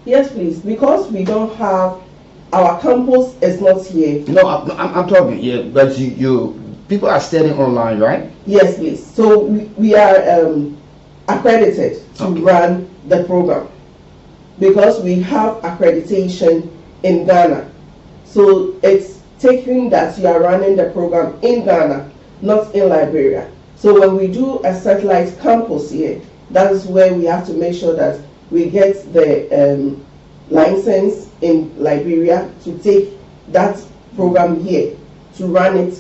Yes, please. Because we don't have, our campus is not here. No, I'm talking, yeah, but you people are studying online, right? Yes, please. So we are accredited to run the program because we have accreditation in Ghana. So it's taking that you are running the program in Ghana, not in Liberia. So when we do a satellite campus here, that is where we have to make sure that we get the license in Liberia to take that program here, to run it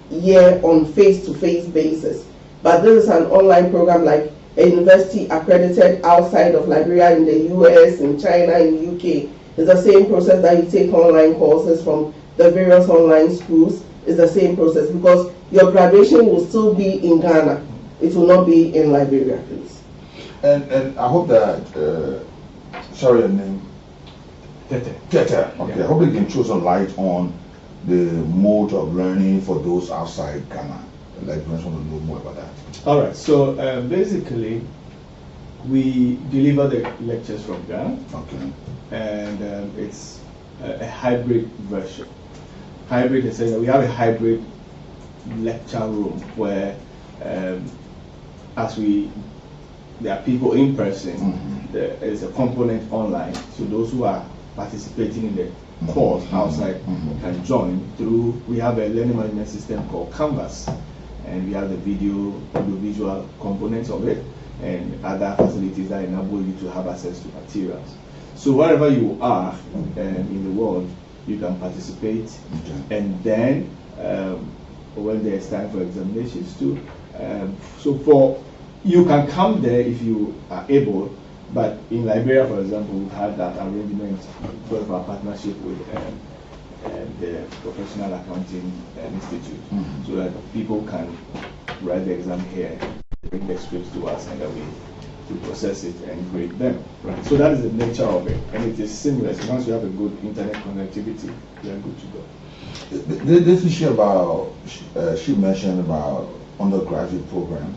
here on face-to-face basis. But this is an online program like a university accredited outside of Liberia, in the US, in China, in UK. It's the same process that you take online courses from the various online schools. It's the same process because your graduation will still be in Ghana. It will not be in Liberia, please. And I hope that, sorry your name? Tete. Okay, I hope you can throw some light on the mode of learning for those outside Ghana. Like, I just want to know more about that. All right, so basically, we deliver the lectures from Ghana. Okay. And it's a hybrid version. Hybrid is saying we have a hybrid lecture room where, there are people in person, there is a component online. So those who are participating in the course outside can join through, we have a learning management system called Canvas. And we have the audio-visual components of it and other facilities that enable you to have access to materials. So wherever you are in the world, you can participate. And then when there's time for examinations too, you can come there if you are able, but in Liberia, for example, we've had that arrangement because of our partnership with the Professional Accounting Institute, so that people can write the exam here, bring the scripts to us, and then we process it and grade them. Right. So that is the nature of it, and it is seamless. Once you have a good internet connectivity, you are good to go. This issue about, she mentioned about undergraduate program,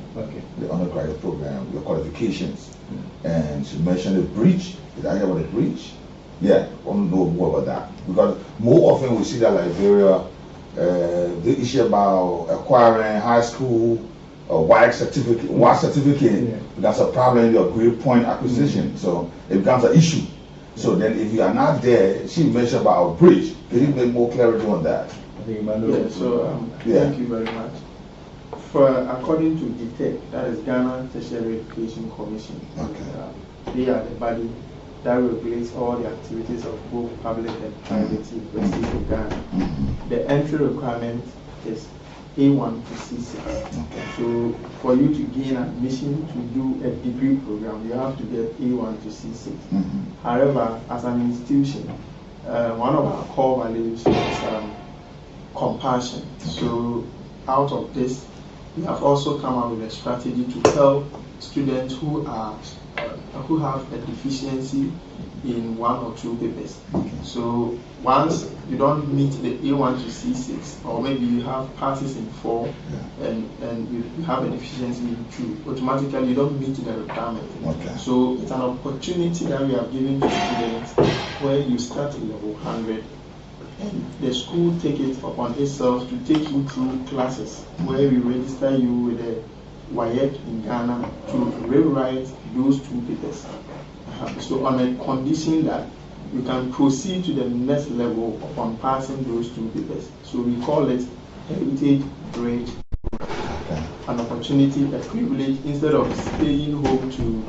the undergraduate program, the qualifications, and she mentioned the breach. Did I hear about the breach? Yeah, I want to know more about that because more often we see that Liberia, the issue about acquiring high school WAEC certificate, that's a problem in your grade point acquisition, so it becomes an issue. So then if you are not there, she mentioned about breach. Can you make more clarity on that? I think Emmanuel. Thank you very much. According to DTEC, that is Ghana Tertiary Education Commission, they are the body that regulates all the activities of both public and private universities in Ghana. The entry requirement is A1 to C6. So for you to gain admission to do a degree program, you have to get A1 to C6. However, as an institution, one of our core values is compassion. So out of this, we have also come up with a strategy to help students who have a deficiency in 1 or 2 papers. So once you don't meet the A1 to C6, or maybe you have passes in 4 and you have a deficiency in 2, automatically you don't meet the requirement. So it's an opportunity that we have given to students where you start at level 100 and the school take it upon itself to take you through classes where we register you with a WAEC in Ghana to rewrite those 2 papers. So on a condition that you can proceed to the next level upon passing those 2 papers. So we call it Heritage Bridge, an opportunity, a privilege. Instead of staying home to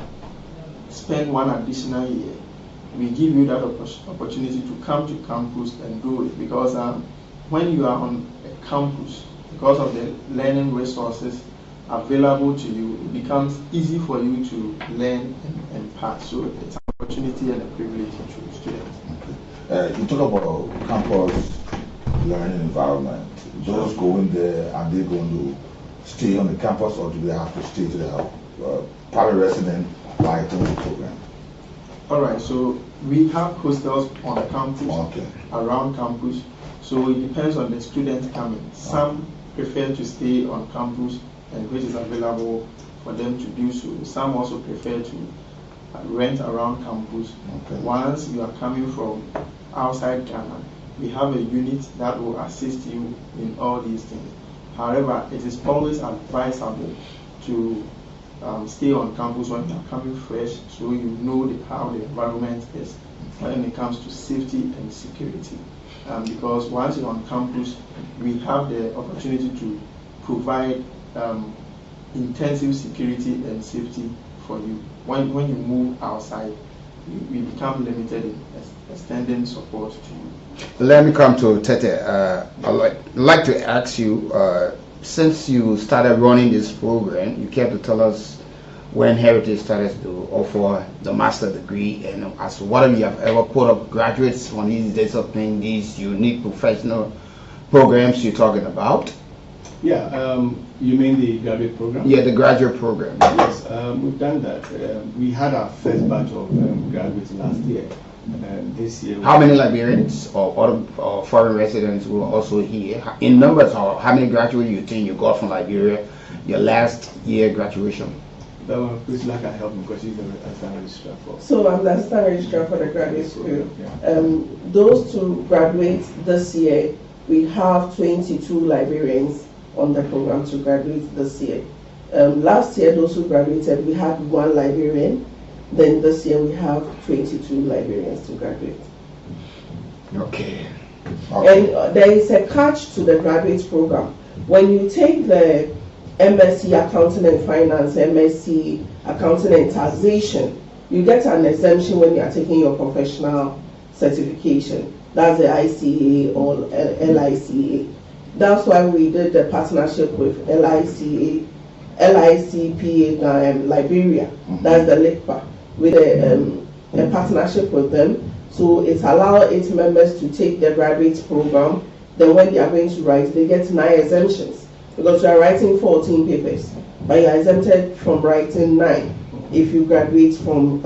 spend 1 additional year, we give you that opportunity to come to campus and do it, because when you are on a campus, because of the learning resources available to you, it becomes easy for you to learn and pass. So it's an opportunity and a privilege to students. You talk about campus learning environment. Those going there, are they going to stay on the campus, or do they have to stay to their private resident by the program? All right, so we have hostels on campus, around campus. So it depends on the students coming. Some prefer to stay on campus, and which is available for them to do so. Some also prefer to rent around campus. Once you are coming from outside Ghana, we have a unit that will assist you in all these things. However, it is always advisable to stay on campus when you are coming fresh, so you know how the environment is when it comes to safety and security. Because once you're on campus, we have the opportunity to provide intensive security and safety for you. When you move outside, we become limited in extending support to you. Let me come to Tete. I'd like to ask you, since you started running this program, you care to tell us when Heritage started to offer the master degree, and as to whether you have ever put up graduates on these disciplines, these unique professional programs you're talking about? Yeah, you mean the graduate program? Yeah, the graduate program. Yes, we've done that. We had our first batch of graduates last year. This year, how many Liberians or foreign residents were also here? In numbers, or how many graduates you think you got from Liberia your last year graduation? That one, please, like I help me, because he's the assistant registrar for. So I'm the assistant registrar for the graduate school. Those 2 graduates this year, we have 22 Liberians on the program to graduate this year. Last year, those who graduated, we had 1 Liberian. Then this year we have 22 Liberians to graduate. Okay. And there is a catch to the graduate program. When you take the MSc Accounting and Finance, MSc Accounting and Taxation, you get an exemption when you are taking your professional certification. That's the ICA or LICA. That's why we did the partnership with LICPA Liberia. That's the LICPA. With a partnership with them. So it allows its members to take the graduate program. Then when they are going to write, they get 9 exemptions. Because you are writing 14 papers, but you are exempted from writing 9 if you graduate from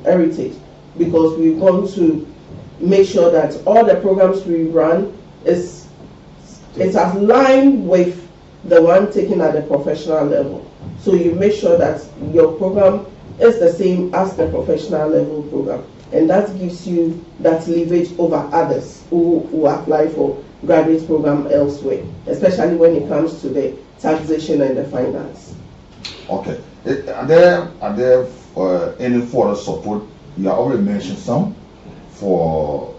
Heritage. Because we want to make sure that all the programs we run it's aligned with the one taken at the professional level. So you make sure that your program is the same as the professional level program, and that gives you that leverage over others who apply for graduate program elsewhere, especially when it comes to the taxation and the finance. Okay. Are there any further support? You have already mentioned some for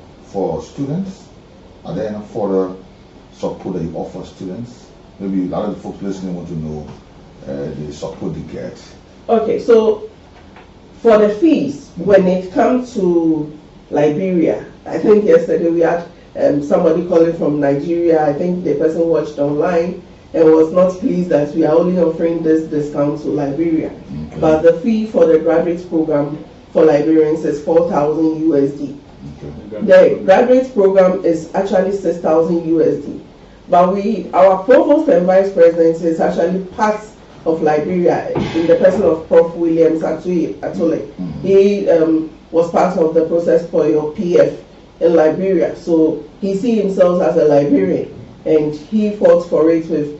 students. Are there any further support that you offer students? Maybe a lot of the folks listening want to know the support they get. Okay, so for the fees, when it comes to Liberia, I think yesterday we had somebody calling from Nigeria. I think the person watched online and was not pleased that we are only offering this discount to Liberia. Okay. But the fee for the graduate program for Liberians is 4,000 USD. Okay. The graduate program is actually 6,000 USD. But our provost and vice president is actually part of Liberia in the person of Prof. Williams Atole. He was part of the process for your PF in Liberia, so he sees himself as a Liberian, and he fought for it with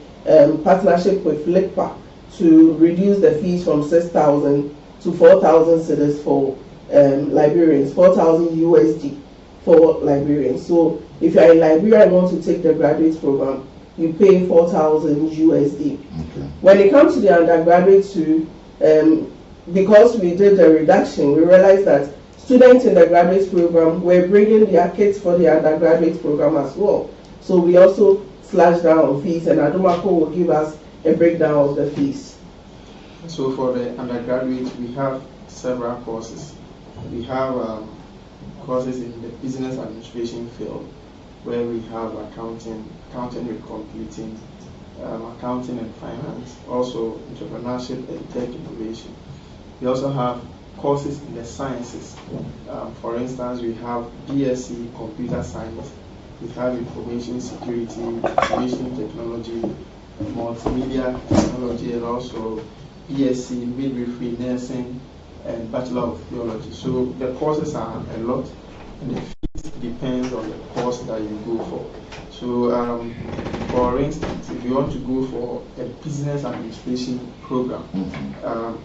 partnership with LICPA to reduce the fees from 6,000 to 4,000 cedis for Liberians, 4,000 USD for Liberians. So if you are in Liberia and want to take the graduate program, you pay 4,000 USD. Okay. When it comes to the undergraduate too, because we did the reduction, we realized that students in the graduate program were bringing their kids for the undergraduate program as well. So we also slashed down on fees, and Adomako will give us a breakdown of the fees. So for the undergraduate, we have several courses. We have courses in the business administration field, where we have accounting with computing, accounting and finance, also entrepreneurship and tech innovation. We also have courses in the sciences. For instance, we have BSc Computer Science, we have Information Security, Information Technology, Multimedia Technology, and also BSc Midwifery, Nursing, and Bachelor of Theology. So the courses are a lot, and the fees depends on the course that you go for. So for instance, if you want to go for a business administration program,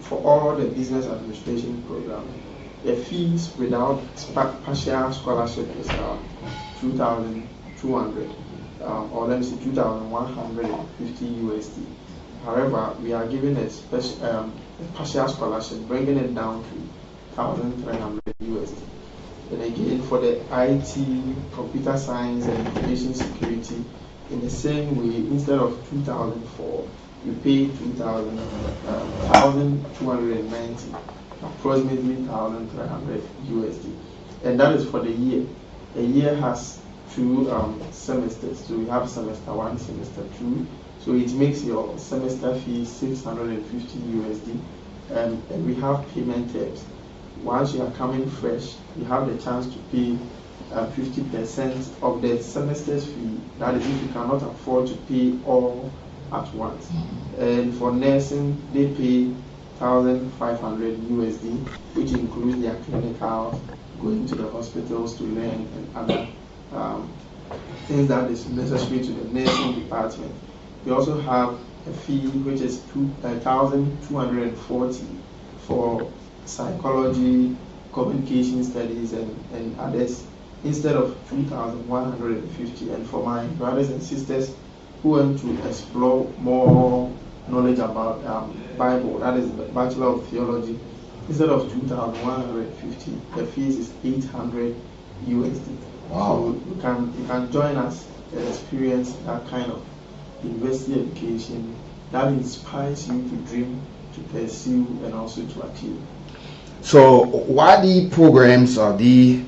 for all the business administration program, the fees without partial scholarship is 2,200, or let me say 2,150 USD. However, we are giving a partial scholarship, bringing it down to 1,300 USD. And again, for the IT, computer science, and information security, in the same way, instead of 2,004, you pay 1,290, approximately 1,300 USD. And that is for the year. A year has 2 semesters. So we have semester 1, semester 2. So it makes your semester fee 650 USD. And we have payment terms. Once you are coming fresh, you have the chance to pay 50% of the semester's fee. That is if you cannot afford to pay all at once. And for nursing, they pay 1,500 USD, which includes their clinical, going to the hospitals to learn, and other things that is necessary to the nursing department. We also have a fee which is 2,240 for psychology, communication studies, and others, instead of 2,150. And for my brothers and sisters who want to explore more knowledge about Bible, that is the Bachelor of Theology, instead of 2,150, the fees is 800 USD. Wow. So you can join us and experience that kind of university education that inspires you to dream, to pursue, and also to achieve. So why the programs or the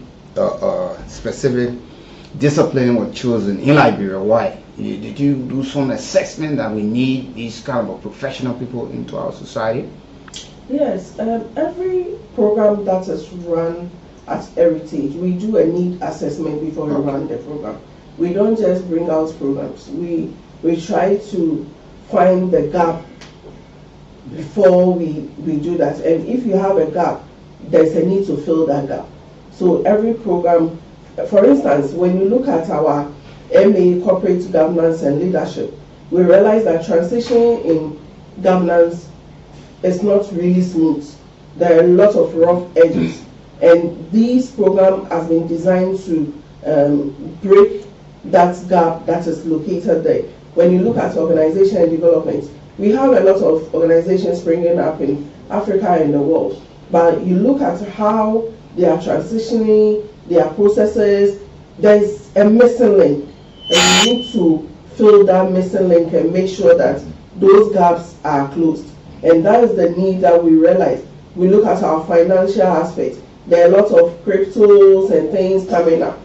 specific discipline were chosen in Liberia? Why? Did you do some assessment that we need these kind of professional people into our society? Yes, every program that is run at Heritage, we do a need assessment before we run the program. We don't just bring out programs. We try to find the gap before we do that. And if you have a gap, there's a need to fill that gap. So every program, for instance, when you look at our MA Corporate Governance and Leadership, we realize that transitioning in governance is not really smooth. There are a lot of rough edges. And this program has been designed to break that gap that is located there. When you look at organization and development, we have a lot of organizations springing up in Africa and the world. But you look at how they are transitioning, their processes, there's a missing link. And you need to fill that missing link and make sure that those gaps are closed. And that is the need that we realize. We look at our financial aspect. There are a lot of cryptos and things coming up.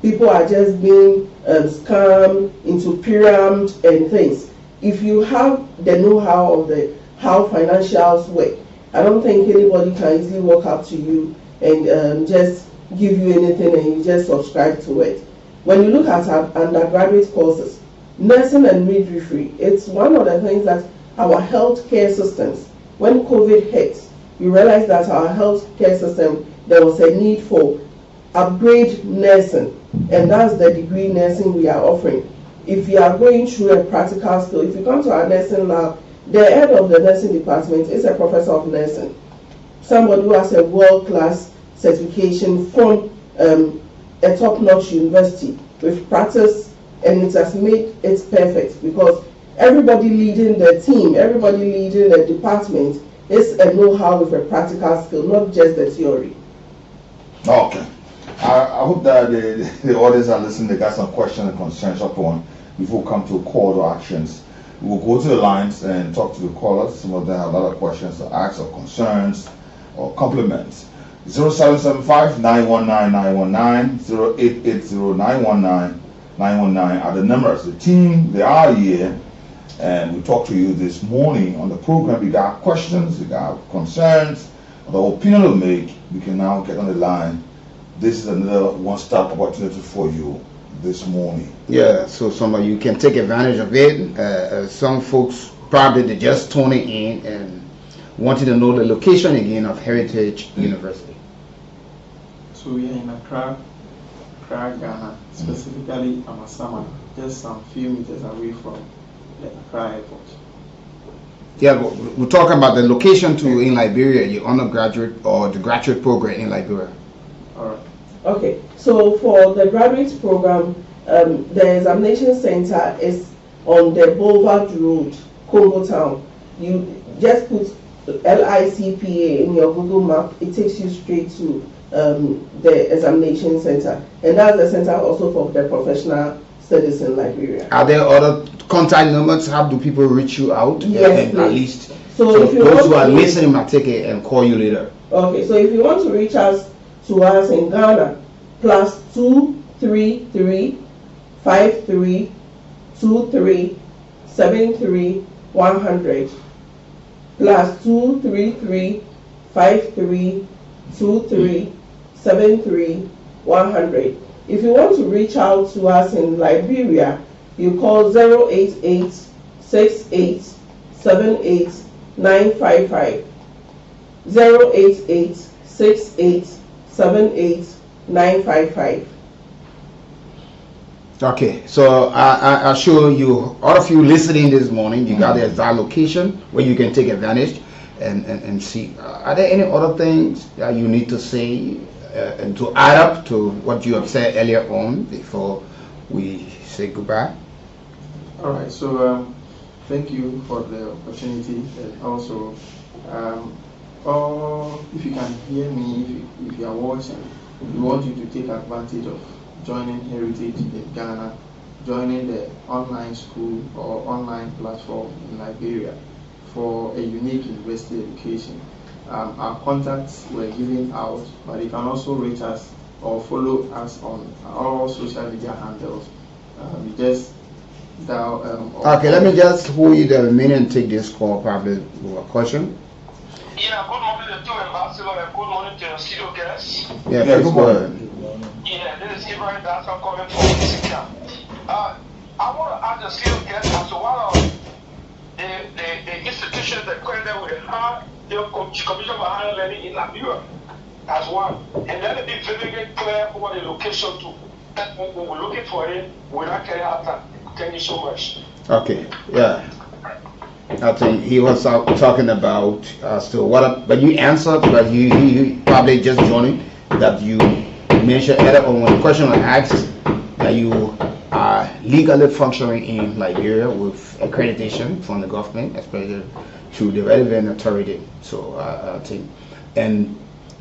People are just being scammed into pyramid and things. If you have the know-how of how financials work, I don't think anybody can easily walk up to you and just give you anything and you just subscribe to it. When you look at our undergraduate courses, nursing and midwifery, it's one of the things that our healthcare systems, when COVID hit, we realized that our healthcare system, there was a need for upgrade nursing, and that's the degree nursing we are offering. If you are going through a practical skill, if you come to our nursing lab, the head of the nursing department is a professor of nursing, somebody who has a world-class certification from a top-notch university with practice and it has made it perfect because everybody leading the team, everybody leading the department is a know-how with a practical skill, not just the theory. Okay. I hope that the audience are listening. They got some questions and concerns upon before we come to call to actions. We'll go to the lines and talk to the callers. Some of them have a lot of questions to ask or concerns or compliments. 0775-919-919, 0880-919-919 are the numbers. The team, they are here, and we talked to you this morning on the program. You got questions, you got concerns, the opinion to make, you can now get on the line. This is another one-stop opportunity for you this morning. Yeah, so some of you can take advantage of it. Some folks probably they just tuning in and wanted to know the location again of Heritage University. So we are in Accra, Ghana, specifically Amasama, just some few meters away from the Accra airport. Yeah, we're talking about the location in Liberia, your undergraduate or the graduate program in Liberia. All right. Okay, so for the graduate program, the examination center is on the Boulevard Road, Congo Town. You just put LICPA in your Google map, it takes you straight to the examination center. And that's the center also for the professional studies in Liberia. Are there other contact numbers? How do people reach you out? Yes, at least. So if you those who are listening might take it and call you later. Okay, so if you want to reach us in Ghana, +233 53 23 73 100, +233 53 23 73 100. If you want to reach out to us in Liberia, you call 088 68 78 955, 088 68 78 955. Okay, so I'll show you, all of you listening this morning, you got the exact location where you can take advantage and see. Are there any other things that you need to say and to add up to what you have said earlier on before we say goodbye? All right, so thank you for the opportunity, and also if you can hear me, if you are watching, we want you to take advantage of joining Heritage in Ghana, joining the online school or online platform in Liberia for a unique university education. Our contacts were given out, but you can also reach us or follow us on all social media handles. You just dial. Okay, let me just hold you there a minute and take this call, probably with a question. Yeah, good morning to Ambassador and good morning to your studio guests. Yeah, good morning. Yeah, this is Ibrahim Dancer calling from Mexico. I want to ask the studio guests as to what are the institutions that currently we have the Commission for Higher Learning in Liberia as one. And let it be very clear what the location to. That when we're looking for it, we're not carrying out that. Thank you so much. Okay, yeah. I think he was talking about so what, but you answered, but you probably just joining that you mentioned earlier on when the question was asked that you are legally functioning in Liberia with accreditation from the government, especially through the relevant authority. So I think, and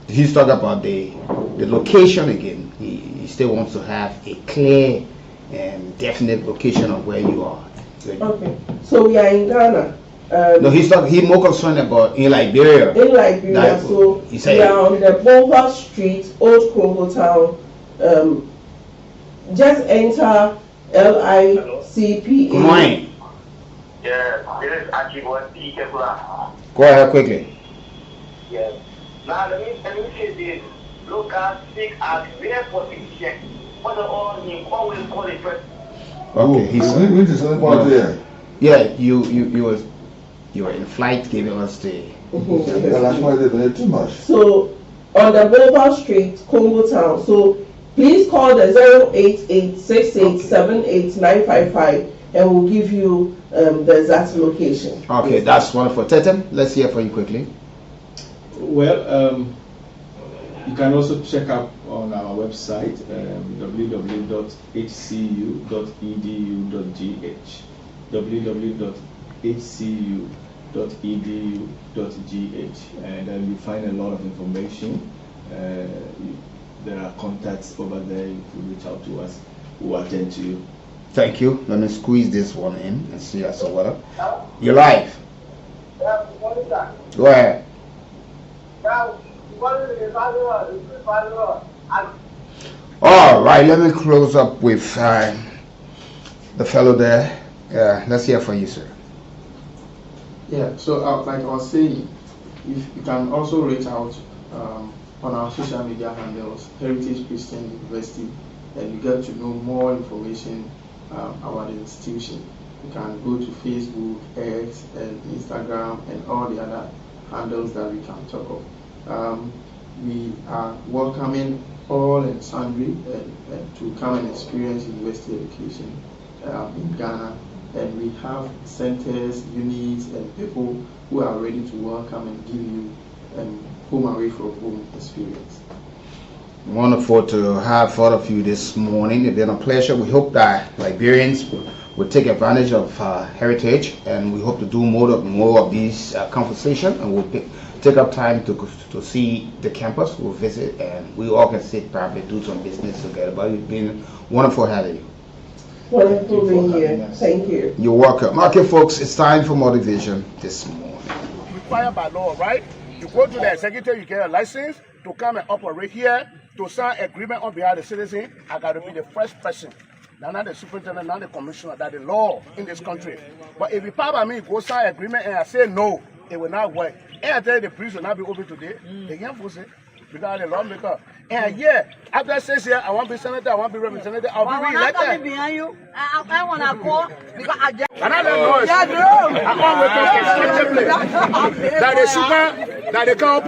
he's talking about the location again. He still wants to have a clear and definite location of where you are. Okay, so we are in Ghana. No, he's more concerned about in Liberia. In Liberia, so we are on the Boulevard Street, Old Congo Town. Just enter LICPA. Good morning. Yeah, this is actually what Go ahead quickly. Yes. Now let me say this. Local sick as very position. What the all he always call it first. Okay, he's there. Yeah, you were in flight giving us the. That's why they made too much. So on the Boulevard Street, Congo Town. So please call the 088-6878-955 and we'll give you the exact location. Okay, that's wonderful. Tetem, let's hear from you quickly. Well, you can also check up on our website, www.hcu.edu.gh. www.hcu.edu.gh, and then you find a lot of information. There are contacts over there. If you reach out to us, we'll attend to you. Thank you. Let me squeeze this one in and see us over. You're live. Go ahead. All right, let me close up with the fellow there. Let's hear from you, sir. Yeah, so like I was saying, you can also reach out on our social media handles, Heritage Christian University, and you get to know more information about the institution. You can go to Facebook, X, and Instagram, and all the other handles that we can talk of. We are welcoming all and sundry to come and experience university education in Ghana, and we have centers, units, and people who are ready to welcome and give you home away from home experience. Wonderful to have all of you this morning. It's been a pleasure. We hope that Liberians will take advantage of heritage, and we hope to do more of these conversations, and we'll take up time to see the campus. We'll visit, and we all can sit probably do some business together. But it's been wonderful having you. Wonderful being here. Thank you. You're welcome. Okay, folks, it's time for motivation this morning. Required by law, right? You go to the executive, you get a license to come and operate here, to sign agreement on behalf of the citizen. I got to be the first person. Now, not the superintendent, not the commissioner, that the law in this country. But if you part by me, go sign agreement and I say no, it will not work. And I tell you the priest will not be open today. They can't force it. Because the lawmaker. And yeah, after 6 years, I want to be senator, I want to be representative, I'll be re-elected. I'm behind you. I want to call because I just. And I don't know. I want to wake up that they can't